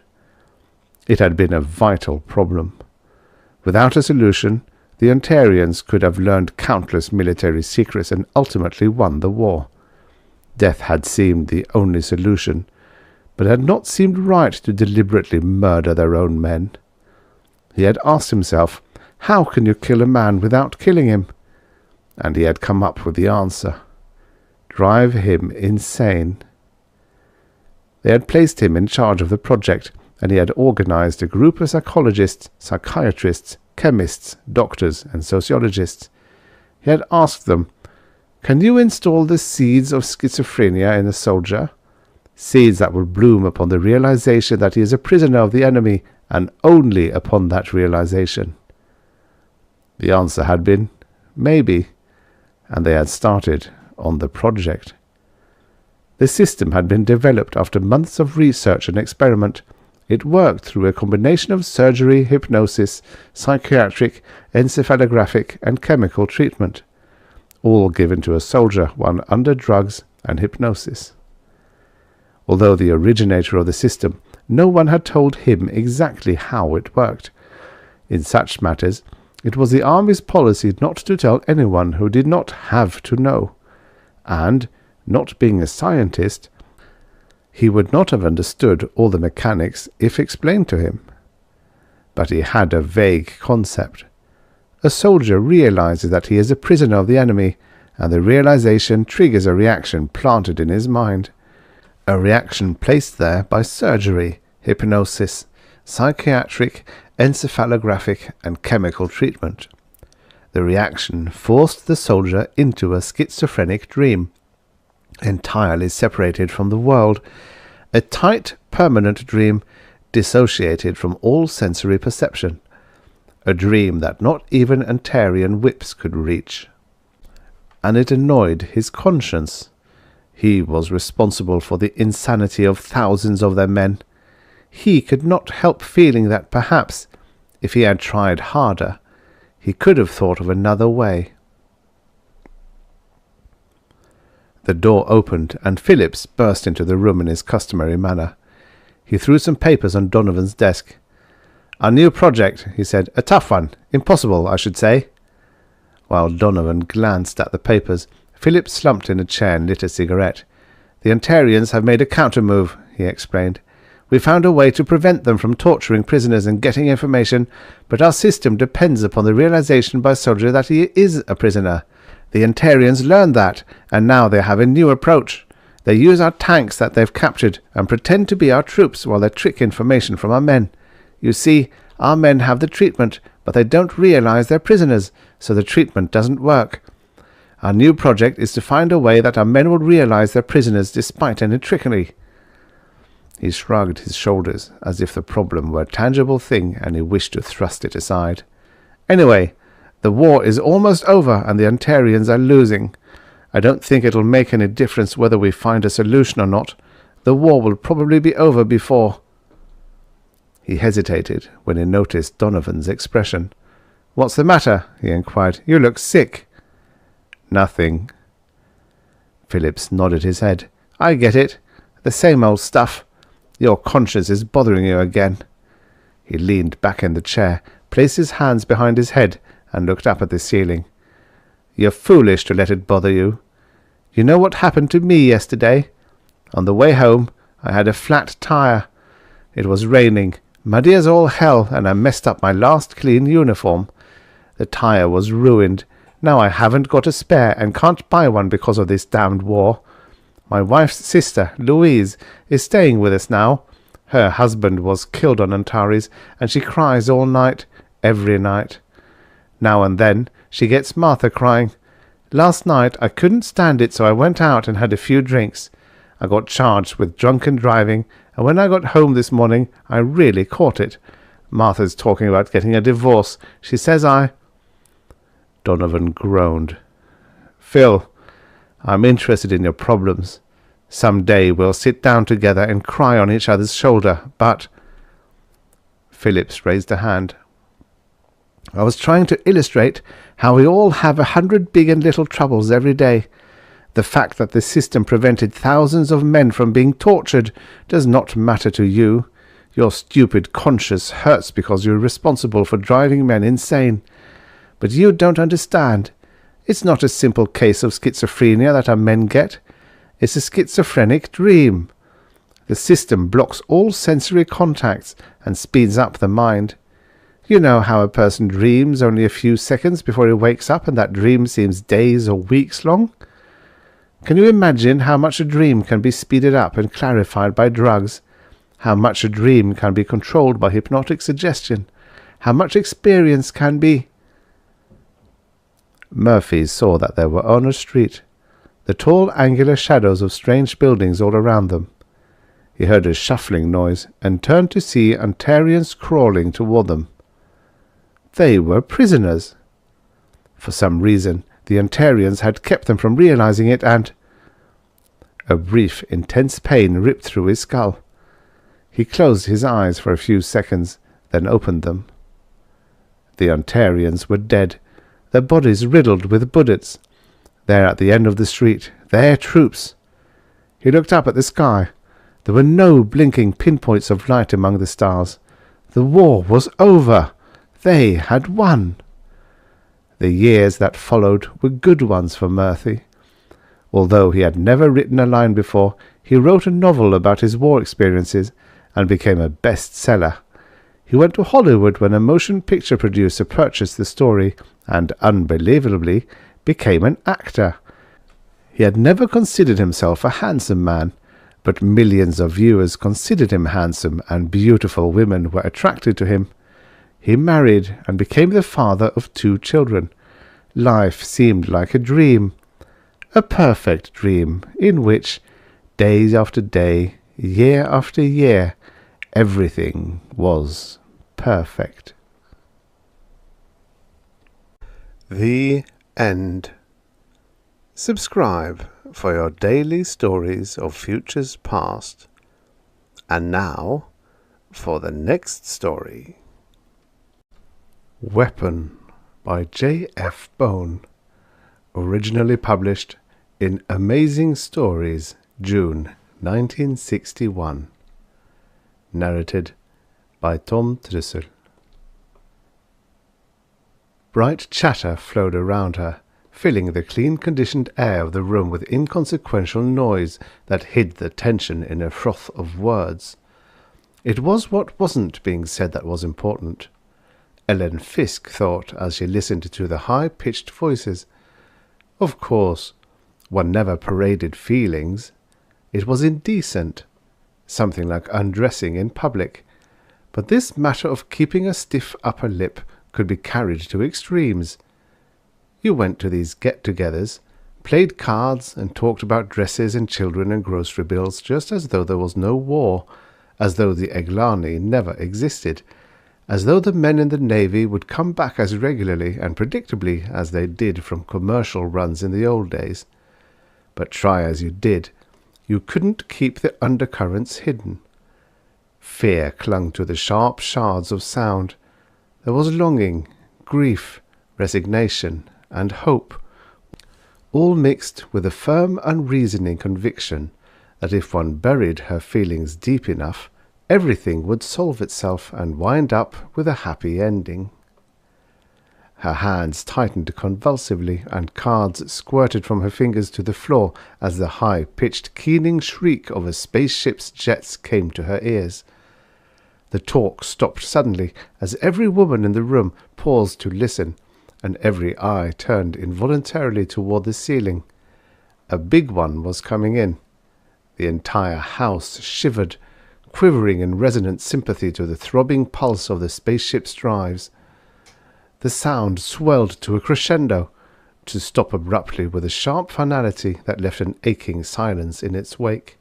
It had been a vital problem. Without a solution, the Ontarians could have learned countless military secrets and ultimately won the war. Death had seemed the only solution, but it had not seemed right to deliberately murder their own men. He had asked himself, How can you kill a man without killing him? And he had come up with the answer. Drive him insane. They had placed him in charge of the project, and he had organized a group of psychologists, psychiatrists, chemists, doctors, and sociologists. He had asked them, "Can you install the seeds of schizophrenia in a soldier? Seeds that will bloom upon the realization that he is a prisoner of the enemy, and only upon that realization." The answer had been, maybe, and they had started on the project. The system had been developed after months of research and experiment. It worked through a combination of surgery, hypnosis, psychiatric, encephalographic, and chemical treatment, all given to a soldier while under drugs and hypnosis. Although the originator of the system, no one had told him exactly how it worked. In such matters, it was the Army's policy not to tell anyone who did not have to know, and, not being a scientist, he would not have understood all the mechanics if explained to him. But he had a vague concept. A soldier realizes that he is a prisoner of the enemy, and the realization triggers a reaction planted in his mind. A reaction placed there by surgery, hypnosis, psychiatric, encephalographic, and chemical treatment. The reaction forced the soldier into a schizophrenic dream, entirely separated from the world, a tight, permanent dream dissociated from all sensory perception, a dream that not even Antarian whips could reach. And it annoyed his conscience. He was responsible for the insanity of thousands of their men. He could not help feeling that perhaps, if he had tried harder, he could have thought of another way. The door opened, and Phillips burst into the room in his customary manner. He threw some papers on Donovan's desk. "Our new project," he said. "A tough one. Impossible, I should say." While Donovan glanced at the papers, Phillips slumped in a chair and lit a cigarette. "The Ontarians have made a counter-move," he explained. "We found a way to prevent them from torturing prisoners and getting information, but our system depends upon the realization by a soldier that he is a prisoner. The Ontarians learned that, and now they have a new approach. They use our tanks that they've captured and pretend to be our troops while they trick information from our men. You see, our men have the treatment, but they don't realize they're prisoners, so the treatment doesn't work. Our new project is to find a way that our men will realize they're prisoners despite any trickery." He shrugged his shoulders as if the problem were a tangible thing and he wished to thrust it aside. "Anyway, the war is almost over and the Ontarians are losing. I don't think it'll make any difference whether we find a solution or not. The war will probably be over before—" He hesitated when he noticed Donovan's expression. "What's the matter?" he inquired. "You look sick." "Nothing." Phillips nodded his head. "I get it. The same old stuff. Your conscience is bothering you again." He leaned back in the chair, placed his hands behind his head, and looked up at the ceiling. "You're foolish to let it bother you. You know what happened to me yesterday? On the way home, I had a flat tire. It was raining, muddy as all hell, and I messed up my last clean uniform. The tire was ruined. Now I haven't got a spare and can't buy one because of this damned war. My wife's sister, Louise, is staying with us now. Her husband was killed on Antares, and she cries all night, every night. Now and then she gets Martha crying. Last night I couldn't stand it, so I went out and had a few drinks. I got charged with drunken driving, and when I got home this morning I really caught it. Martha's talking about getting a divorce. She says Donovan groaned. "Phil, I'm interested in your problems. Some day we'll sit down together and cry on each other's shoulder, but—" Phillips raised a hand. "I was trying to illustrate how we all have 100 big and little troubles every day. The fact that the system prevented thousands of men from being tortured does not matter to you. Your stupid conscience hurts because you're responsible for driving men insane. But you don't understand. It's not a simple case of schizophrenia that our men get. It's a schizophrenic dream. The system blocks all sensory contacts and speeds up the mind. You know how a person dreams only a few seconds before he wakes up, and that dream seems days or weeks long? Can you imagine how much a dream can be speeded up and clarified by drugs? How much a dream can be controlled by hypnotic suggestion? How much experience can be... Murphy saw that they were on a street, the tall angular shadows of strange buildings all around them. He heard a shuffling noise and turned to see Ontarians crawling toward them. They were prisoners. For some reason, the Ontarians had kept them from realizing it, and... A brief, intense pain ripped through his skull. He closed his eyes for a few seconds, then opened them. The Ontarians were dead, their bodies riddled with bullets. There at the end of the street, their troops. He looked up at the sky. There were no blinking pinpoints of light among the stars. The war was over. They had won. The years that followed were good ones for Murphy. Although he had never written a line before, he wrote a novel about his war experiences and became a bestseller. He went to Hollywood when a motion picture producer purchased the story and, unbelievably, became an actor. He had never considered himself a handsome man, but millions of viewers considered him handsome, and beautiful women were attracted to him. He married and became the father of 2 children. Life seemed like a dream. A perfect dream in which, day after day, year after year, everything was perfect. The end. Subscribe for your daily stories of futures past. And now, for the next story. Weapon by J.F. Bone. Originally published in Amazing Stories, June 1961. Narrated by Tom Trussell. Bright chatter flowed around her, filling the clean-conditioned air of the room with inconsequential noise that hid the tension in a froth of words. It was what wasn't being said that was important. Ellen Fisk thought as she listened to the high-pitched voices. Of course, one never paraded feelings. It was indecent, something like undressing in public. But this matter of keeping a stiff upper lip could be carried to extremes. You went to these get-togethers, played cards, and talked about dresses and children and grocery bills just as though there was no war, as though the Eglani never existed, as though the men in the Navy would come back as regularly and predictably as they did from commercial runs in the old days. But try as you did, you couldn't keep the undercurrents hidden. Fear clung to the sharp shards of sound. There was longing, grief, resignation, and hope, all mixed with a firm, unreasoning conviction that if one buried her feelings deep enough, everything would solve itself and wind up with a happy ending. Her hands tightened convulsively, and cards squirted from her fingers to the floor as the high-pitched, keening shriek of a spaceship's jets came to her ears. The talk stopped suddenly as every woman in the room paused to listen, and every eye turned involuntarily toward the ceiling. A big one was coming in. The entire house shivered, quivering in resonant sympathy to the throbbing pulse of the spaceship's drives. The sound swelled to a crescendo, to stop abruptly with a sharp finality that left an aching silence in its wake.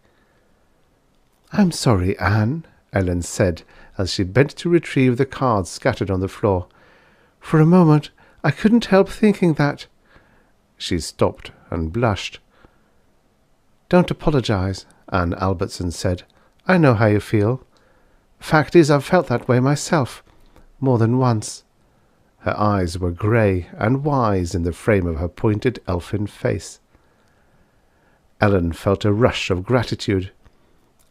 "I'm sorry, Anne," Ellen said, as she bent to retrieve the cards scattered on the floor. "For a moment I couldn't help thinking that—" She stopped and blushed. "Don't apologize," Anne Albertson said. "I know how you feel. Fact is, I've felt that way myself, more than once." Her eyes were grey and wise in the frame of her pointed elfin face. Ellen felt a rush of gratitude.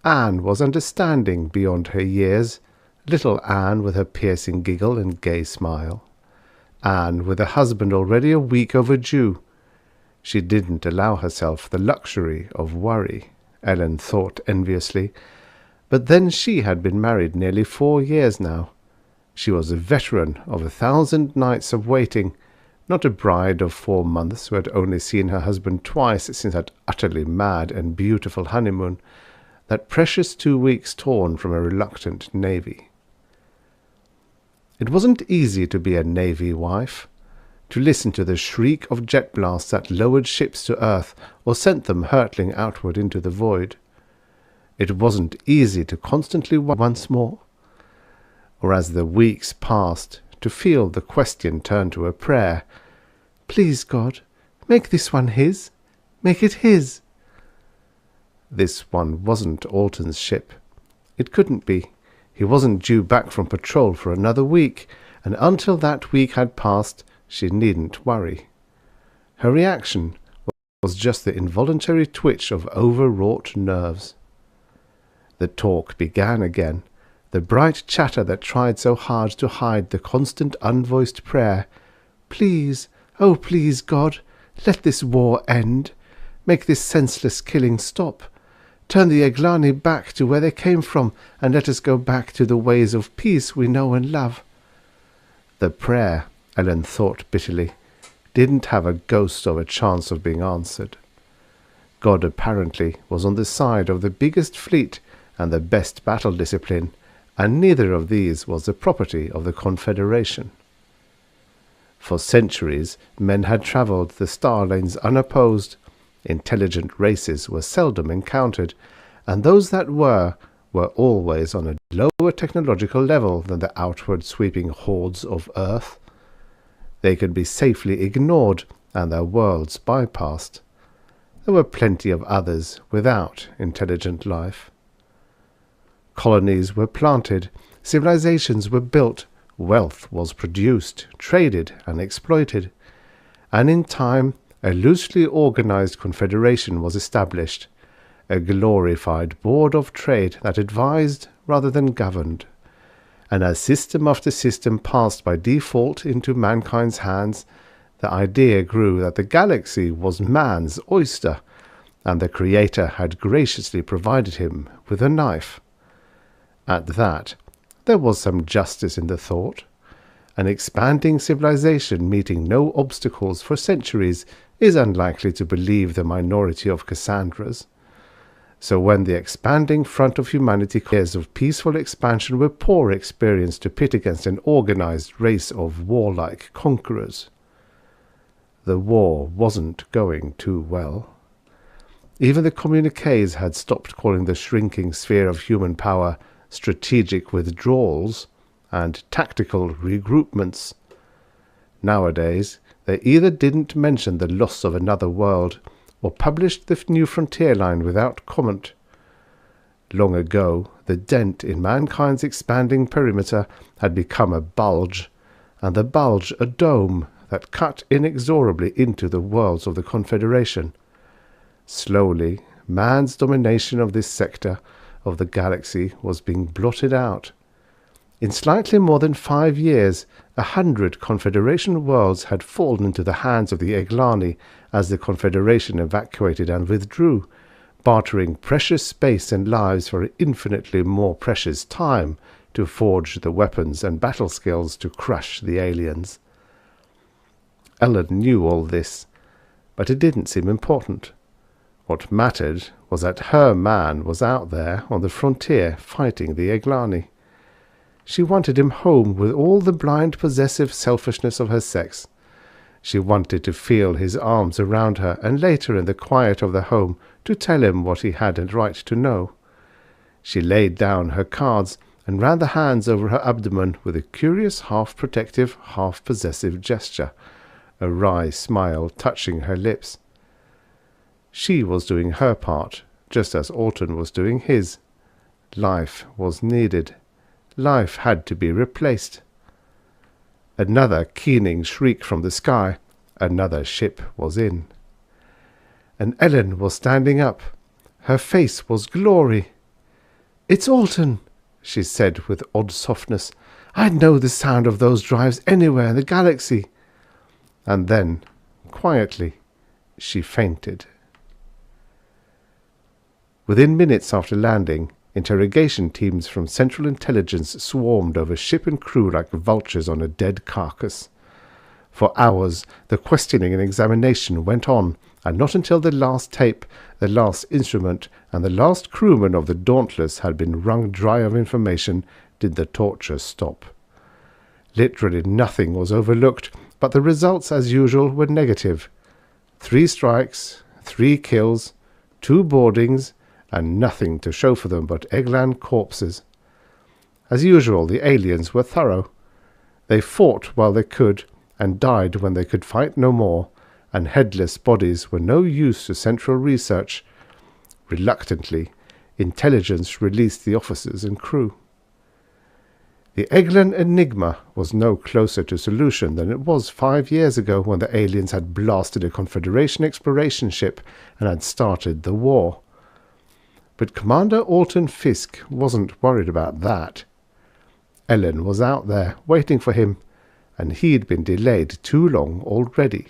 Anne was understanding beyond her years, little Anne with her piercing giggle and gay smile. Anne with a husband already a week overdue. She didn't allow herself the luxury of worry, Ellen thought enviously, but then she had been married nearly 4 years now. She was a veteran of 1,000 nights of waiting, not a bride of 4 months who had only seen her husband twice since that utterly mad and beautiful honeymoon, that precious 2 weeks torn from a reluctant navy. It wasn't easy to be a navy wife, to listen to the shriek of jet blasts that lowered ships to earth or sent them hurtling outward into the void. It wasn't easy to constantly once more, or as the weeks passed, to feel the question turn to a prayer. Please, God, make this one his. Make it his. This one wasn't Alton's ship. It couldn't be. He wasn't due back from patrol for another week, and until that week had passed, she needn't worry. Her reaction was just the involuntary twitch of overwrought nerves. The talk began again, the bright chatter that tried so hard to hide the constant unvoiced prayer. Please, oh please, God, let this war end. Make this senseless killing stop. Turn the Eglani back to where they came from, and let us go back to the ways of peace we know and love. The prayer, Ellen thought bitterly, didn't have a ghost of a chance of being answered. God apparently was on the side of the biggest fleet and the best battle discipline, and neither of these was the property of the Confederation. For centuries men had travelled the star lanes unopposed. Intelligent races were seldom encountered, and those that were always on a lower technological level than the outward sweeping hordes of Earth. They could be safely ignored and their worlds bypassed. There were plenty of others without intelligent life. Colonies were planted, civilizations were built, wealth was produced, traded, and exploited, and in time a loosely organized confederation was established, a glorified board of trade that advised rather than governed. And as system after system passed by default into mankind's hands, the idea grew that the galaxy was man's oyster, and the Creator had graciously provided him with a knife. At that, there was some justice in the thought. An expanding civilization meeting no obstacles for centuries is unlikely to believe the minority of Cassandras. So when the expanding front of humanity years of peaceful expansion were poor experience to pit against an organized race of warlike conquerors. The war wasn't going too well. Even the communiques had stopped calling the shrinking sphere of human power strategic withdrawals and tactical regroupments. Nowadays, they either didn't mention the loss of another world or published the new frontier line without comment. Long ago, the dent in mankind's expanding perimeter had become a bulge, and the bulge a dome that cut inexorably into the worlds of the Confederation. Slowly, man's domination of this sector of the galaxy was being blotted out. In slightly more than 5 years, 100 Confederation worlds had fallen into the hands of the Eglani as the Confederation evacuated and withdrew, bartering precious space and lives for infinitely more precious time to forge the weapons and battle skills to crush the aliens. Ellen knew all this, but it didn't seem important. What mattered was that her man was out there on the frontier fighting the Eglani. She wanted him home with all the blind possessive selfishness of her sex. She wanted to feel his arms around her, and later in the quiet of the home to tell him what he had a right to know. She laid down her cards and ran the hands over her abdomen with a curious half-protective, half-possessive gesture, a wry smile touching her lips. She was doing her part, just as Alton was doing his. Life was needed. Life had to be replaced. Another keening shriek from the sky. Another ship was in. And Ellen was standing up. Her face was glory. "It's Alton," she said with odd softness. "I'd know the sound of those drives anywhere in the galaxy." And then, quietly, she fainted. Within minutes after landing, Interrogation teams from Central Intelligence swarmed over ship and crew like vultures on a dead carcass. For hours, the questioning and examination went on, and not until the last tape, the last instrument, and the last crewman of the Dauntless had been wrung dry of information did the torture stop. Literally nothing was overlooked, but the results, as usual, were negative. 3 strikes, 3 kills, 2 boardings, and nothing to show for them but Eggland corpses. As usual, the aliens were thorough. They fought while they could, and died when they could fight no more, and headless bodies were no use to Central Research. Reluctantly, Intelligence released the officers and crew. The Eggland enigma was no closer to solution than it was 5 years ago when the aliens had blasted a Confederation exploration ship and had started the war. But Commander Alton Fisk wasn't worried about that. Ellen was out there, waiting for him, and he'd been delayed too long already.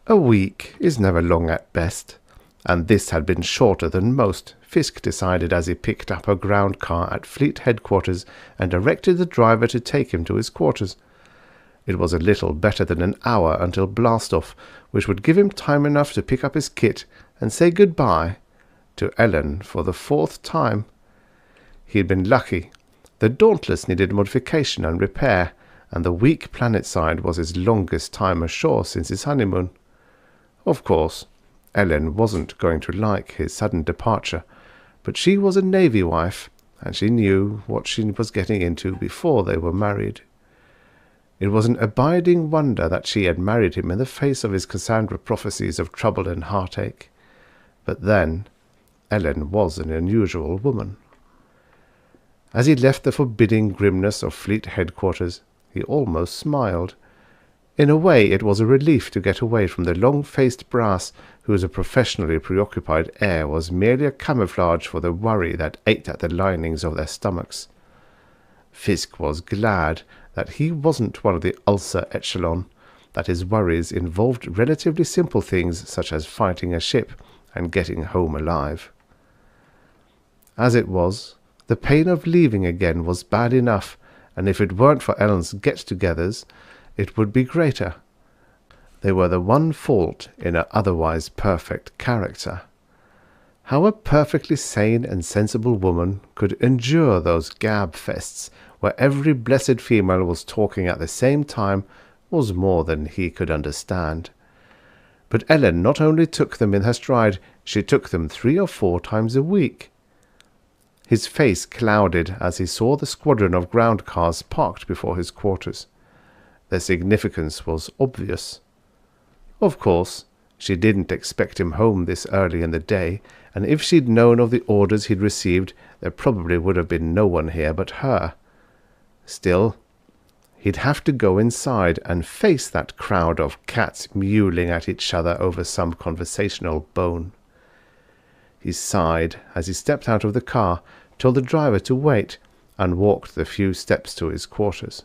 A week is never long at best, and this had been shorter than most, Fisk decided as he picked up a ground car at Fleet Headquarters and directed the driver to take him to his quarters. It was a little better than an hour until blastoff, which would give him time enough to pick up his kit and say goodbye to Ellen for the 4th time. He had been lucky. The Dauntless needed modification and repair, and the weak planetside was his longest time ashore since his honeymoon. Of course, Ellen wasn't going to like his sudden departure, but she was a Navy wife, and she knew what she was getting into before they were married. It was an abiding wonder that she had married him in the face of his Cassandra prophecies of trouble and heartache. But then, Ellen was an unusual woman. As he left the forbidding grimness of Fleet Headquarters, he almost smiled. In a way, it was a relief to get away from the long-faced brass whose professionally preoccupied air was merely a camouflage for the worry that ate at the linings of their stomachs. Fisk was glad that he wasn't one of the ulcer echelon, that his worries involved relatively simple things such as fighting a ship and getting home alive. As it was, the pain of leaving again was bad enough, and if it weren't for Ellen's get-togethers, it would be greater. They were the one fault in an otherwise perfect character. How a perfectly sane and sensible woman could endure those gab-fests where every blessed female was talking at the same time was more than he could understand. But Ellen not only took them in her stride, she took them 3 or 4 times a week. His face clouded as he saw the squadron of ground cars parked before his quarters. Their significance was obvious. Of course, she didn't expect him home this early in the day, and if she'd known of the orders he'd received, there probably would have been no one here but her. Still, he'd have to go inside and face that crowd of cats mewling at each other over some conversational bone. He sighed as he stepped out of the car, told the driver to wait, and walked the few steps to his quarters.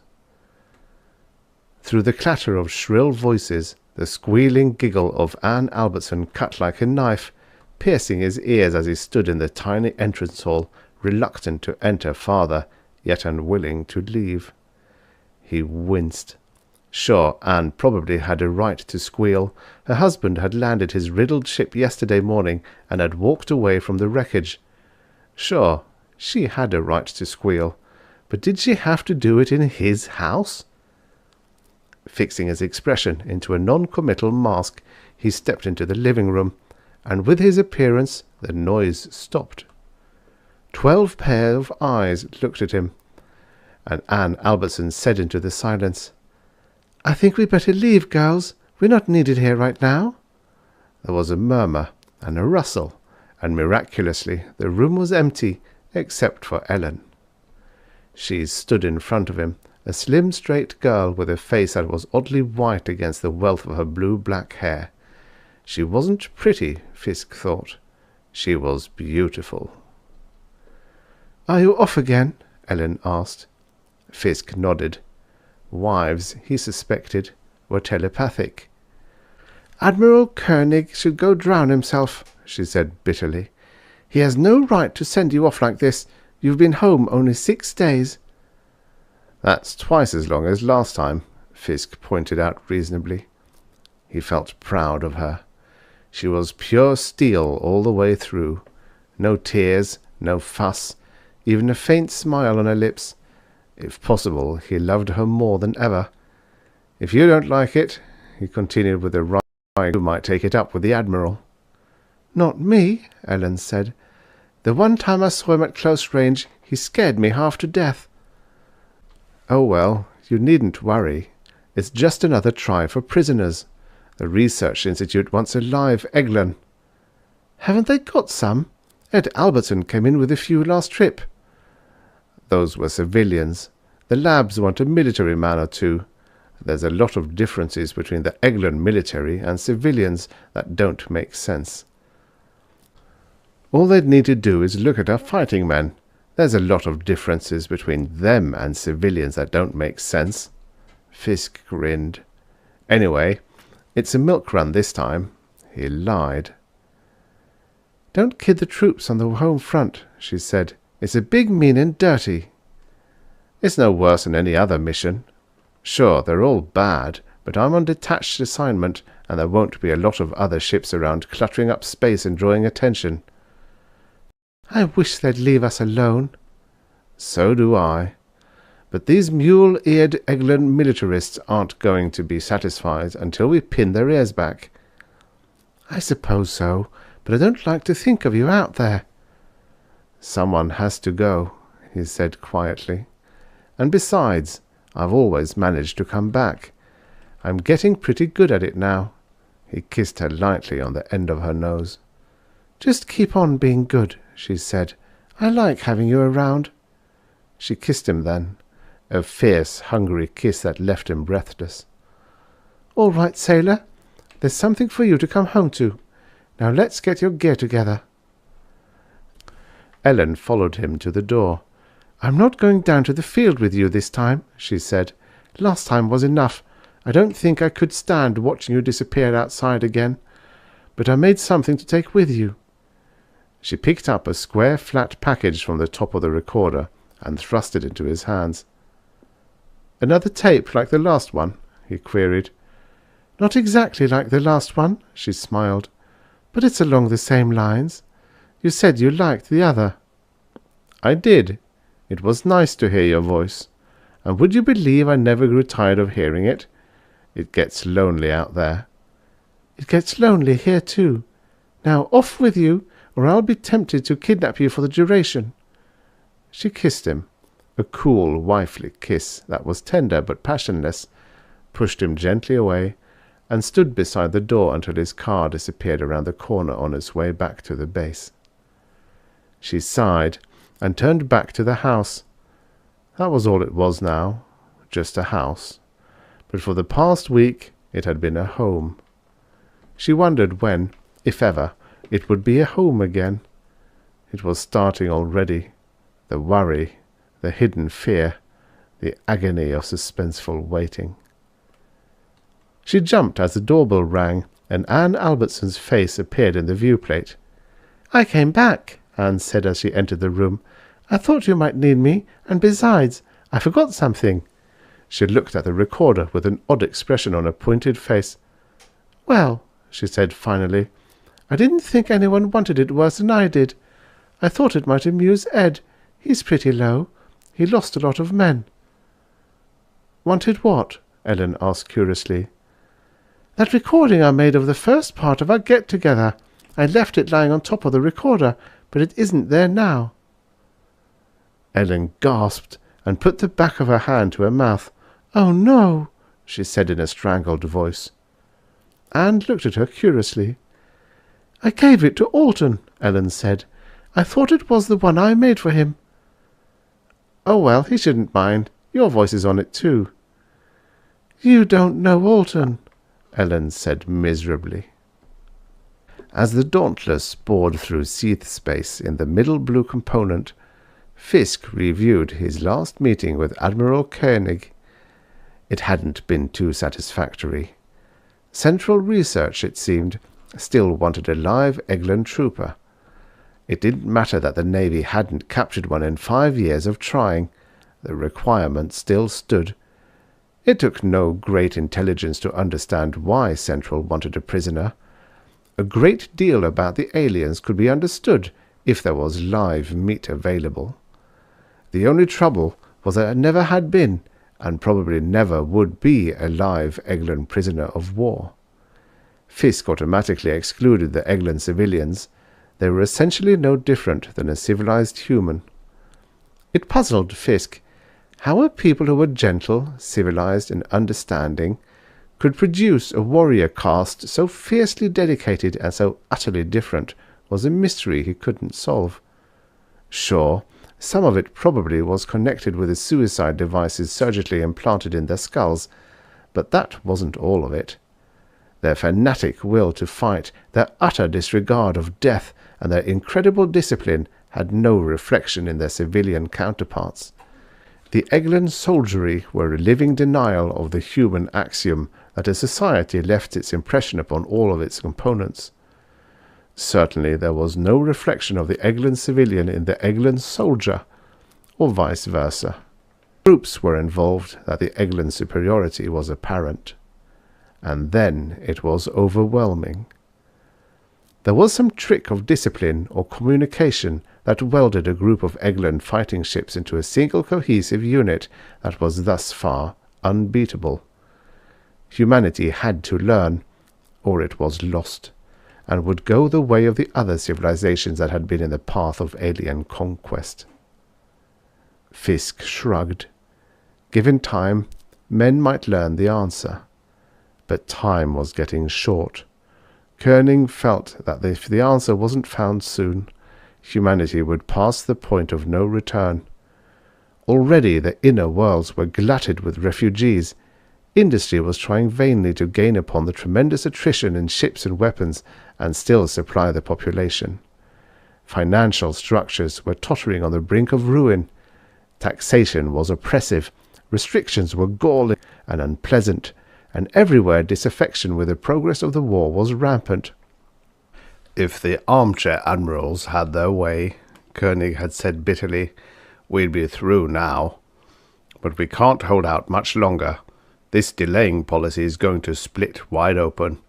Through the clatter of shrill voices, the squealing giggle of Anne Albertson cut like a knife, piercing his ears as he stood in the tiny entrance hall, reluctant to enter farther, yet unwilling to leave. He winced. Sure, Anne probably had a right to squeal. Her husband had landed his riddled ship yesterday morning and had walked away from the wreckage. Sure, she had a right to squeal, but did she have to do it in his house? Fixing his expression into a non-committal mask, he stepped into the living room, and with his appearance the noise stopped. 12 pair of eyes looked at him, and Anne Albertson said into the silence, "I think we'd better leave, girls. We're not needed here right now." There was a murmur and a rustle, and miraculously the room was empty except for Ellen. She stood in front of him, a slim, straight girl with a face that was oddly white against the wealth of her blue-black hair. She wasn't pretty, Fisk thought. She was beautiful. "Are you off again?" Ellen asked. Fisk nodded. Wives, he suspected, were telepathic. "Admiral Koenig should go drown himself," she said bitterly. He has no right to send you off like this. You've been home only 6 days. That's twice as long as last time, Fisk pointed out reasonably. He felt proud of her. She was pure steel all the way through. No tears, no fuss, even a faint smile on her lips. If possible, he loved her more than ever. If you don't like it, he continued with a wry, you might take it up with the Admiral. Not me, Ellen said. The one time I saw him at close range, he scared me half to death. Oh well, you needn't worry. It's just another try for prisoners. The Research Institute wants a live Eglin. Haven't they got some? Ed Albertson came in with a few last trip. Those were civilians. The labs want a military man or two. There's a lot of differences between the Eglin military and civilians that don't make sense. All they'd need to do is look at our fighting men. There's a lot of differences between them and civilians that don't make sense. Fisk grinned. Anyway, it's a milk run this time. He lied. Don't kid the troops on the home front, she said. It's a big, mean and dirty. It's no worse than any other mission. Sure, they're all bad, but I'm on detached assignment, and there won't be a lot of other ships around cluttering up space and drawing attention. I wish they'd leave us alone. So do I. But these mule-eared Eglin militarists aren't going to be satisfied until we pin their ears back. I suppose so, but I don't like to think of you out there. Someone has to go, he said quietly. And besides, I've always managed to come back. I'm getting pretty good at it now. He kissed her lightly on the end of her nose. Just keep on being good, she said. I like having you around. She kissed him then, a fierce, hungry kiss that left him breathless. All right, sailor. There's something for you to come home to. Now let's get your gear together. Ellen followed him to the door. I'm not going down to the field with you this time, she said. Last time was enough. I don't think I could stand watching you disappear outside again. But I made something to take with you. She picked up a square, flat package from the top of the recorder and thrust it into his hands. Another tape like the last one? He queried. Not exactly like the last one, she smiled. But it's along the same lines. You said you liked the other. I did. It was nice to hear your voice. And would you believe I never grew tired of hearing it? It gets lonely out there. It gets lonely here too. Now off with you, or I'll be tempted to kidnap you for the duration. She kissed him, a cool, wifely kiss that was tender but passionless, pushed him gently away, and stood beside the door until his car disappeared around the corner on its way back to the base. She sighed and turned back to the house. That was all it was now, just a house. But for the past week it had been a home. She wondered when, if ever, it would be a home again. It was starting already. The worry, the hidden fear, the agony of suspenseful waiting. She jumped as the doorbell rang, and Anne Albertson's face appeared in the viewplate. I came back, Anne said as she entered the room. I thought you might need me, and besides, I forgot something. She looked at the recorder with an odd expression on her pointed face. Well, she said finally, I didn't think anyone wanted it worse than I did. I thought it might amuse Ed. He's pretty low. He lost a lot of men. Wanted what? Ellen asked curiously. That recording I made of the first part of our get-together. I left it lying on top of the recorder, but it isn't there now. Ellen gasped and put the back of her hand to her mouth. Oh, no, she said in a strangled voice. Anne looked at her curiously. I gave it to Alton, Ellen said. I thought it was the one I made for him. Oh, well, he shouldn't mind. Your voice is on it, too. You don't know Alton, Ellen said miserably. As the Dauntless bored through Seath space in the middle blue component, Fisk reviewed his last meeting with Admiral Koenig. It hadn't been too satisfactory. Central Research, it seemed, still wanted a live Eglin trooper. It didn't matter that the Navy hadn't captured one in 5 years of trying. The requirement still stood. It took no great intelligence to understand why Central wanted a prisoner. A great deal about the aliens could be understood if there was live meat available. The only trouble was that there never had been, and probably never would be, a live Eglin prisoner of war. Fisk automatically excluded the Eglin civilians. They were essentially no different than a civilized human. It puzzled Fisk how a people who were gentle, civilized, and understanding could produce a warrior caste so fiercely dedicated and so utterly different was a mystery he couldn't solve. Sure, some of it probably was connected with the suicide devices surgically implanted in their skulls, but that wasn't all of it. Their fanatic will to fight, their utter disregard of death, and their incredible discipline had no reflection in their civilian counterparts. The Eglin soldiery were a living denial of the human axiom that a society left its impression upon all of its components. Certainly there was no reflection of the Eglin civilian in the Eglin soldier, or vice versa. Groups were involved that the Eglin superiority was apparent. And then it was overwhelming. There was some trick of discipline or communication that welded a group of Eglin fighting ships into a single cohesive unit that was thus far unbeatable. Humanity had to learn, or it was lost, and would go the way of the other civilizations that had been in the path of alien conquest. Fisk shrugged. Given time, men might learn the answer. But time was getting short. Koenig felt that if the answer wasn't found soon, humanity would pass the point of no return. Already the inner worlds were glutted with refugees. Industry was trying vainly to gain upon the tremendous attrition in ships and weapons and still supply the population. Financial structures were tottering on the brink of ruin. Taxation was oppressive. Restrictions were galling and unpleasant, and everywhere disaffection with the progress of the war was rampant. If the armchair admirals had their way, Koenig had said bitterly, we'd be through now. But we can't hold out much longer. This delaying policy is going to split wide open.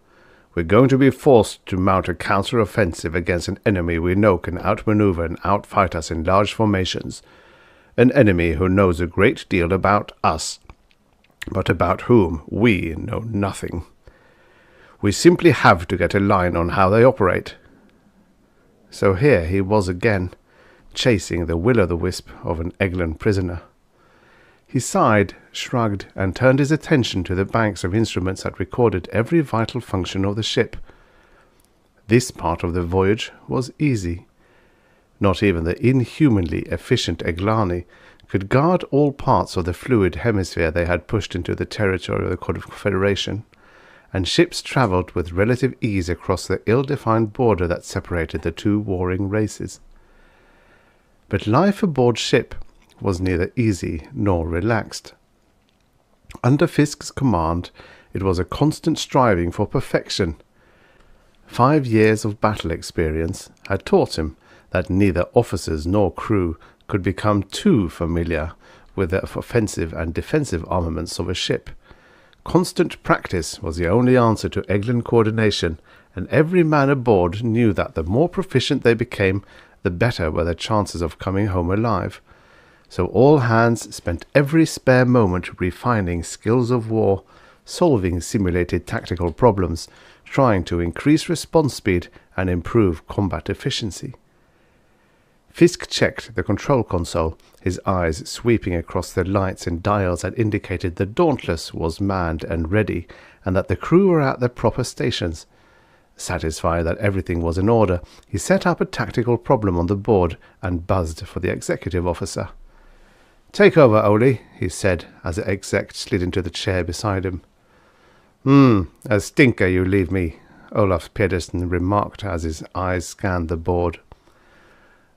We're going to be forced to mount a counter-offensive against an enemy we know can outmaneuver and outfight us in large formations. An enemy who knows a great deal about us, but about whom we know nothing. We simply have to get a line on how they operate. So here he was again, chasing the will-o'-the-wisp of an Eglin prisoner. He sighed, shrugged, and turned his attention to the banks of instruments that recorded every vital function of the ship. This part of the voyage was easy. Not even the inhumanly efficient Eglani could guard all parts of the fluid hemisphere they had pushed into the territory of the Confederation, and ships travelled with relative ease across the ill-defined border that separated the two warring races. But life aboard ship was neither easy nor relaxed. Under Fisk's command, it was a constant striving for perfection. 5 years of battle experience had taught him that neither officers nor crew could become too familiar with the offensive and defensive armaments of a ship. Constant practice was the only answer to Eglin coordination, and every man aboard knew that the more proficient they became, the better were their chances of coming home alive. So all hands spent every spare moment refining skills of war, solving simulated tactical problems, trying to increase response speed and improve combat efficiency. Fisk checked the control console, his eyes sweeping across the lights and dials that indicated the Dauntless was manned and ready, and that the crew were at their proper stations. Satisfied that everything was in order, he set up a tactical problem on the board and buzzed for the executive officer. "Take over, Oli," he said, as the exec slid into the chair beside him. A stinker you leave me," Olaf Pedersen remarked as his eyes scanned the board.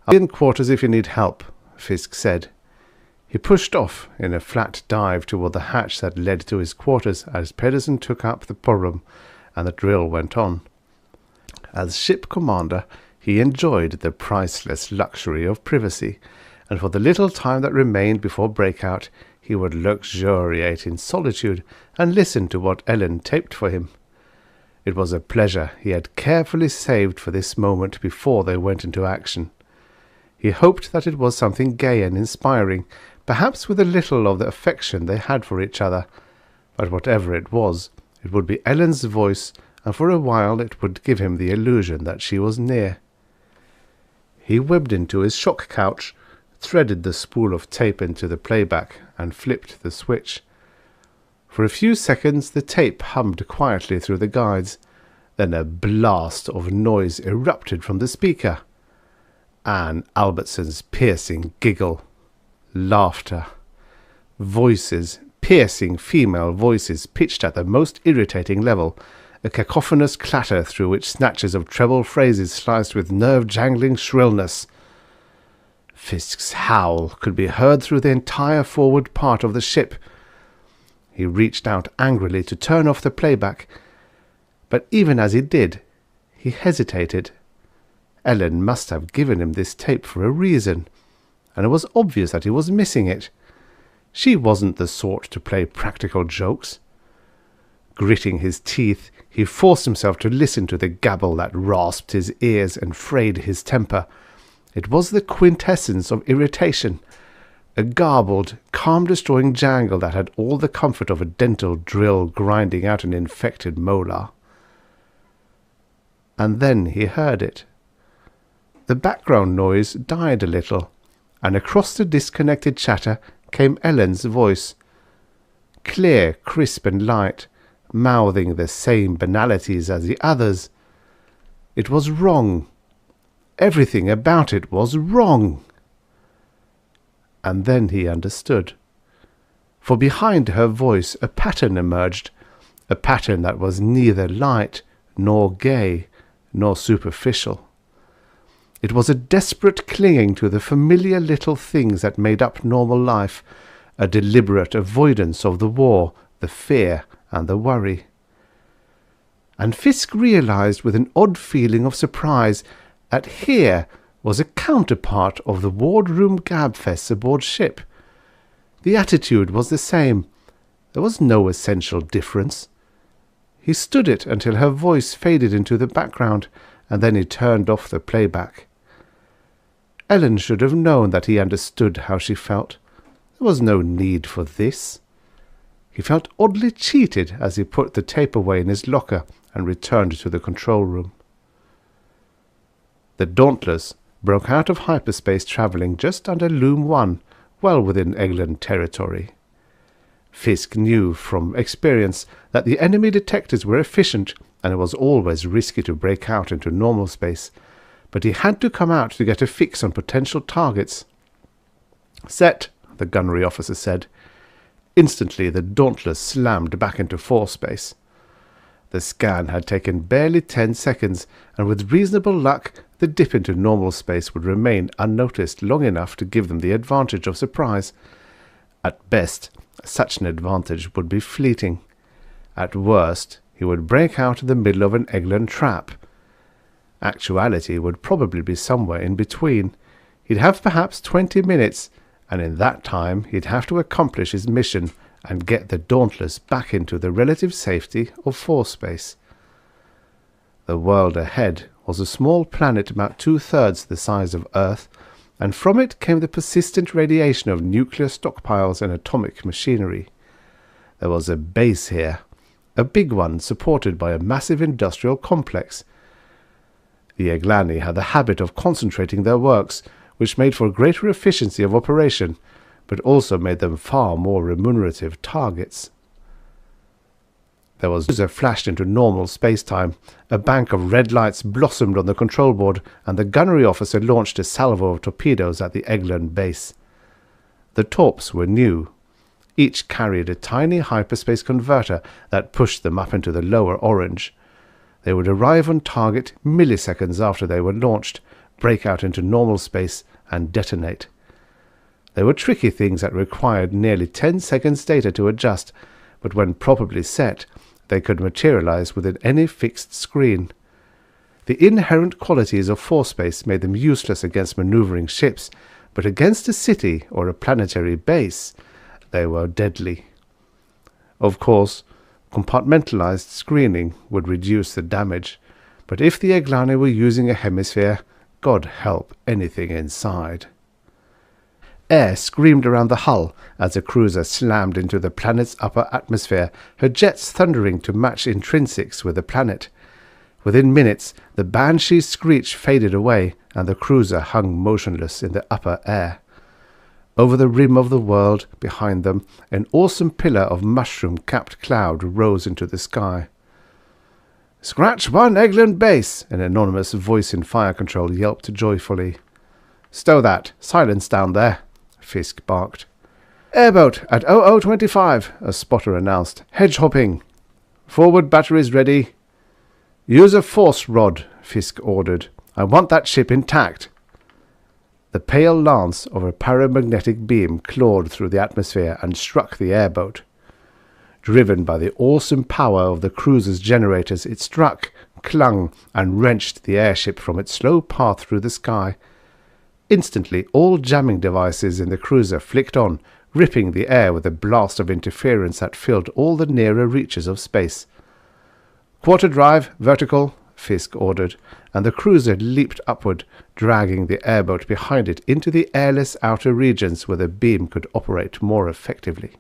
"I'll be in quarters if you need help," Fisk said. He pushed off in a flat dive toward the hatch that led to his quarters as Pedersen took up the problem and the drill went on. As ship commander, He enjoyed the priceless luxury of privacy, and for the little time that remained before breakout, he would luxuriate in solitude and listen to what Ellen taped for him. It was a pleasure he had carefully saved for this moment before they went into action. He hoped that it was something gay and inspiring, perhaps with a little of the affection they had for each other, but whatever it was, it would be Ellen's voice, and for a while it would give him the illusion that she was near. He webbed into his shock couch, threaded the spool of tape into the playback, and flipped the switch. For a few seconds the tape hummed quietly through the guides. Then a blast of noise erupted from the speaker. Anne Albertson's piercing giggle. Laughter. Voices, piercing female voices pitched at the most irritating level, a cacophonous clatter through which snatches of treble phrases sliced with nerve-jangling shrillness. Fisk's howl could be heard through the entire forward part of the ship. He reached out angrily to turn off the playback, but even as he did, he hesitated. Ellen must have given him this tape for a reason, and it was obvious that he was missing it. She wasn't the sort to play practical jokes. Gritting his teeth, he forced himself to listen to the gabble that rasped his ears and frayed his temper. It was the quintessence of irritation, a garbled, calm-destroying jangle that had all the comfort of a dental drill grinding out an infected molar. And then he heard it. The background noise died a little, and across the disconnected chatter came Ellen's voice, clear, crisp and light, mouthing the same banalities as the others. It was wrong. Everything about it was wrong. And then he understood. For behind her voice a pattern emerged, a pattern that was neither light, nor gay, nor superficial. It was a desperate clinging to the familiar little things that made up normal life, a deliberate avoidance of the war, the fear, and the worry. And Fisk realized with an odd feeling of surprise that here was a counterpart of the wardroom gabfests aboard ship. The attitude was the same. There was no essential difference. He stood it until her voice faded into the background, and then he turned off the playback. Ellen should have known that he understood how she felt. There was no need for this. He felt oddly cheated as he put the tape away in his locker and returned to the control room. The Dauntless broke out of hyperspace travelling just under Loom 1, well within Eglin territory. Fisk knew from experience that the enemy detectors were efficient, and it was always risky to break out into normal space, but he had to come out to get a fix on potential targets. "Set," the gunnery officer said. Instantly the Dauntless slammed back into force space. The scan had taken barely 10 seconds, and with reasonable luck the dip into normal space would remain unnoticed long enough to give them the advantage of surprise. At best, such an advantage would be fleeting. At worst, he would break out in the middle of an Eglin trap. Actuality would probably be somewhere in between. He'd have perhaps 20 minutes, and in that time he'd have to accomplish his mission and get the Dauntless back into the relative safety of force space. The world ahead was a small planet about 2/3 the size of Earth, and from it came the persistent radiation of nuclear stockpiles and atomic machinery. There was a base here, a big one supported by a massive industrial complex. The Eglani had the habit of concentrating their works, which made for greater efficiency of operation, but also made them far more remunerative targets. There was a flashed into normal space-time. A bank of red lights blossomed on the control board, and the gunnery officer launched a salvo of torpedoes at the Eglin base. The torps were new. Each carried a tiny hyperspace converter that pushed them up into the lower orange. They would arrive on target milliseconds after they were launched, break out into normal space, and detonate. They were tricky things that required nearly 10 seconds data to adjust, but when properly set, they could materialize within any fixed screen. The inherent qualities of force space made them useless against maneuvering ships, but against a city or a planetary base, they were deadly. Of course, compartmentalized screening would reduce the damage, but if the Eglani were using a hemisphere, God help anything inside. Air screamed around the hull as the cruiser slammed into the planet's upper atmosphere, her jets thundering to match intrinsics with the planet. Within minutes, the Banshee's screech faded away, and the cruiser hung motionless in the upper air. Over the rim of the world, behind them, an awesome pillar of mushroom-capped cloud rose into the sky. "Scratch 1 Eglin base!" an anonymous voice in fire control yelped joyfully. "Stow that! Silence down there!" Fisk barked. "Airboat at 0025, a spotter announced. "Hedge-hopping. Forward batteries ready." "Use a force rod," Fisk ordered. "I want that ship intact." The pale lance of a paramagnetic beam clawed through the atmosphere and struck the airboat. Driven by the awesome power of the cruiser's generators, it struck, clung, and wrenched the airship from its slow path through the sky. Instantly, all jamming devices in the cruiser flicked on, ripping the air with a blast of interference that filled all the nearer reaches of space. "Quarter drive, vertical," Fisk ordered, and the cruiser leaped upward, dragging the airboat behind it into the airless outer regions where the beam could operate more effectively.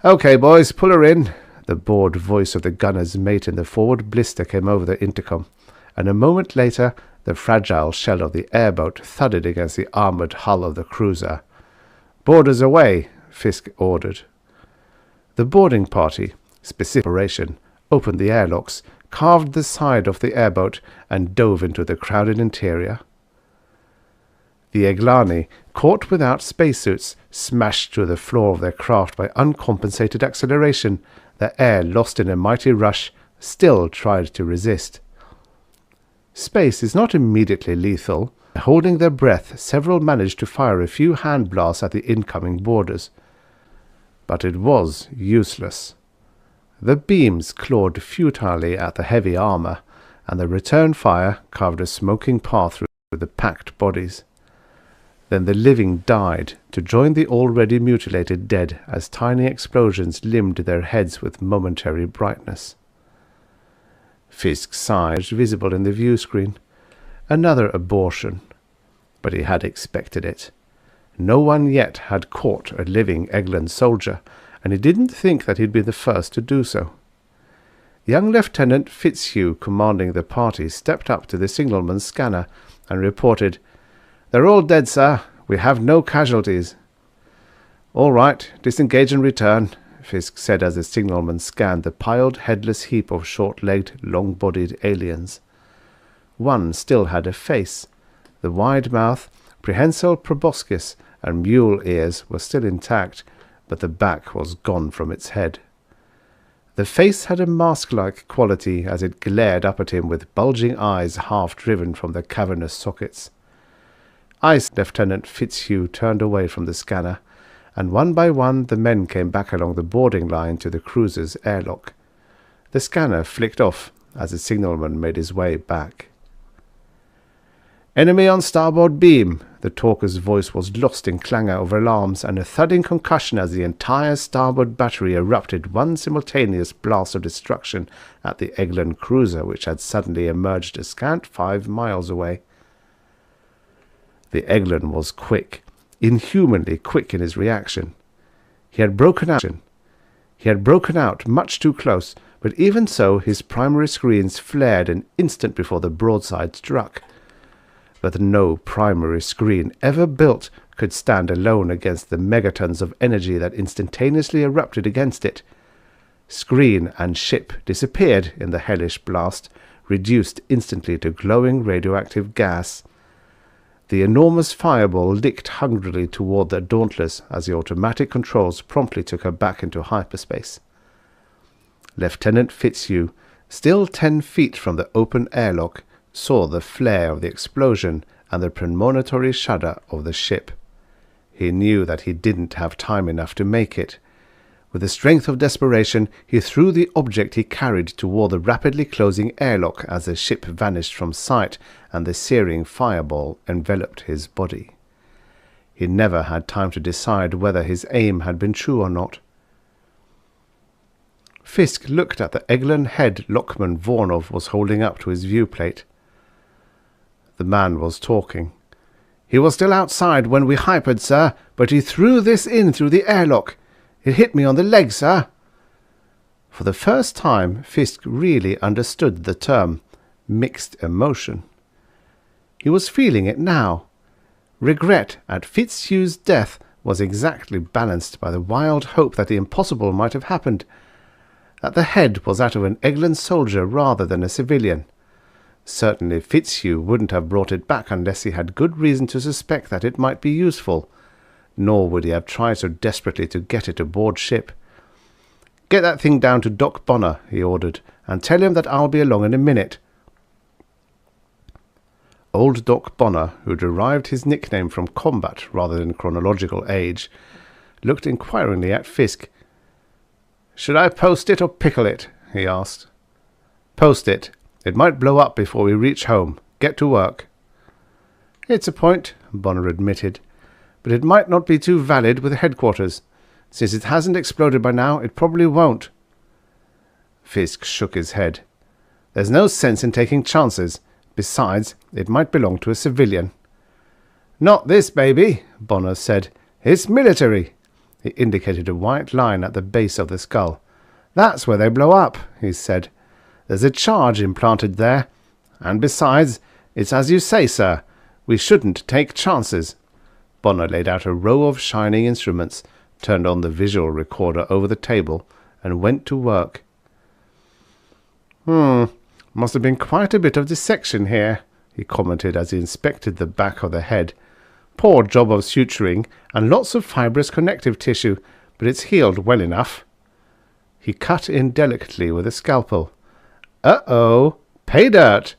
"Okay, boys, pull her in." The bored voice of the gunner's mate in the forward blister came over the intercom, and a moment later the fragile shell of the airboat thudded against the armoured hull of the cruiser. "Boarders away," Fisk ordered. The boarding party, specific operation, opened the airlocks, carved the side of the airboat, and dove into the crowded interior. The Eglani, caught without spacesuits, smashed through the floor of their craft by uncompensated acceleration. The air, lost in a mighty rush, still tried to resist. Space is not immediately lethal. Holding their breath, several managed to fire a few hand blasts at the incoming boarders. But it was useless. The beams clawed futilely at the heavy armor, and the return fire carved a smoking path through the packed bodies. Then the living died to join the already mutilated dead as tiny explosions limned their heads with momentary brightness. Fisk sighed, visible in the view screen. Another abortion. But he had expected it. No one yet had caught a living Eglin soldier, and he didn't think that he'd be the first to do so. Young Lieutenant Fitzhugh, commanding the party, stepped up to the signalman's scanner and reported, "They're all dead, sir. We have no casualties." "All right, disengage and return," Fisk said as the signalman scanned the piled headless heap of short-legged, long-bodied aliens. One still had a face. The wide mouth, prehensile proboscis, and mule ears were still intact, but the back was gone from its head. The face had a mask-like quality as it glared up at him with bulging eyes half-driven from the cavernous sockets. Ice Lieutenant Fitzhugh turned away from the scanner, and one by one the men came back along the boarding line to the cruiser's airlock. The scanner flicked off as the signalman made his way back. "Enemy on starboard beam!" The talker's voice was lost in clangor of alarms and a thudding concussion as the entire starboard battery erupted one simultaneous blast of destruction at the Eglin cruiser, which had suddenly emerged a scant 5 miles away. The Eglin was quick, inhumanly quick in his reaction. He had broken out much too close, but even so his primary screens flared an instant before the broadside struck. But no primary screen ever built could stand alone against the megatons of energy that instantaneously erupted against it. Screen and ship disappeared in the hellish blast, reduced instantly to glowing radioactive gas. The enormous fireball licked hungrily toward the Dauntless as the automatic controls promptly took her back into hyperspace. Lieutenant Fitzhugh, still 10 feet from the open airlock, saw the flare of the explosion and the premonitory shudder of the ship. He knew that he didn't have time enough to make it. With the strength of desperation, he threw the object he carried toward the rapidly closing airlock as the ship vanished from sight and the searing fireball enveloped his body. He never had time to decide whether his aim had been true or not. Fisk looked at the Eglin head Lockman Vornov was holding up to his viewplate. The man was talking. "He was still outside when we hypered, sir, but he threw this in through the airlock. It hit me on the leg, sir." For the first time, Fisk really understood the term mixed emotion. He was feeling it now. Regret at Fitzhugh's death was exactly balanced by the wild hope that the impossible might have happened, that the head was that of an Eglin soldier rather than a civilian. Certainly Fitzhugh wouldn't have brought it back unless he had good reason to suspect that it might be useful, nor would he have tried so desperately to get it aboard ship. "Get that thing down to Doc Bonner," he ordered, "and tell him that I'll be along in a minute." Old Doc Bonner, who derived his nickname from combat rather than chronological age, looked inquiringly at Fisk. "Should I post it or pickle it?" he asked. "Post it. It might blow up before we reach home. Get to work." "It's a point," Bonner admitted, "but it might not be too valid with headquarters. Since it hasn't exploded by now, it probably won't." Fisk shook his head. "There's no sense in taking chances. Besides, it might belong to a civilian." "Not this baby," Bonner said. "It's military." He indicated a white line at the base of the skull. "That's where they blow up," he said. "There's a charge implanted there. And besides, it's as you say, sir. We shouldn't take chances." Bonner laid out a row of shining instruments, turned on the visual recorder over the table, and went to work. Must have been quite a bit of dissection here," he commented as he inspected the back of the head. "Poor job of suturing, and lots of fibrous connective tissue, but it's healed well enough." He cut in delicately with a scalpel. "Uh-oh, pay dirt.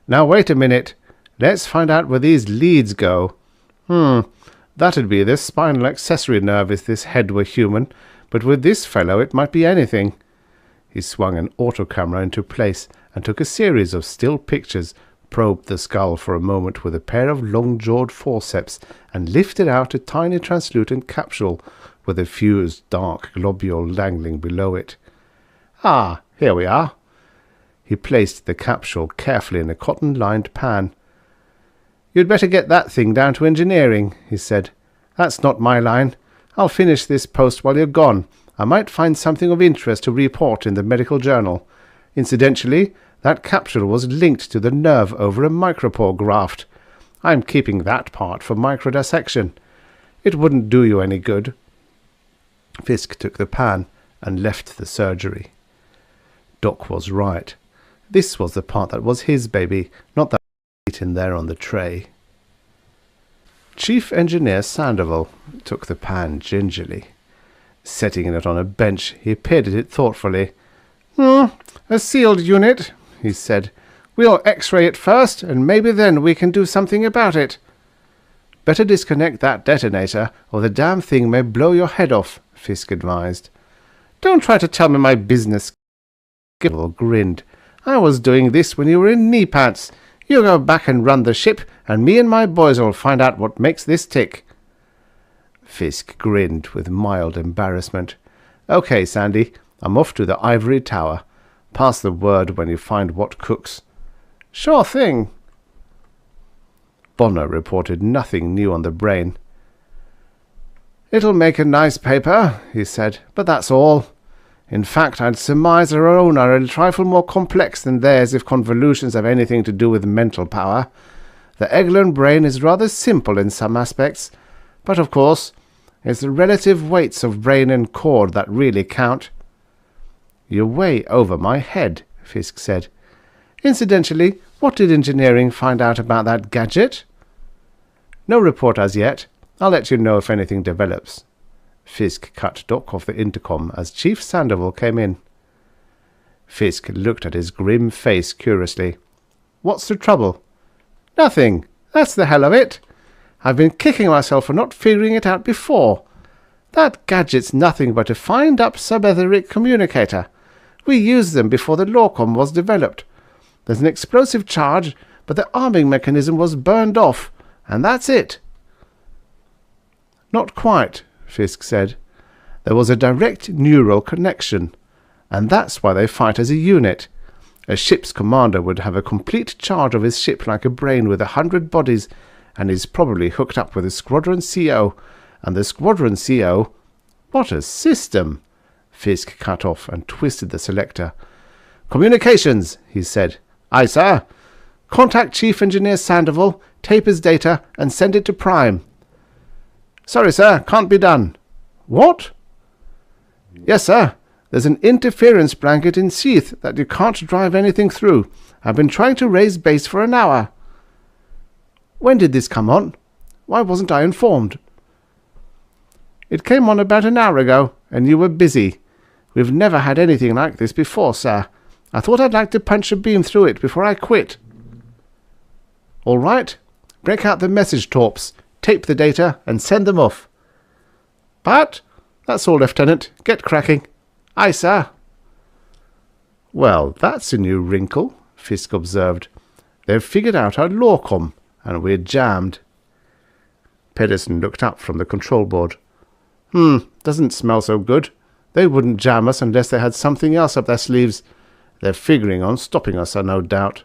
Now wait a minute. Let's find out where these leads go. That'd be the spinal accessory nerve if this head were human, but with this fellow it might be anything." He swung an autocamera into place and took a series of still pictures, probed the skull for a moment with a pair of long-jawed forceps, and lifted out a tiny translucent capsule with a fused dark globule dangling below it. "Ah, here we are." He placed the capsule carefully in a cotton-lined pan. "You'd better get that thing down to engineering," he said. "That's not my line. I'll finish this post while you're gone. I might find something of interest to report in the medical journal. Incidentally, that capsule was linked to the nerve over a micropore graft. I'm keeping that part for microdissection. It wouldn't do you any good." Fisk took the pan and left the surgery. Doc was right. This was the part that was his baby, not that eaten there on the tray. Chief Engineer Sandoval took the pan gingerly. Setting it on a bench, he peered at it thoughtfully. A sealed unit," he said. "We'll X-ray it first, and maybe then we can do something about it." "Better disconnect that detonator, or the damn thing may blow your head off," Fisk advised. "Don't try to tell me my business." Gibble grinned. "I was doing this when you were in knee pants. You go back and run the ship, and me and my boys will find out what makes this tick." Fisk grinned with mild embarrassment. "Okay, Sandy, I'm off to the ivory tower. Pass the word when you find what cooks." "Sure thing." Bonner reported nothing new on the brain. "It'll make a nice paper," he said, "but that's all. In fact, I'd surmise our own are a trifle more complex than theirs if convolutions have anything to do with mental power. The Eglin brain is rather simple in some aspects, but of course, it's the relative weights of brain and cord that really count." "You're way over my head," Fisk said. "Incidentally, what did engineering find out about that gadget?" "No report as yet. I'll let you know if anything develops." Fisk cut Doc off the intercom as Chief Sandoval came in. Fisk looked at his grim face curiously. "What's the trouble?" "Nothing. That's the hell of it. I've been kicking myself for not figuring it out before. That gadget's nothing but a fined-up subetheric communicator. We used them before the Lorcom was developed. There's an explosive charge, but the arming mechanism was burned off, and that's it." "Not quite," Fisk said. "There was a direct neural connection, and that's why they fight as a unit. A ship's commander would have a complete charge of his ship like a brain with 100 bodies, and he's probably hooked up with a squadron CO, and the squadron CO—" "What a system!" Fisk cut off and twisted the selector. "Communications," he said. "Aye, sir. Contact Chief Engineer Sandoval, tape his data, and send it to Prime." "Sorry, sir, can't be done." "What?" "Yes, sir. There's an interference blanket in sheath that you can't drive anything through. I've been trying to raise base for an hour." "When did this come on? Why wasn't I informed?" "It came on about an hour ago, and you were busy. We've never had anything like this before, sir. I thought I'd like to punch a beam through it before I quit." "All right. Break out the message torps, tape the data, and send them off." "But—" "That's all, Lieutenant. Get cracking." "Aye, sir." "Well, that's a new wrinkle," Fisk observed. "They've figured out our Lorcom, and we're jammed." Pedersen looked up from the control board. Doesn't smell so good. They wouldn't jam us unless they had something else up their sleeves. They're figuring on stopping us, no doubt."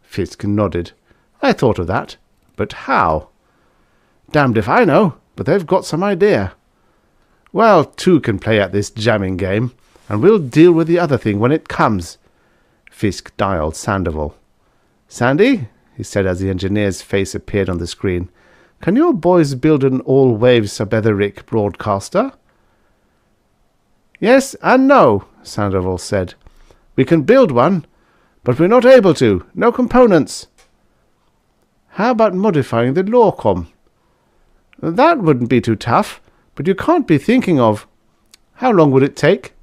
Fisk nodded. "I thought of that. But how?" "Damned if I know, but they've got some idea." "Well, two can play at this jamming game, and we'll deal with the other thing when it comes." Fisk dialed Sandoval. "Sandy," he said as the engineer's face appeared on the screen, "can your boys build an all-wave subetheric broadcaster?" "Yes and no," Sandoval said. "We can build one, but we're not able to. No components." "How about modifying the Lorcom?" "That wouldn't be too tough, but you can't be thinking of—" "How long would it take?"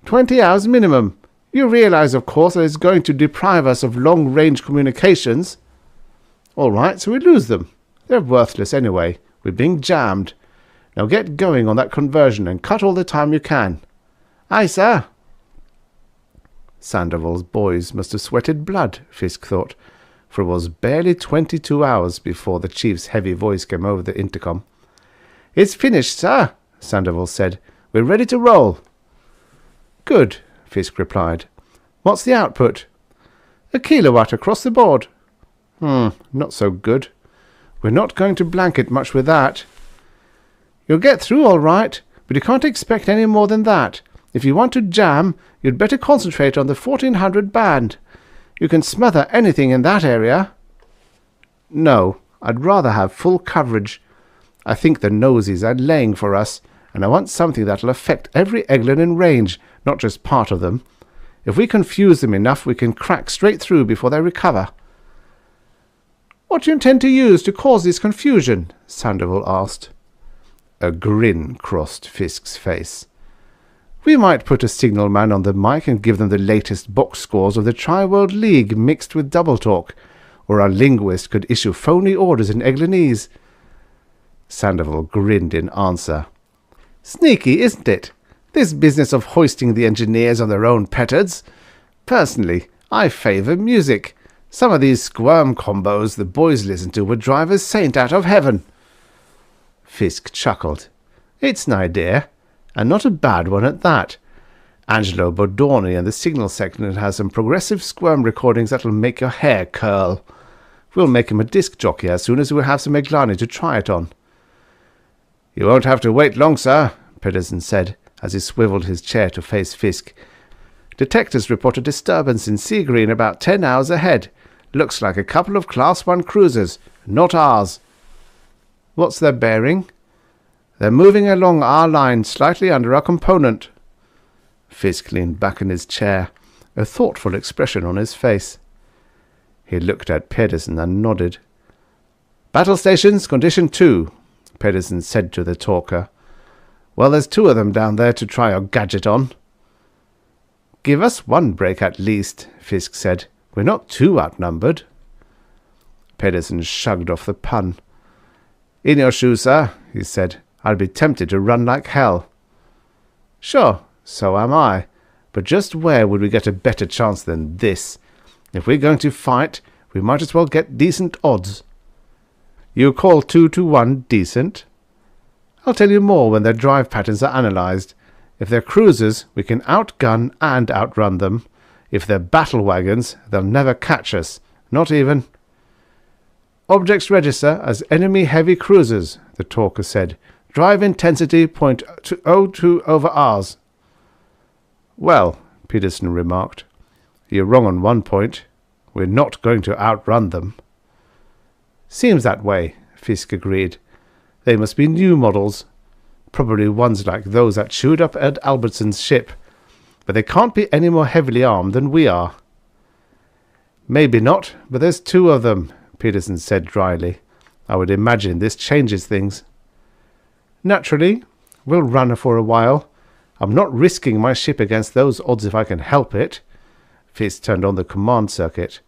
20 hours minimum. You realize, of course, that it's going to deprive us of long-range communications." "All right, so we lose them. They're worthless anyway. We're being jammed. Now get going on that conversion and cut all the time you can." "Aye, sir." Sandoval's boys must have sweated blood, Fisk thought, for it was barely 22 hours before the chief's heavy voice came over the intercom. "It's finished, sir," Sandoval said. "We're ready to roll." "Good," Fisk replied. "What's the output?" "A kilowatt across the board." Not so good. We're not going to blanket much with that." "You'll get through all right, but you can't expect any more than that. If you want to jam, you'd better concentrate on the 1400 band. You can smother anything in that area." "No, I'd rather have full coverage. I think the nosies are laying for us, and I want something that'll affect every Eglin in range, not just part of them. If we confuse them enough, we can crack straight through before they recover." "What do you intend to use to cause this confusion?" Sandoval asked. A grin crossed Fisk's face. "We might put a signal man on the mic and give them the latest box scores of the Tri-World League mixed with double talk, or a linguist could issue phony orders in Eglinese." Sandoval grinned in answer. "Sneaky, isn't it? This business of hoisting the engineers on their own petards. Personally, I favour music. Some of these squirm combos the boys listen to would drive a saint out of heaven." Fisk chuckled. "It's an idea, and not a bad one at that. Angelo Bordoni and the signal section has some progressive squirm recordings that'll make your hair curl. We'll make him a disc jockey as soon as we have some Eglani to try it on." "You won't have to wait long, sir," Pedersen said, as he swivelled his chair to face Fisk. "Detectors report a disturbance in Sea Green about 10 hours ahead. Looks like a couple of Class 1 cruisers, not ours." "What's their bearing?" "They're moving along our line slightly under our component." Fisk leaned back in his chair, a thoughtful expression on his face. He looked at Pedersen and nodded. "Battle stations, condition 2, Pedersen said to the talker. "Well, there's 2 of them down there to try our gadget on." "Give us one break at least," Fisk said. "We're not too outnumbered." Pedersen shrugged off the pun. "In your shoes, sir," he said. I'd be tempted to run like hell. Sure, so am I. But just where would we get a better chance than this? If we're going to fight, we might as well get decent odds. You call 2 to 1 decent? I'll tell you more when their drive patterns are analysed. If they're cruisers, we can outgun and outrun them. If they're battle wagons, they'll never catch us. Not even. Objects register as enemy heavy cruisers, the talker said. Drive intensity .02 over ours. Well, Peterson remarked, you're wrong on one point. We're not going to outrun them. Seems that way, Fisk agreed. They must be new models. Probably ones like those that chewed up Ed Albertson's ship. But they can't be any more heavily armed than we are. Maybe not, but there's 2 of them, Peterson said dryly. I would imagine this changes things. Naturally, we'll run for a while. I'm not risking my ship against those odds if I can help it. Fisk turned on the command circuit.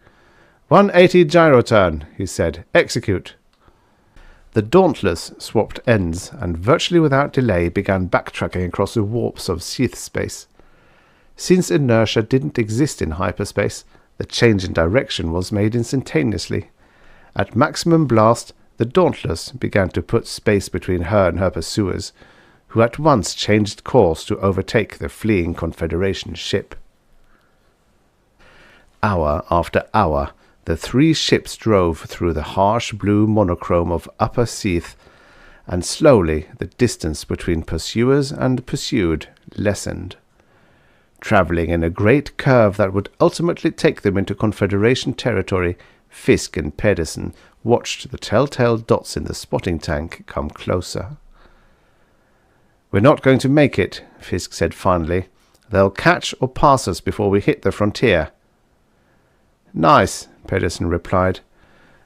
180 gyro turn, he said. Execute. The Dauntless swapped ends and virtually without delay began backtracking across the warps of Seath space. Since inertia didn't exist in hyperspace, the change in direction was made instantaneously. At maximum blast, the Dauntless began to put space between her and her pursuers, who at once changed course to overtake the fleeing Confederation ship. Hour after hour, the 3 ships drove through the harsh blue monochrome of Upper Seath, and slowly the distance between pursuers and pursued lessened. Travelling in a great curve that would ultimately take them into Confederation territory, Fisk and Pedersen watched the telltale dots in the spotting tank come closer. We're not going to make it, Fisk said finally. They'll catch or pass us before we hit the frontier. Nice, Pedersen replied.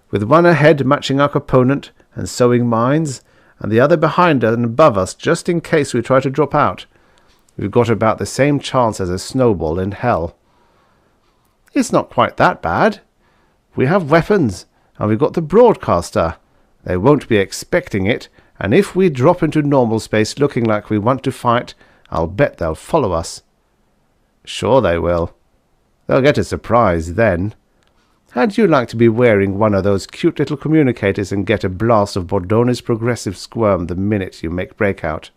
With one ahead matching our opponent and sowing mines, and the other behind and above us just in case we try to drop out, we've got about the same chance as a snowball in hell. It's not quite that bad. We have weapons, and we've got the broadcaster. They won't be expecting it, and if we drop into normal space looking like we want to fight, I'll bet they'll follow us. Sure they will. They'll get a surprise then. How'd you like to be wearing one of those cute little communicators and get a blast of Bordoni's progressive squirm the minute you make breakout?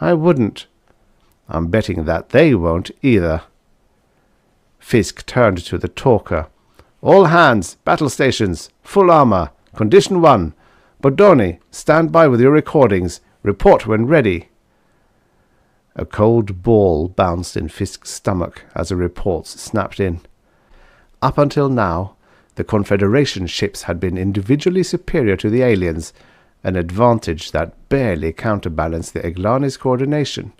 I wouldn't. I'm betting that they won't either. Fisk turned to the talker. All hands, battle stations, full armor, condition 1. Bordoni, stand by with your recordings. Report when ready. A cold ball bounced in Fisk's stomach as the reports snapped in. Up until now, the Confederation ships had been individually superior to the aliens, an advantage that barely counterbalanced the Eglani's coordination.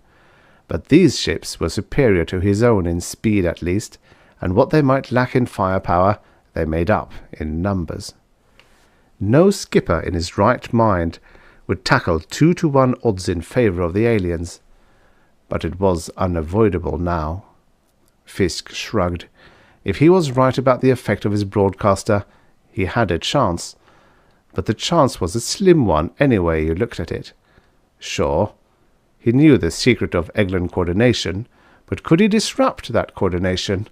But these ships were superior to his own in speed at least, and what they might lack in firepower, they made up in numbers. No skipper in his right mind would tackle 2 to 1 odds in favour of the aliens, but it was unavoidable now. Fisk shrugged. If he was right about the effect of his broadcaster, he had a chance, but the chance was a slim one any way you looked at it. Sure, he knew the secret of Eglan coordination, but could he disrupt that coordination?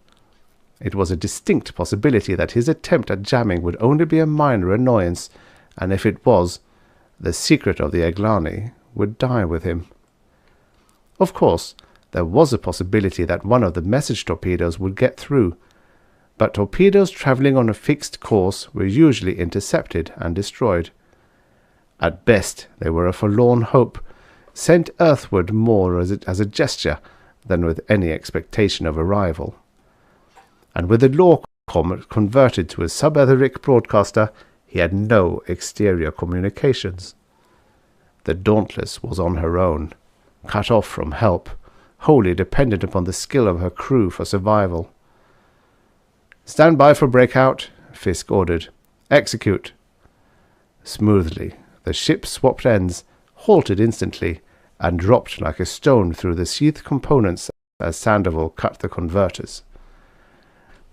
It was a distinct possibility that his attempt at jamming would only be a minor annoyance, and if it was, the secret of the Eglani would die with him. Of course, there was a possibility that one of the message torpedoes would get through, but torpedoes travelling on a fixed course were usually intercepted and destroyed. At best, they were a forlorn hope, sent earthward more as a gesture than with any expectation of arrival. And with the law converted to a sub-etheric broadcaster, he had no exterior communications. The Dauntless was on her own, cut off from help, wholly dependent upon the skill of her crew for survival. Stand by for breakout, Fisk ordered. Execute. Smoothly, the ship swapped ends, halted instantly, and dropped like a stone through the sheath components as Sandoval cut the converters.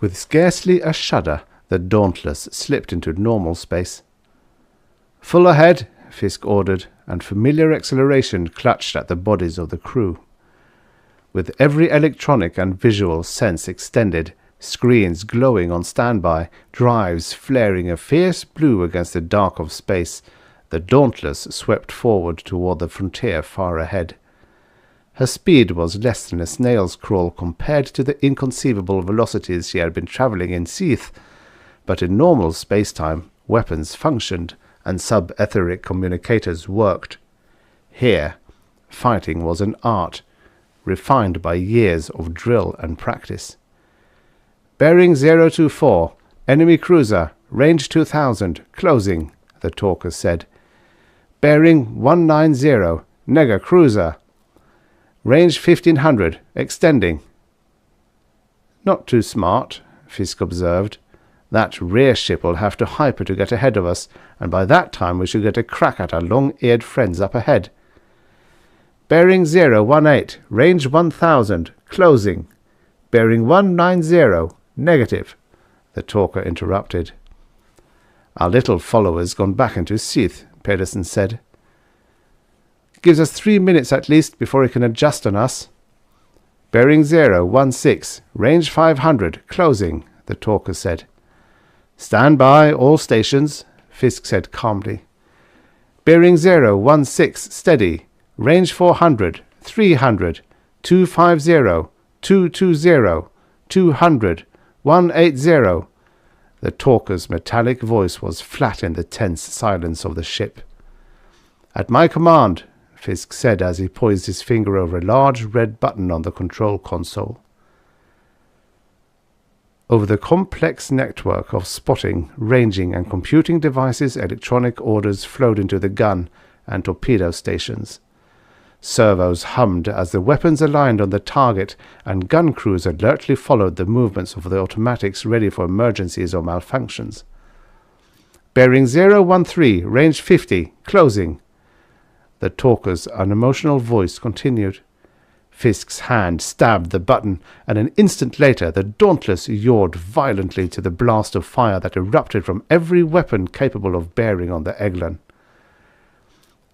With scarcely a shudder, the Dauntless slipped into normal space. Full ahead, Fisk ordered, and familiar acceleration clutched at the bodies of the crew. With every electronic and visual sense extended, screens glowing on standby, drives flaring a fierce blue against the dark of space, the Dauntless swept forward toward the frontier far ahead. Her speed was less than a snail's crawl compared to the inconceivable velocities she had been traveling in Seath, but in normal space-time, weapons functioned and sub-etheric communicators worked. Here, fighting was an art, refined by years of drill and practice. "Bearing 024, enemy cruiser, range 2000, closing," the talker said. "Bearing 190, nega cruiser, range 1500, extending." "Not too smart," Fisk observed. "That rear ship will have to hyper to get ahead of us, and by that time we should get a crack at our long-eared friends up ahead." "Bearing 018, range 1000, closing. Bearing 190, negative," the talker interrupted. "Our little follower's gone back into Seath," Pedersen said. "Gives us 3 minutes at least before he can adjust on us." "Bearing 016, range 500, closing," the talker said. "Stand by, all stations," Fisk said calmly. "Bearing 016, steady, range 400, 300, 250, 220, 200, 180. The talker's metallic voice was flat in the tense silence of the ship. "At my command," Fisk said as he poised his finger over a large red button on the control console. Over the complex network of spotting, ranging and computing devices, electronic orders flowed into the gun and torpedo stations. Servos hummed as the weapons aligned on the target, and gun crews alertly followed the movements of the automatics ready for emergencies or malfunctions. "Bearing 013, range 50, closing." The talker's unemotional voice continued. Fisk's hand stabbed the button, and an instant later the Dauntless yawed violently to the blast of fire that erupted from every weapon capable of bearing on the Eglin.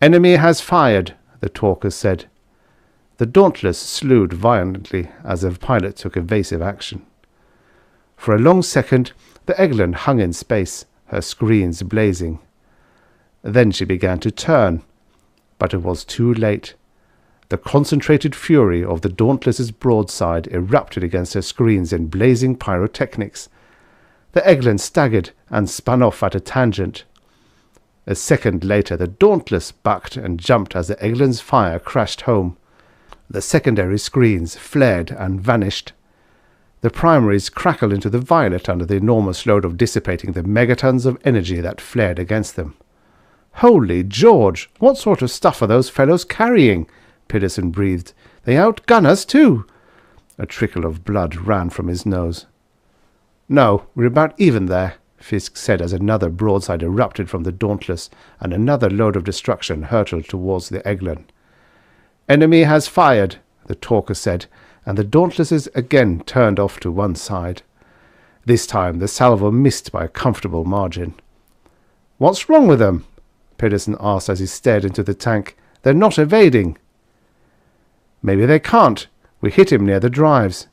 "Enemy has fired," the talker said. The Dauntless slewed violently as the pilot took evasive action. For a long second the Eglin hung in space, her screens blazing. Then she began to turn, but it was too late. The concentrated fury of the Dauntless's broadside erupted against her screens in blazing pyrotechnics. The Eglin staggered and spun off at a tangent. A second later the Dauntless bucked and jumped as the Eglin's fire crashed home. The secondary screens flared and vanished. The primaries crackled into the violet under the enormous load of dissipating the megatons of energy that flared against them. "Holy George! What sort of stuff are those fellows carrying?" Pedersen breathed. "They outgun us too!" A trickle of blood ran from his nose. "No, we're about even there," Fisk said as another broadside erupted from the Dauntless, and another load of destruction hurtled towards the Eglin. "Enemy has fired," the talker said, and the Dauntlesses again turned off to one side. This time the salvo missed by a comfortable margin. "What's wrong with them?" Pedersen asked as he stared into the tank. "They're not evading." "Maybe they can't. We hit him near the drives."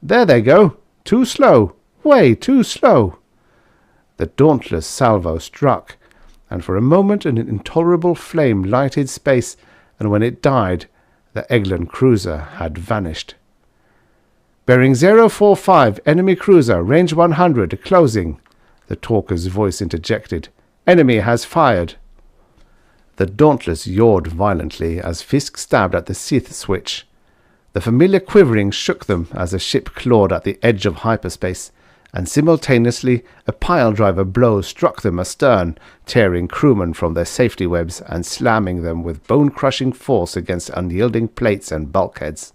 "There they go. Too slow. Way too slow." The Dauntless salvo struck, and for a moment an intolerable flame lighted space, and when it died, the Eglin cruiser had vanished. "Bearing 045, enemy cruiser, range 100, closing," the talker's voice interjected. "Enemy has fired." The Dauntless yawed violently as Fisk stabbed at the Sith switch. The familiar quivering shook them as the ship clawed at the edge of hyperspace, and simultaneously a pile-driver blow struck them astern, tearing crewmen from their safety webs and slamming them with bone-crushing force against unyielding plates and bulkheads.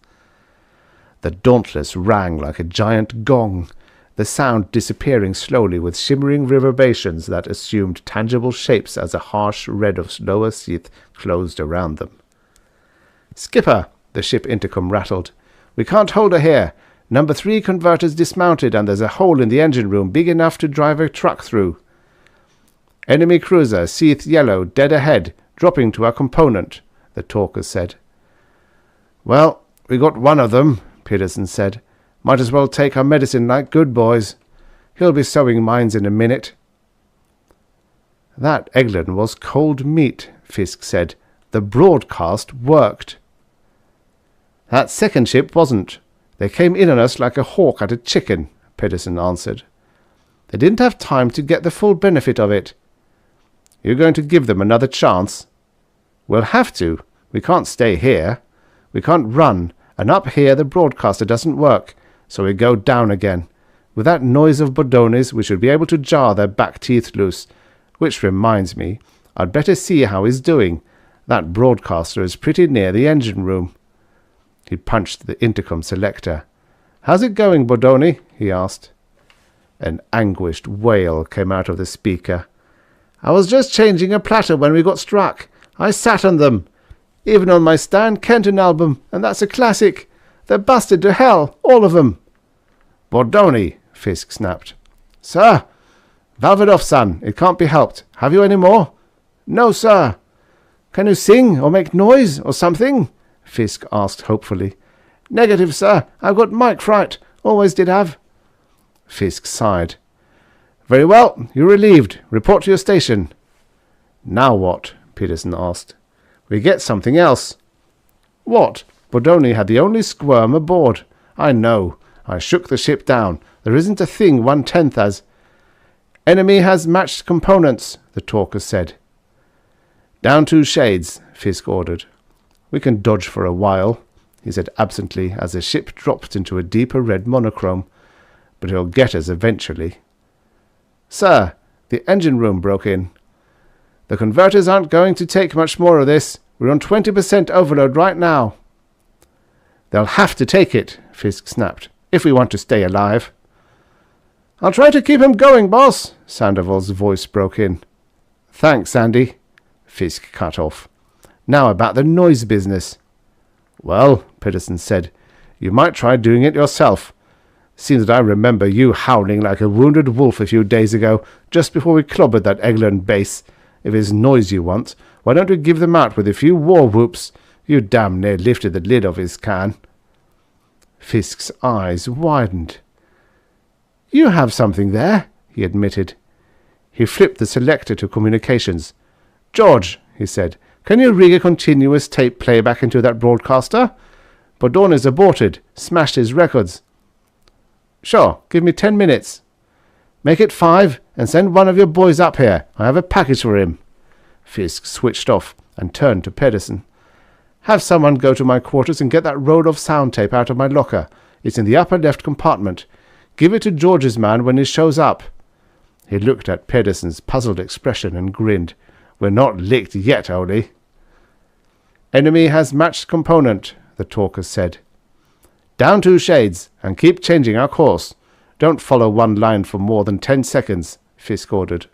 The Dauntless rang like a giant gong, the sound disappearing slowly with shimmering reverberations that assumed tangible shapes as a harsh red of lower Seath closed around them. "Skipper," the ship intercom rattled. "We can't hold her here. Number 3 converter's dismounted and there's a hole in the engine room big enough to drive a truck through." "Enemy cruiser, Seath yellow, dead ahead. dropping to our component, the talker said. Well, we got one of them, Peterson said. Might as well take our medicine like good boys. He'll be sowing mines in a minute. That Eglin was cold meat, Fisk said. The broadcast worked. That second ship wasn't. They came in on us like a hawk at a chicken, Peterson answered. They didn't have time to get the full benefit of it. You're going to give them another chance? We'll have to. We can't stay here. We can't run, and up here the broadcaster doesn't work, so we go down again. With that noise of Bodoni's, we should be able to jar their back teeth loose. Which reminds me, I'd better see how he's doing. That broadcaster is pretty near the engine room. He punched the intercom selector. How's it going, Bodoni? He asked. An anguished wail came out of the speaker. I was just changing a platter when we got struck. I sat on them. Even on my Stan Kenton album, and that's a classic. They're busted to hell, all of them. Bodoni, Fisk snapped. Sir! Valve it off, son. It can't be helped. Have you any more? No, sir. Can you sing or make noise or something? Fisk asked hopefully. Negative, sir. I've got mic fright. Always did have. Fisk sighed. Very well. You're relieved. Report to your station. Now what? Peterson asked. We get something else. What? Bodoni had the only squirm aboard. I know. I shook the ship down. There isn't a thing 1/10 as. Enemy has matched components, the talker said. Down 2 shades, Fisk ordered. We can dodge for a while, he said absently as the ship dropped into a deeper red monochrome. But he'll get us eventually. Sir, the engine room broke in. The converters aren't going to take much more of this. We're on 20% overload right now. They'll have to take it, Fisk snapped, if we want to stay alive. I'll try to keep him going, boss, Sandoval's voice broke in. Thanks, Andy, Fisk cut off. Now about the noise business. Well, Peterson said, you might try doing it yourself. Seems that I remember you howling like a wounded wolf a few days ago, just before we clobbered that Eglin base. If it's noise you want, why don't we give them out with a few war whoops? You damn near lifted the lid off his can. Fisk's eyes widened. You have something there, he admitted. He flipped the selector to communications. George, he said, can you rig a continuous tape playback into that broadcaster? Bodoni's aborted, smashed his records. Sure, give me 10 minutes. Make it 5 and send one of your boys up here. I have a package for him. Fisk switched off and turned to Pedersen. Have someone go to my quarters and get that roll of sound tape out of my locker. It's in the upper left compartment. Give it to George's man when he shows up. He looked at Pedersen's puzzled expression and grinned. We're not licked yet, Oli. Enemy has matched component, the talker said. Down 2 shades, and keep changing our course. Don't follow one line for more than 10 seconds, Fisk ordered.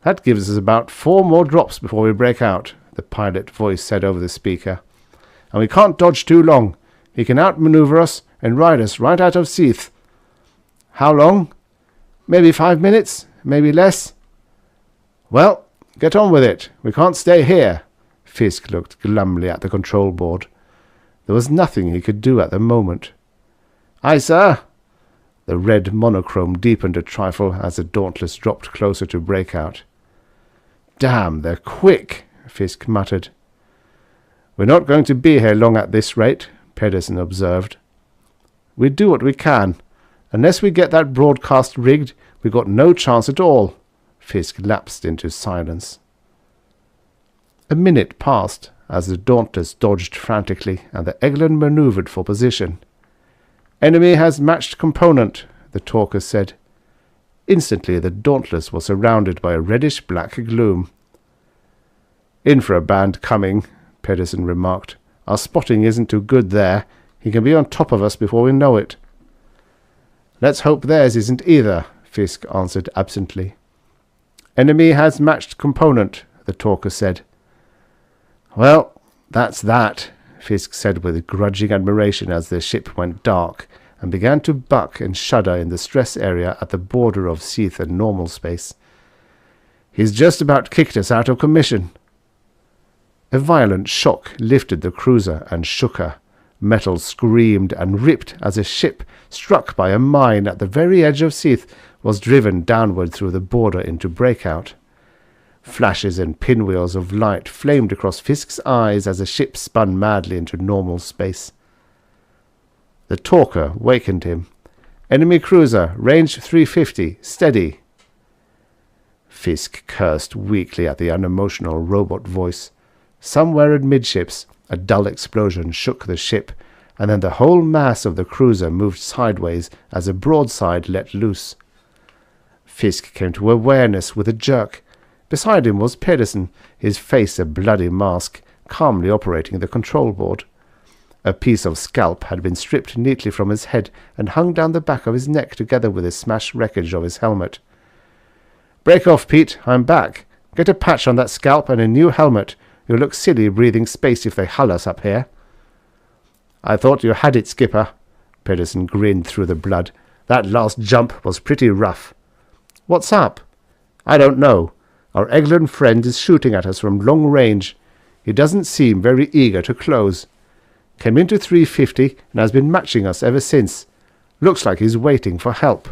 That gives us about 4 more drops before we break out, the pilot voice said over the speaker. And we can't dodge too long. He can outmaneuver us and ride us right out of Seath. How long? Maybe 5 minutes, maybe less. Well, get on with it. We can't stay here. Fisk looked glumly at the control board. There was nothing he could do at the moment. Aye, sir. The red monochrome deepened a trifle as the Dauntless dropped closer to breakout. Damn, they're quick, Fisk muttered. We're not going to be here long at this rate, Pedersen observed. We do what we can. Unless we get that broadcast rigged, we've got no chance at all. Fisk lapsed into silence. A minute passed as the Dauntless dodged frantically and the Eglin manoeuvred for position. Enemy has matched component, the talker said. Instantly the Dauntless was surrounded by a reddish-black gloom. In for a band coming, Pedersen remarked. Our spotting isn't too good there. He can be on top of us before we know it. Let's hope theirs isn't either, Fisk answered absently. Enemy has matched component, the talker said. Well, that's that, Fisk said with grudging admiration as the ship went dark and began to buck and shudder in the stress area at the border of Seath and normal space. He's just about kicked us out of commission. A violent shock lifted the cruiser and shook her. Metal screamed and ripped as a ship, struck by a mine at the very edge of Seath, was driven downward through the border into breakout. Flashes and pinwheels of light flamed across Fisk's eyes as the ship spun madly into normal space. The talker wakened him. "Enemy cruiser, range 350, steady." Fisk cursed weakly at the unemotional robot voice. Somewhere amidships, a dull explosion shook the ship, and then the whole mass of the cruiser moved sideways as a broadside let loose. Fisk came to awareness with a jerk. Beside him was Pedersen, his face a bloody mask, calmly operating the control board. A piece of scalp had been stripped neatly from his head and hung down the back of his neck together with the smashed wreckage of his helmet. "Break off, Pete. I'm back. Get a patch on that scalp and a new helmet. You'll look silly breathing space if they hull us up here." "I thought you had it, Skipper." Pedersen grinned through the blood. "That last jump was pretty rough." "What's up?" "I don't know. Our Eglin friend is shooting at us from long range. He doesn't seem very eager to close. Came into 350 and has been matching us ever since. Looks like he's waiting for help."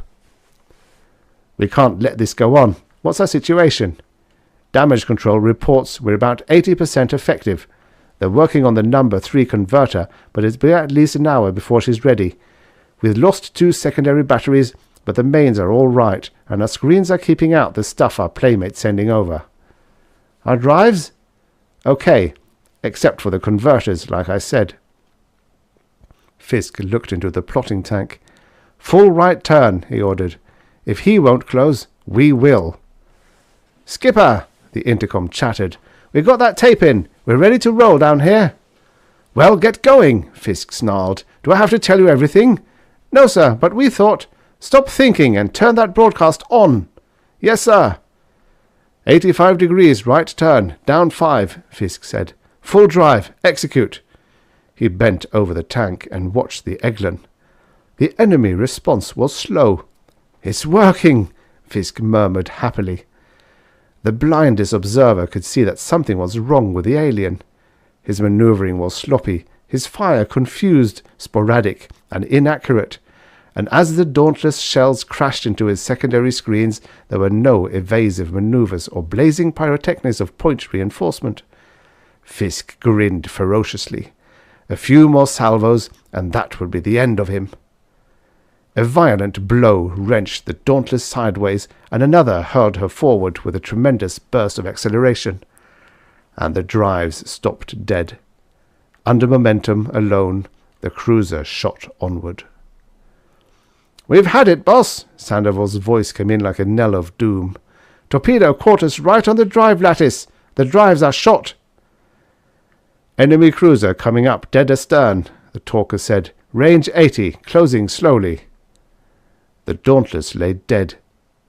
"We can't let this go on. What's our situation?" "Damage control reports we're about 80% effective. They're working on the number 3 converter, but it'll be at least an hour before she's ready. We've lost 2 secondary batteries, but the mains are all right, and our screens are keeping out the stuff our playmate's sending over." "Our drives?" "Okay, except for the converters, like I said." Fisk looked into the plotting tank. "Full right turn," he ordered. "If he won't close, we will." "Skipper!" the intercom chattered. "We got that tape in. We're ready to roll down here." "Well, get going," Fisk snarled. "Do I have to tell you everything?" "No, sir, but we thought—" "Stop thinking and turn that broadcast on." "Yes, sir." 85 degrees, right turn, down 5, Fisk said. "Full drive, execute." He bent over the tank and watched the Eglin. The enemy response was slow. "It's working," Fisk murmured happily. The blindest observer could see that something was wrong with the alien. His maneuvering was sloppy, his fire confused, sporadic, and inaccurate, and as the dauntless shells crashed into his secondary screens, there were no evasive maneuvers or blazing pyrotechnics of point reinforcement. Fisk grinned ferociously. A few more salvos, and that would be the end of him. A violent blow wrenched the Dauntless sideways, and another hurled her forward with a tremendous burst of acceleration. And the drives stopped dead. Under momentum alone, the cruiser shot onward. "We've had it, boss!" Sandoval's voice came in like a knell of doom. "Torpedo caught us right on the drive lattice. The drives are shot." "Enemy cruiser coming up dead astern," the talker said. "Range 80, closing slowly." The Dauntless lay dead,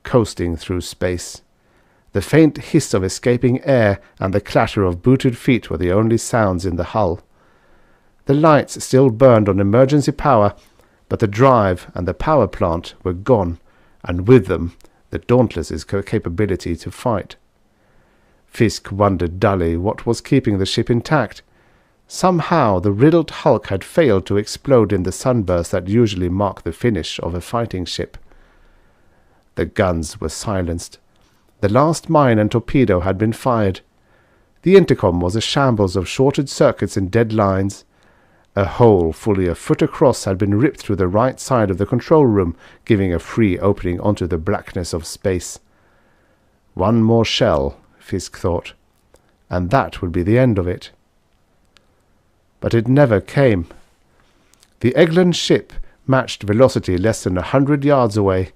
coasting through space. The faint hiss of escaping air and the clatter of booted feet were the only sounds in the hull. The lights still burned on emergency power, but the drive and the power plant were gone, and with them the Dauntless's capability to fight. Fisk wondered dully what was keeping the ship intact. Somehow the riddled hulk had failed to explode in the sunburst that usually marked the finish of a fighting ship. The guns were silenced. The last mine and torpedo had been fired. The intercom was a shambles of shorted circuits and dead lines. A hole fully a foot across had been ripped through the right side of the control room, giving a free opening onto the blackness of space. One more shell, Fisk thought, and that would be the end of it. But it never came. The Eglin ship matched velocity less than 100 yards away,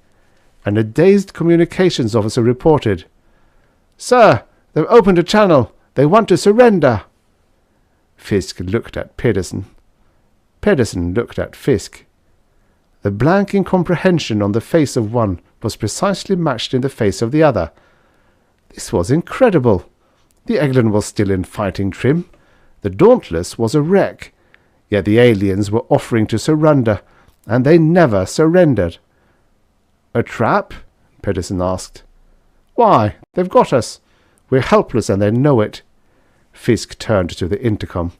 and a dazed communications officer reported, "Sir, they've opened a channel. They want to surrender." Fisk looked at Pedersen. Pedersen looked at Fisk. The blank incomprehension on the face of one was precisely matched in the face of the other. This was incredible. The Eglin was still in fighting trim. The Dauntless was a wreck, yet the aliens were offering to surrender, and they never surrendered. "A trap?" Pedersen asked. "Why, they've got us. We're helpless and they know it. Fisk turned to the intercom.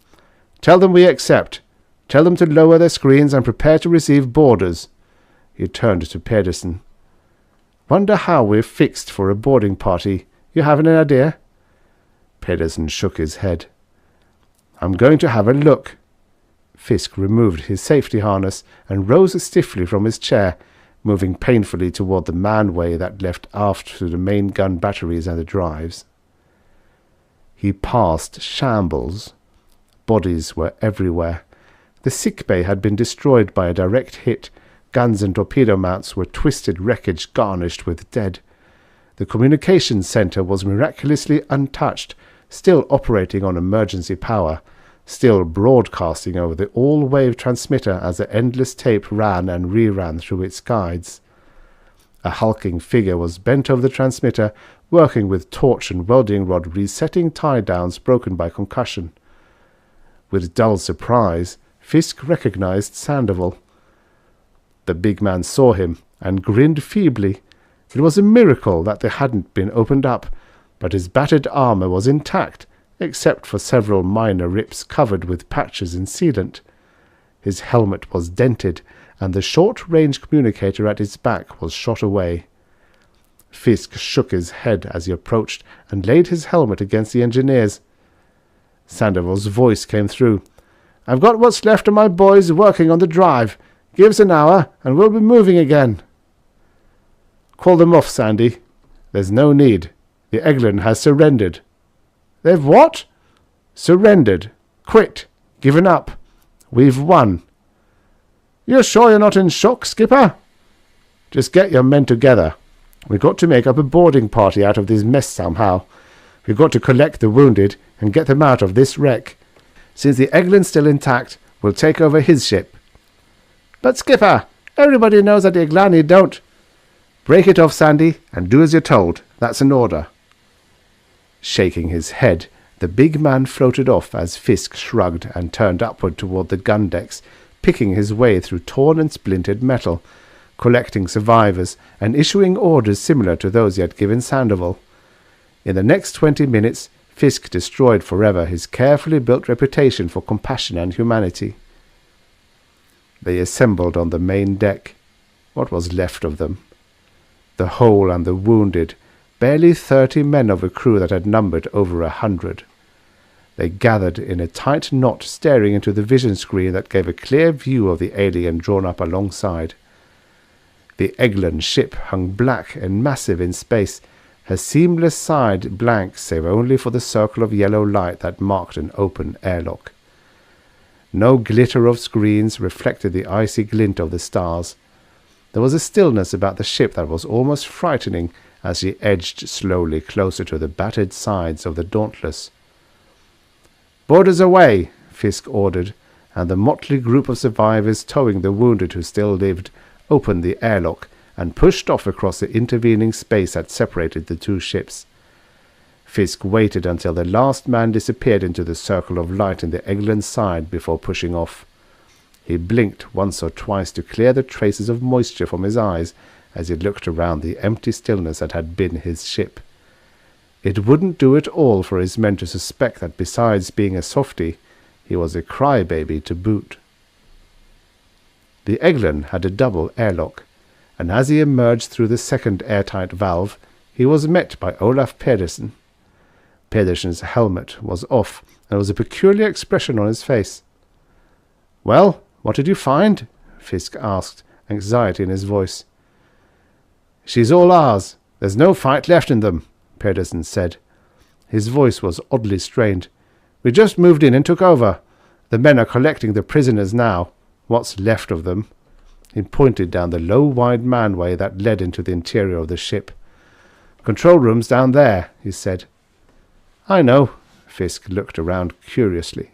"Tell them we accept. Tell them to lower their screens and prepare to receive boarders." He turned to Pedersen. "Wonder how we're fixed for a boarding party. You have an idea?" Pedersen shook his head. "I'm going to have a look." Fisk removed his safety harness and rose stiffly from his chair, moving painfully toward the manway that left aft to the main gun batteries and the drives. He passed shambles. Bodies were everywhere. The sickbay had been destroyed by a direct hit. Guns and torpedo mounts were twisted wreckage garnished with dead. The communications center was miraculously untouched, still operating on emergency power, still broadcasting over the all-wave transmitter as the endless tape ran and reran through its guides. A hulking figure was bent over the transmitter, working with torch and welding rod resetting tie-downs broken by concussion. With dull surprise, Fisk recognized Sandoval. The big man saw him and grinned feebly. It was a miracle that they hadn't been opened up, but his battered armor was intact, except for several minor rips covered with patches and sealant. His helmet was dented, and the short-range communicator at his back was shot away. Fisk shook his head as he approached and laid his helmet against the engineer's. Sandoval's voice came through. "I've got what's left of my boys working on the drive. Give us an hour, and we'll be moving again." "Call them off, Sandy." "There's no need. The Eglin has surrendered." "They've what?" "Surrendered. Quit. Given up. We've won." "You're sure you're not in shock, Skipper?" "Just get your men together. We've got to make up a boarding party out of this mess somehow. We've got to collect the wounded and get them out of this wreck. Since the Eglin's still intact, we'll take over his ship." "But Skipper, everybody knows that the Eglani don't—" "Break it off, Sandy, and do as you're told. That's an order." Shaking his head, the big man floated off as Fisk shrugged and turned upward toward the gun decks, picking his way through torn and splintered metal, collecting survivors and issuing orders similar to those he had given Sandoval. In the next 20 minutes, Fisk destroyed forever his carefully built reputation for compassion and humanity. They assembled on the main deck. What was left of them? The whole and the wounded, barely 30 men of a crew that had numbered over 100. They gathered in a tight knot, staring into the vision screen that gave a clear view of the alien drawn up alongside. The Eglin ship hung black and massive in space, her seamless side blank save only for the circle of yellow light that marked an open airlock. No glitter of screens reflected the icy glint of the stars. There was a stillness about the ship that was almost frightening as she edged slowly closer to the battered sides of the Dauntless. "Boarders away," Fisk ordered, and the motley group of survivors towing the wounded who still lived opened the airlock and pushed off across the intervening space that separated the two ships. Fisk waited until the last man disappeared into the circle of light in the Eglin's side before pushing off. He blinked once or twice to clear the traces of moisture from his eyes as he looked around the empty stillness that had been his ship. It wouldn't do at all for his men to suspect that besides being a softy, he was a crybaby to boot. The Eglin had a double airlock, and as he emerged through the second airtight valve, he was met by Olaf Pedersen. Pedersen's helmet was off, and there was a peculiar expression on his face. "Well, what did you find?" Fisk asked, anxiety in his voice. "She's all ours. There's no fight left in them," Pedersen said. His voice was oddly strained. "We just moved in and took over. The men are collecting the prisoners now. What's left of them." He pointed down the low, wide manway that led into the interior of the ship. "Control room's down there," he said. "I know." Fisk looked around curiously.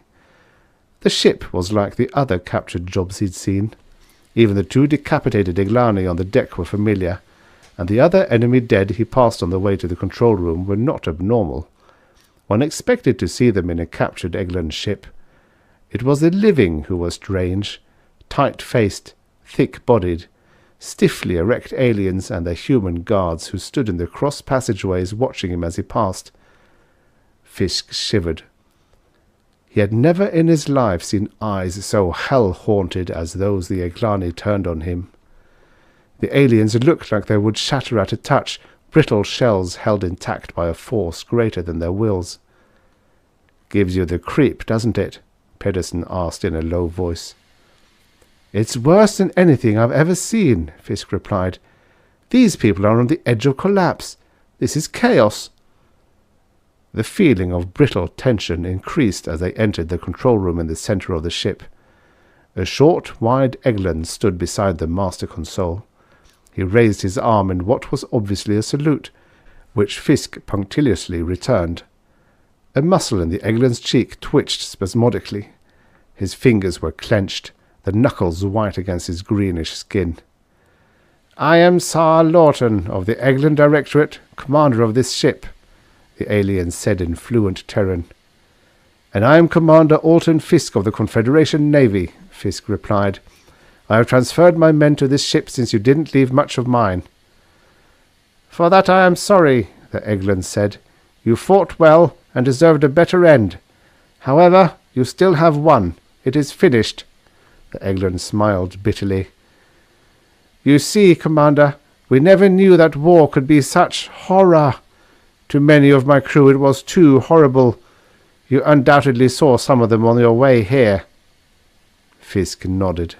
The ship was like the other captured jobs he'd seen. Even the two decapitated Eglani on the deck were familiar, and the other enemy dead he passed on the way to the control room were not abnormal. One expected to see them in a captured Eglin ship. It was the living who were strange, tight-faced, thick-bodied, stiffly erect aliens and their human guards who stood in the cross passageways watching him as he passed. Fisk shivered. He had never in his life seen eyes so hell-haunted as those the Eglani turned on him. The aliens looked like they would shatter at a touch, brittle shells held intact by a force greater than their wills. "Gives you the creep, doesn't it?" Pedersen asked in a low voice. "It's worse than anything I've ever seen," Fisk replied. "These people are on the edge of collapse. This is chaos." The feeling of brittle tension increased as they entered the control room in the center of the ship. A short, wide Eglin stood beside the master console. He raised his arm in what was obviously a salute, which Fisk punctiliously returned. A muscle in the Eglin's cheek twitched spasmodically. His fingers were clenched, the knuckles white against his greenish skin. "I am Sir Lawton of the Eglin Directorate, commander of this ship," the alien said in fluent Terran. "And I am Commander Alton Fisk of the Confederation Navy," Fisk replied. "I have transferred my men to this ship since you didn't leave much of mine." "For that I am sorry," the Eglin said. "You fought well and deserved a better end. However, you still have won. It is finished." The Eglin smiled bitterly. "You see, Commander, we never knew that war could be such horror. To many of my crew it was too horrible. You undoubtedly saw some of them on your way here." Fisk nodded.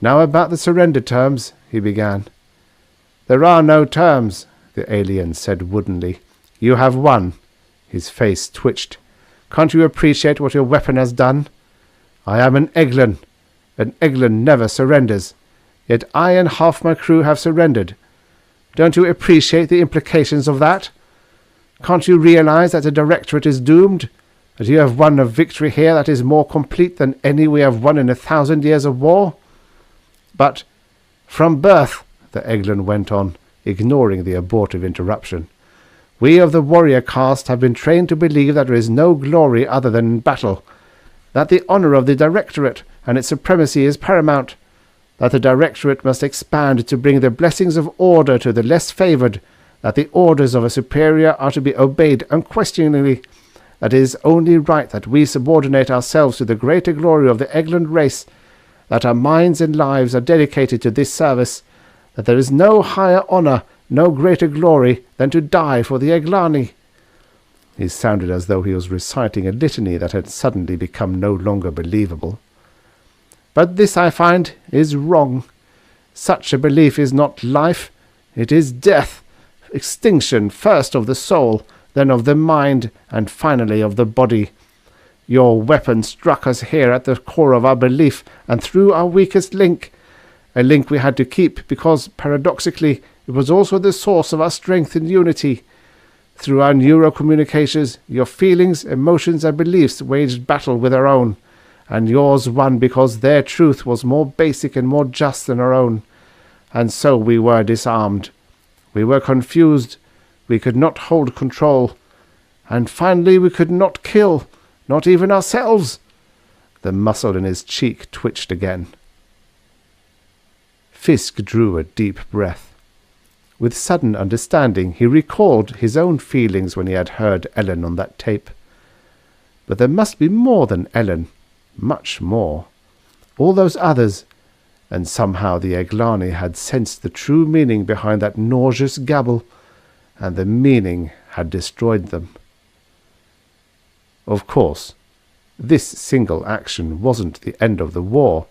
"Now about the surrender terms," he began. "There are no terms," the alien said woodenly. "You have won." His face twitched. "Can't you appreciate what your weapon has done? I am an Eglin. An Eglin never surrenders. Yet I and half my crew have surrendered. Don't you appreciate the implications of that? Can't you realize that the Directorate is doomed? That you have won a victory here that is more complete than any we have won in 1,000 years of war? But from birth," the Eglin went on, ignoring the abortive interruption, "we of the warrior caste have been trained to believe that there is no glory other than in battle, that the honor of the Directorate and its supremacy is paramount, that the Directorate must expand to bring the blessings of order to the less favored, that the orders of a superior are to be obeyed unquestioningly, that it is only right that we subordinate ourselves to the greater glory of the Eglin race, that our minds and lives are dedicated to this service, that there is no higher honor, no greater glory than to die for the Eglani." He sounded as though he was reciting a litany that had suddenly become no longer believable. "But this, I find, is wrong. Such a belief is not life. It is death, extinction first of the soul, then of the mind, and finally of the body. Your weapon struck us here at the core of our belief and through our weakest link, a link we had to keep because, paradoxically, it was also the source of our strength and unity. Through our neurocommunications, your feelings, emotions, and beliefs waged battle with our own, and yours won because their truth was more basic and more just than our own. And so we were disarmed. We were confused. We could not hold control. And finally we could not kill, not even ourselves." The muscle in his cheek twitched again. Fisk drew a deep breath. With sudden understanding, he recalled his own feelings when he had heard Ellen on that tape. But there must be more than Ellen, much more. All those others, and somehow the Eglani had sensed the true meaning behind that nauseous gabble, and the meaning had destroyed them. Of course, this single action wasn't the end of the war,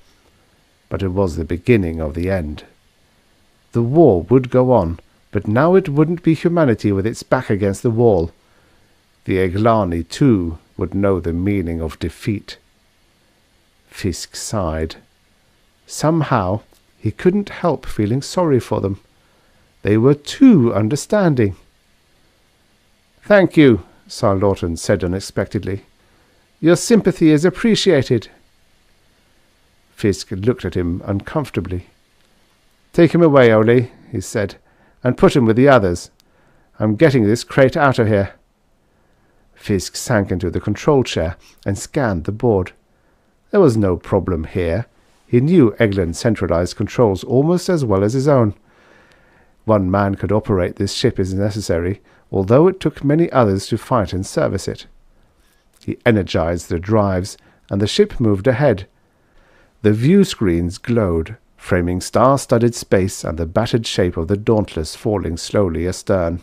but it was the beginning of the end. The war would go on, but now it wouldn't be humanity with its back against the wall. The Eglani, too, would know the meaning of defeat. Fisk sighed. Somehow he couldn't help feeling sorry for them. They were too understanding. "Thank you," Sir Lawton said unexpectedly. "Your sympathy is appreciated." Fisk looked at him uncomfortably. "Take him away, Ole," he said, "and put him with the others. I'm getting this crate out of here." Fisk sank into the control chair and scanned the board. There was no problem here. He knew Eglin's centralized controls almost as well as his own. One man could operate this ship as necessary, although it took many others to fight and service it. He energized the drives, and the ship moved ahead. The view screens glowed, framing star-studded space and the battered shape of the Dauntless falling slowly astern.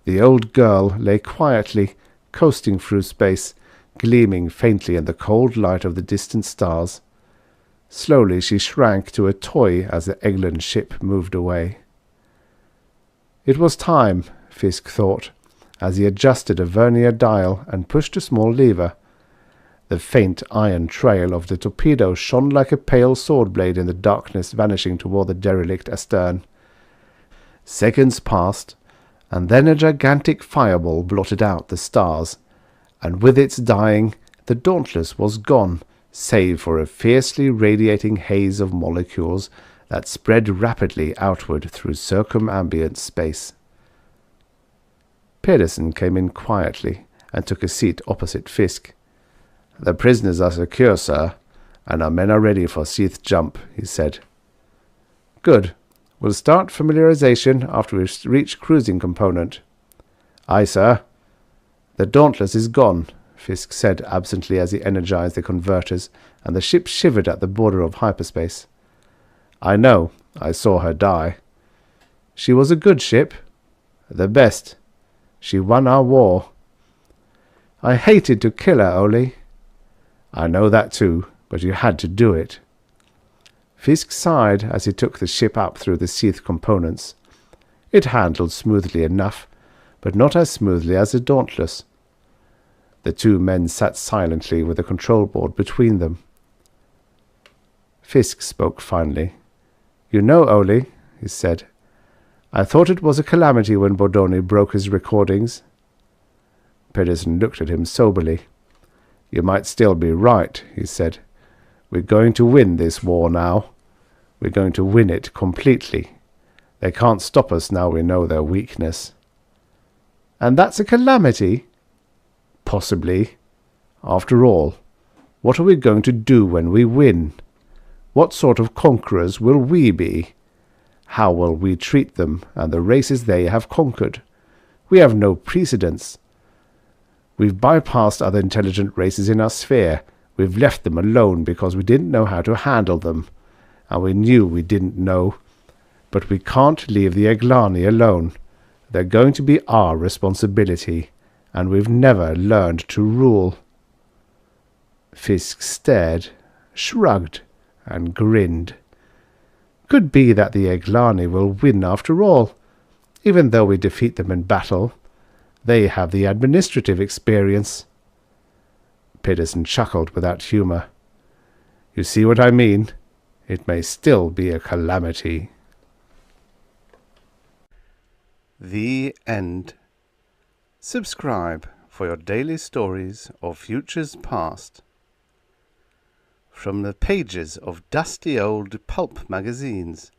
The old girl lay quietly, coasting through space, gleaming faintly in the cold light of the distant stars. Slowly she shrank to a toy as the Eglin ship moved away. It was time, Fisk thought, as he adjusted a vernier dial and pushed a small lever. The faint iron trail of the torpedo shone like a pale sword blade in the darkness, vanishing toward the derelict astern. Seconds passed, and then a gigantic fireball blotted out the stars, and with its dying, the Dauntless was gone, save for a fiercely radiating haze of molecules that spread rapidly outward through circumambient space. Pedersen came in quietly and took a seat opposite Fisk. "The prisoners are secure, sir, and our men are ready for seath jump," he said. "Good. We'll start familiarization after we reach cruising component." "Aye, sir." "The Dauntless is gone," Fisk said absently as he energized the converters, and the ship shivered at the border of hyperspace. "I know. I saw her die." "She was a good ship." "The best. She won our war." "I hated to kill her, Ole." "I know that too, but you had to do it." Fisk sighed as he took the ship up through the seath components. It handled smoothly enough, but not as smoothly as the Dauntless. The two men sat silently with the control board between them. Fisk spoke finally. "You know, Ole," he said, "I thought it was a calamity when Bordoni broke his recordings." Pedersen looked at him soberly. "You might still be right," he said. "We're going to win this war now. We're going to win it completely. They can't stop us now we know their weakness." "And that's a calamity?" "Possibly. After all, what are we going to do when we win? What sort of conquerors will we be? How will we treat them and the races they have conquered? We have no precedents. We've bypassed other intelligent races in our sphere. We've left them alone because we didn't know how to handle them. And we knew we didn't know. But we can't leave the Eglani alone. They're going to be our responsibility, and we've never learned to rule." Fisk stared, shrugged, and grinned. "Could be that the Eglani will win after all, even though we defeat them in battle. They have the administrative experience." Pedersen chuckled without humor. "You see what I mean? It may still be a calamity." The end. Subscribe for your daily stories of futures past. From the pages of dusty old pulp magazines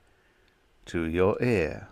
to your ear.